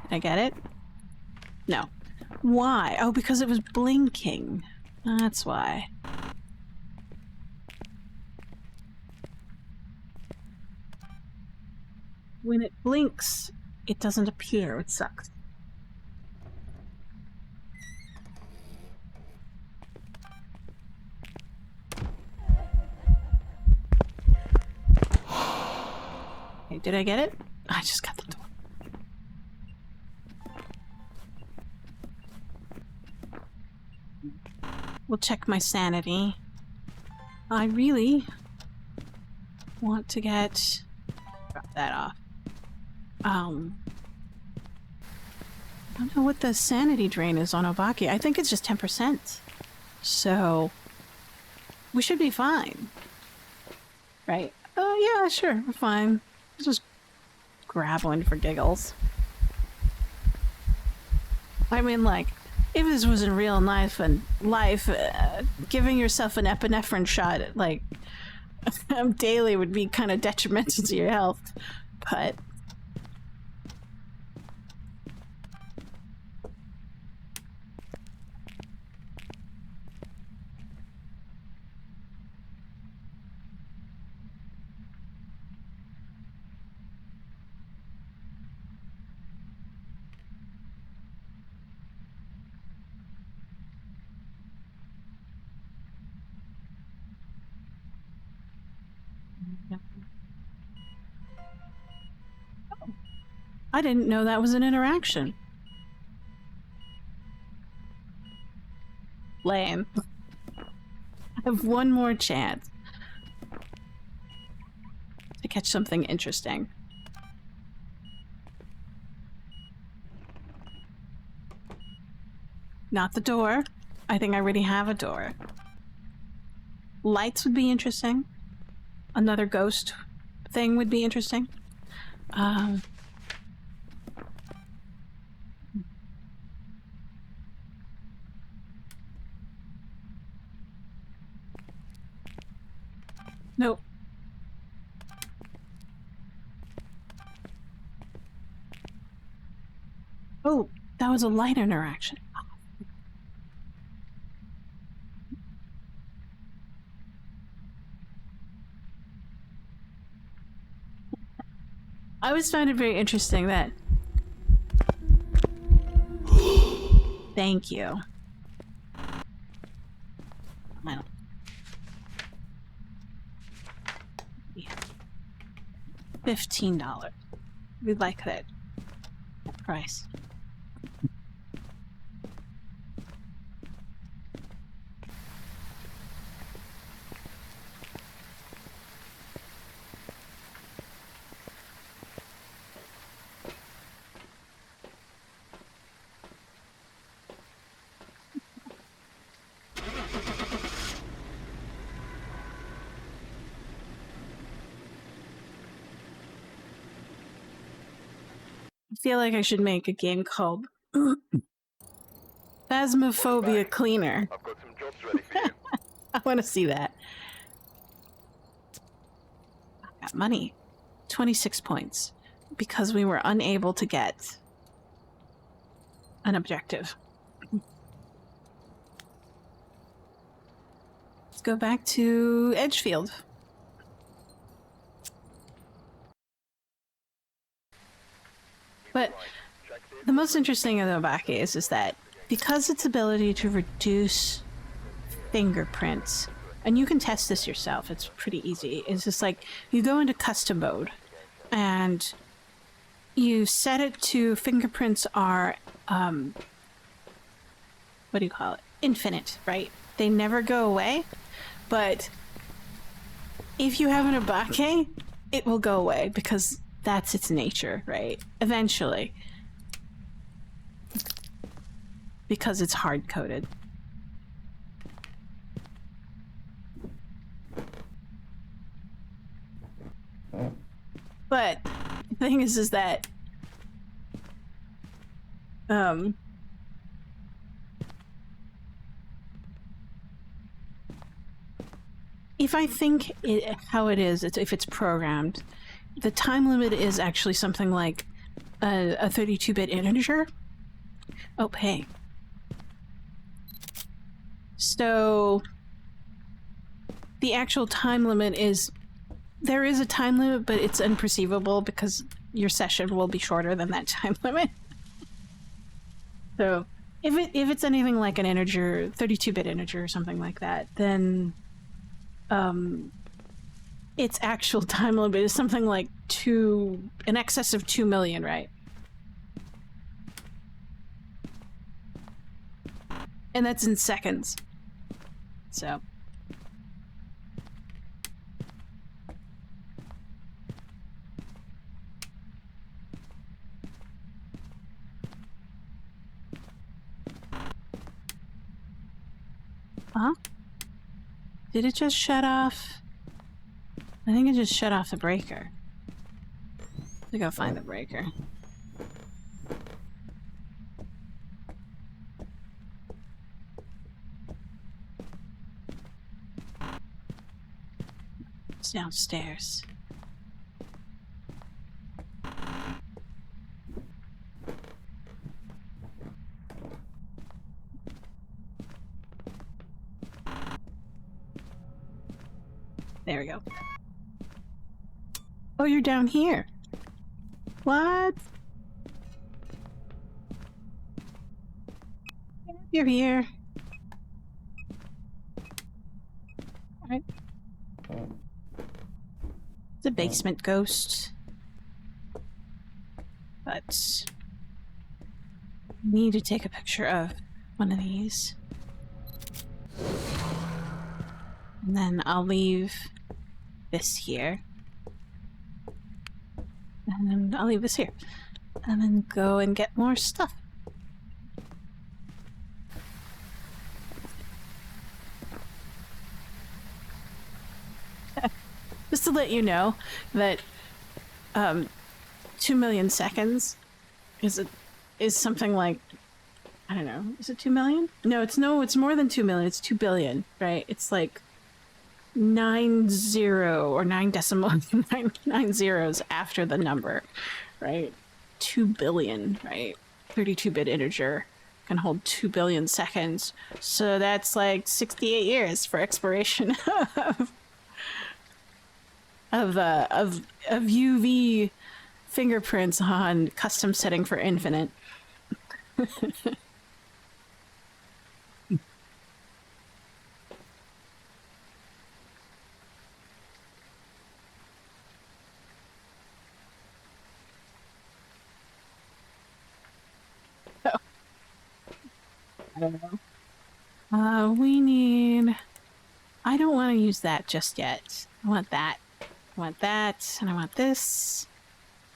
Did I get it? No. Why? Oh, because it was blinking. That's why. When it blinks, it doesn't appear. It sucks. Okay, did I get it? I just got the door. We'll check my sanity. I really want to get... drop that off. I don't know what the sanity drain is on Obaki. I think it's just 10%. So... we should be fine. Right? Oh, yeah, sure. We're fine. Let's just grab one for giggles. I mean, like, if this was in real life and giving yourself an epinephrine shot, like, daily would be kind of detrimental to your health. But... I didn't know that was an interaction. Lame. I have one more chance to catch something interesting. Not the door. I think I already have a door. Lights would be interesting. Another ghost thing would be interesting. Nope. Oh, that was a light interaction. I always found it very interesting that... Thank you. I don't... Yeah. $15. We like that price. I feel like I should make a game called Phasmophobia Cleaner. I've got some jobs ready for you. I want to see that. I got money. 26 points. Because we were unable to get an objective. Let's go back to Edgefield. But the most interesting of the Obaki is that because its ability to reduce fingerprints, and you can test this yourself, it's pretty easy. It's just like you go into custom mode and you set it to fingerprints are what do you call it? Infinite, right? They never go away. But if you have an Obaki, it will go away because that's its nature, right? Eventually. Because it's hard-coded. But the thing is that if I think it, how it is, if it's programmed, the time limit is actually something like a 32-bit integer. Oh, hey. So the actual time limit is, there is a time limit, but it's unperceivable because your session will be shorter than that time limit. So if it's anything like an integer, 32-bit integer or something like that, then its actual time limit is something like in excess of 2 million, right? And that's in seconds. So. Huh? Did it just shut off? I think it just shut off the breaker. To go find the breaker. It's downstairs. There we go. Oh, you're down here. What? You're here. Alright. It's a basement ghost. But I need to take a picture of one of these. And then I'll leave this here. And then I'll leave this here. And then go and get more stuff. Just to let you know that 2 million seconds is something like, I don't know, is it 2 million? No, it's more than 2 million, it's 2 billion, right? It's like 9 decimal 9 zeros after the number, right? 2 billion, right? 32-bit integer can hold 2 billion seconds. So that's like 68 years for expiration of UV fingerprints on custom setting for infinite. I don't know. We need... I don't want to use that just yet. I want that. I want that, and I want this.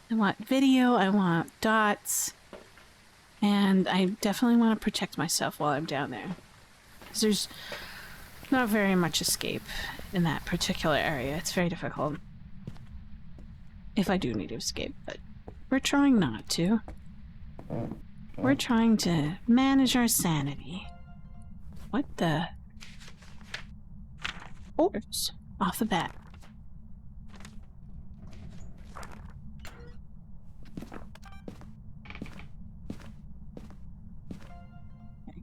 I want video, I want dots. And I definitely want to protect myself while I'm down there. Because there's not very much escape in that particular area. It's very difficult. If I do need to escape, but we're trying not to. We're trying to manage our sanity. What the? Orders off the bat. Okay.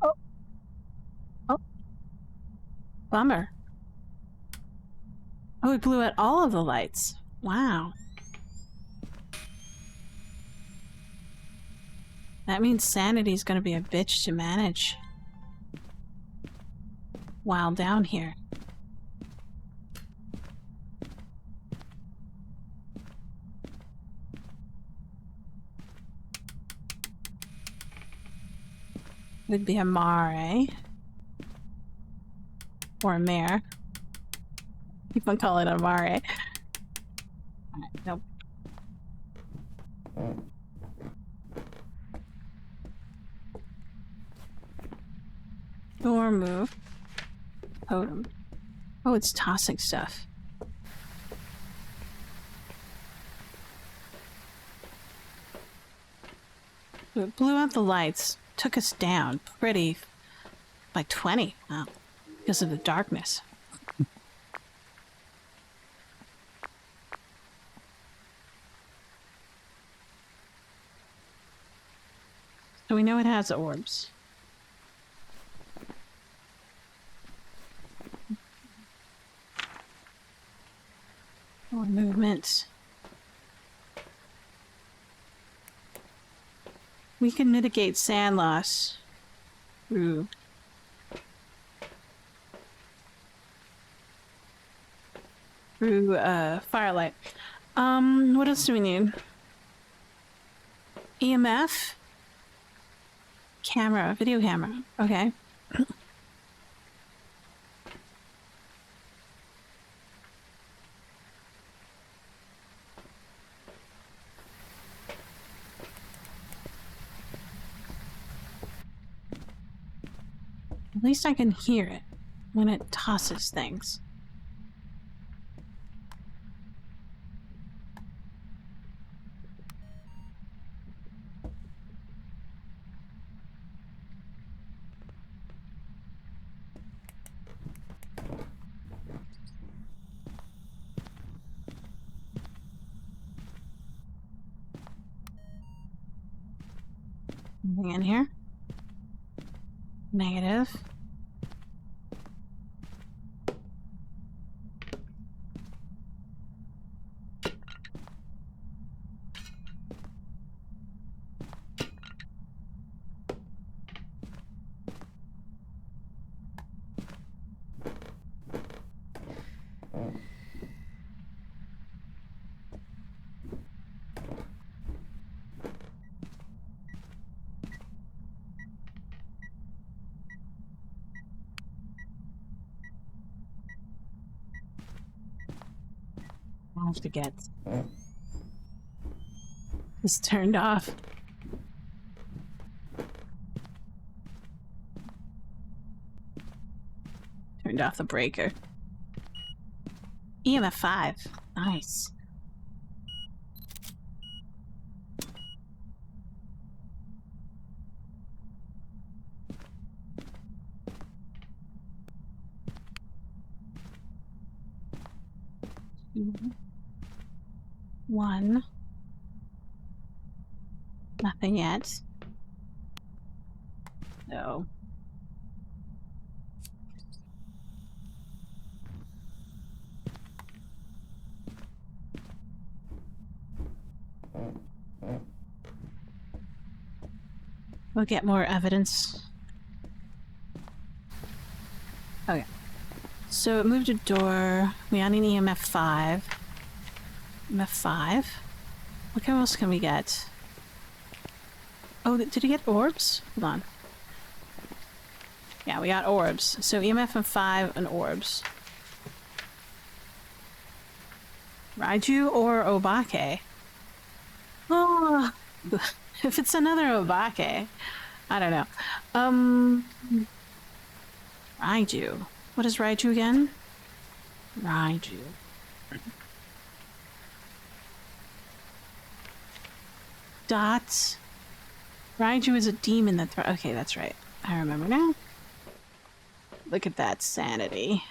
Oh. Oh. Bummer. Oh, it blew out all of the lights. Wow. That means sanity's gonna be a bitch to manage while down here. Would be a mare. Or a mare. Keep on calling it a mare. Alright, nope. Door move. Totem. Oh, it's tossing stuff. It blew out the lights, took us down pretty, like 20. Wow. Because of the darkness. So we know it has orbs. More movement. We can mitigate sand loss through firelight. What else do we need? EMF? Camera, video camera. Okay. At least I can hear it when it tosses things. Anything in here? Negative. I have to get this turned off. Turned off the breaker. EMF 5. Nice. Two. 1. Nothing yet. No. We'll get more evidence. Okay. So it moved a door. We got an EMF 5. EMF 5. What else can we get? Oh, did he get orbs? Hold on. Yeah, we got orbs. So EMF and 5 and orbs. Raiju or Obake? Oh, if it's another Obake, I don't know. Raiju. What is Raiju again? Raiju. Dots. Raiju is a demon that okay, that's right. I remember now. Look at that sanity.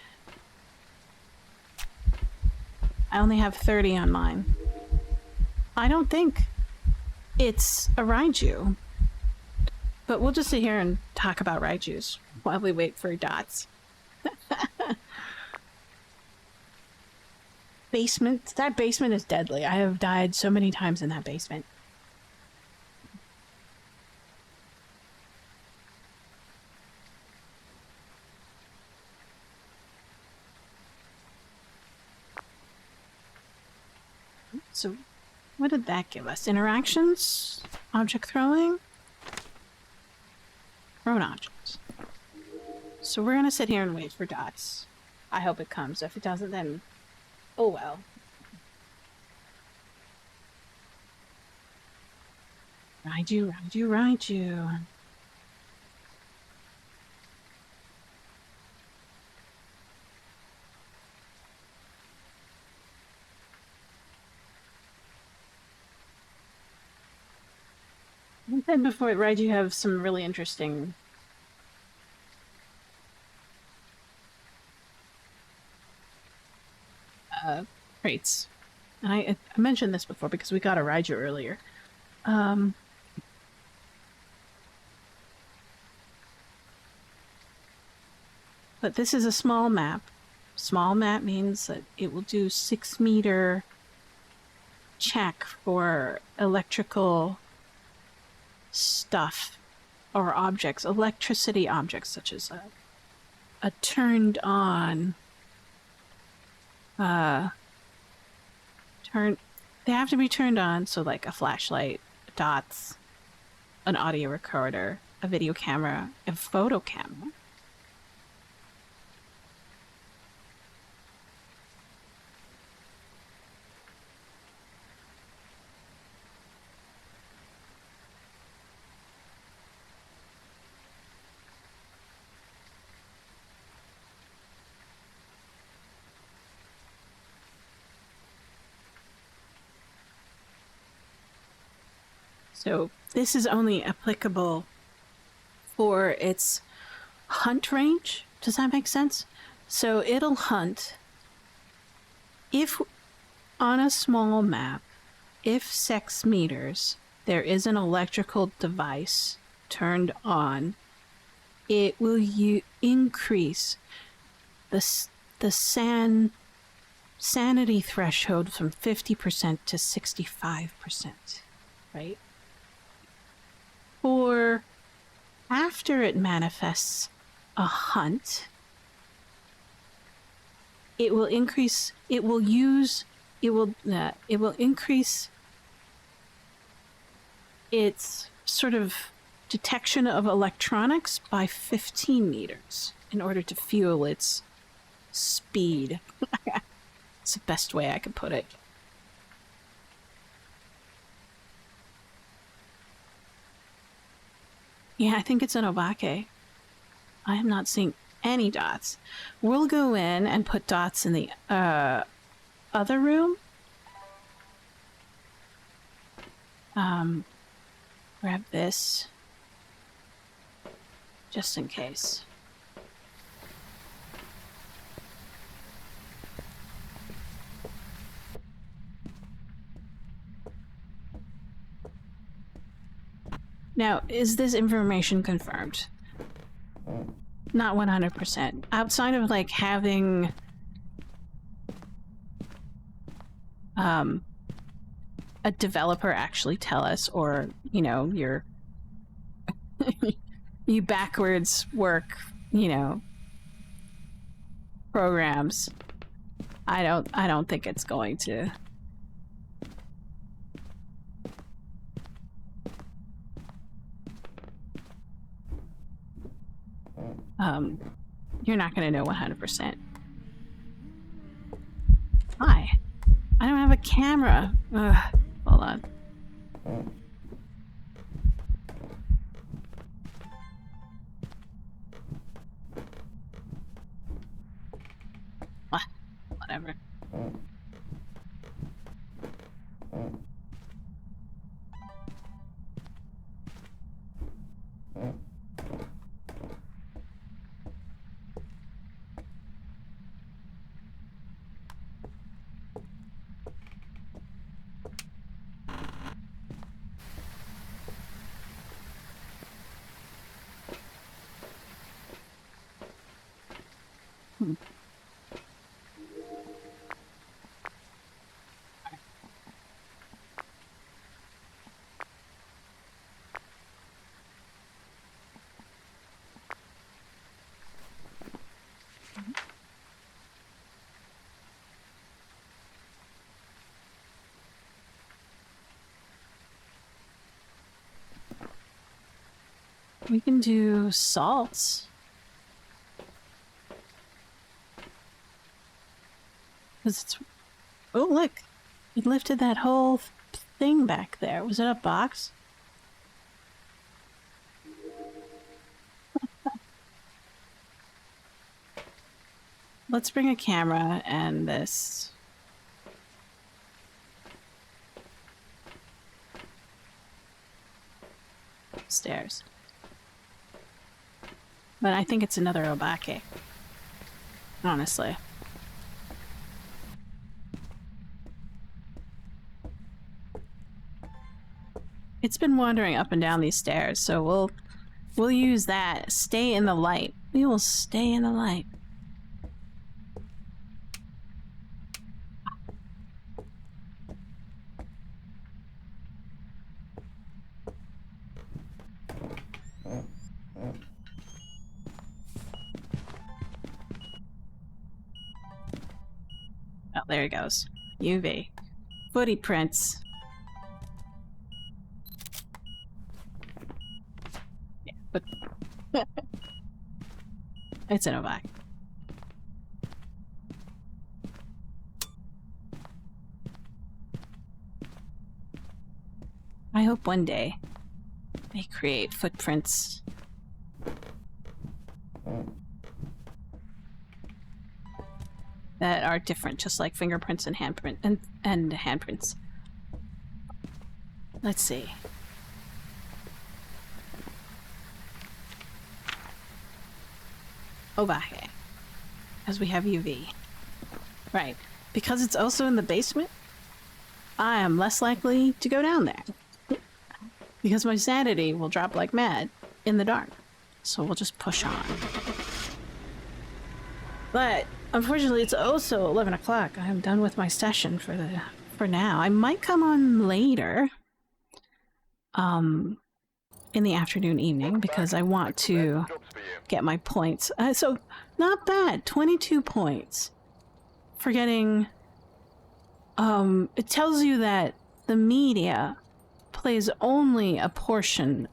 I only have 30 on mine. I don't think it's a Raiju. But we'll just sit here and talk about Raijus while we wait for dots. Basement. That basement is deadly. I have died so many times in that basement. So, what did that give us? Interactions? Object throwing? Thrown objects. So we're gonna sit here and wait for dots. I hope it comes. If it doesn't, then oh well. Raiju, Raiju, Raiju. Then before it, right, you have some really interesting traits. And I mentioned this before because we got a Raiju earlier. But this is a small map. Small map means that it will do 6-meter check for electrical stuff or objects, electricity objects, such as a turned on they have to be turned on, so like a flashlight, dots, an audio recorder, a video camera, a photo camera. So this is only applicable for its hunt range. Does that make sense? So it'll hunt if on a small map, if 6 meters, there is an electrical device turned on, it will increase the sanity threshold from 50% to 65%, right? Or after it manifests a hunt, it will increase its sort of detection of electronics by 15 meters in order to fuel its speed. It's the best way I could put it. Yeah, I think it's an Obake. I am not seeing any dots. We'll go in and put dots in the other room. Grab this just in case. Now, is this information confirmed? Not 100%. Outside of like having a developer actually tell us, or you know, your you backwards work, you know, programs. I don't think it's going to. You're not gonna know 100%. Hi. I don't have a camera. Ugh, hold on. Whatever. We can do salts. Cause it's... Oh, look! It lifted that whole thing back there. Was it a box? Let's bring a camera and this. downstairs. But I think it's another Obake. Honestly. It's been wandering up and down these stairs, so we'll use that. Stay in the light. We will stay in the light. Oh, there he goes. UV. Footy prints. Yeah, but it's an Novak. I hope one day they create footprints that are different, just like fingerprints and handprint and handprints. Let's see. Ovahe. As we have UV. Right. Because it's also in the basement, I am less likely to go down there. Because my sanity will drop like mad in the dark. So we'll just push on. But unfortunately, it's also 11 o'clock. I'm done with my session for now. I might come on later, in the afternoon, evening, because I want to get my points. So not bad, 22 points for getting. It tells you that the media plays only a portion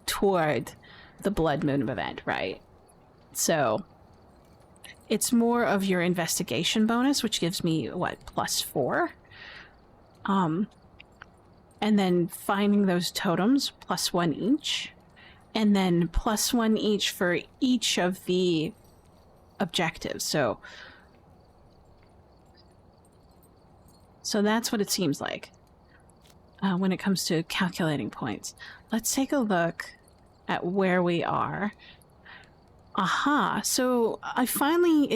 toward the Blood Moon event, right? So it's more of your investigation bonus, which gives me, what, +4? And then finding those totems, +1 each. And then +1 each for each of the objectives. So that's what it seems like when it comes to calculating points. Let's take a look at where we are. Aha, so I finally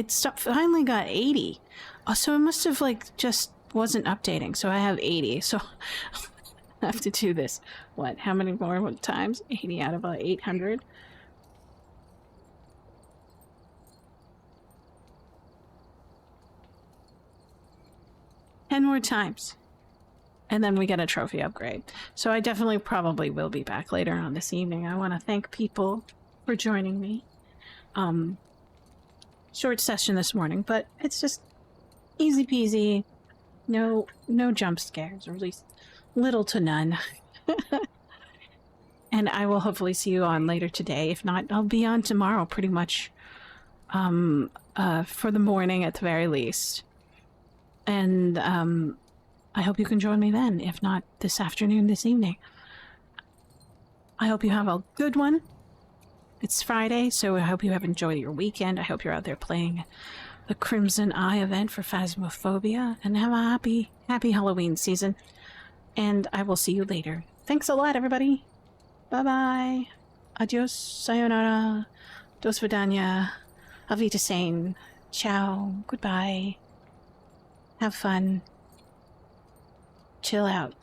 got 80. Oh, so it must have like just wasn't updating. So I have 80. So I have to do this. What? How many more times? 80 out of 800. Ten more times. And then we get a trophy upgrade. So I definitely probably will be back later on this evening. I want to thank people for joining me. Short session this morning, but it's just easy peasy. No jump scares, or at least little to none. And I will hopefully see you on later today. If not, I'll be on tomorrow pretty much. For the morning at the very least. And I hope you can join me then, if not this afternoon, this evening. I hope you have a good one. It's Friday, so I hope you have enjoyed your weekend. I hope you're out there playing the Crimson Eye event for Phasmophobia, and have a happy Halloween season. And I will see you later. Thanks a lot, everybody. Bye-bye. Adios, sayonara, dos vidania, avita sane, ciao, goodbye. Have fun. Chill out.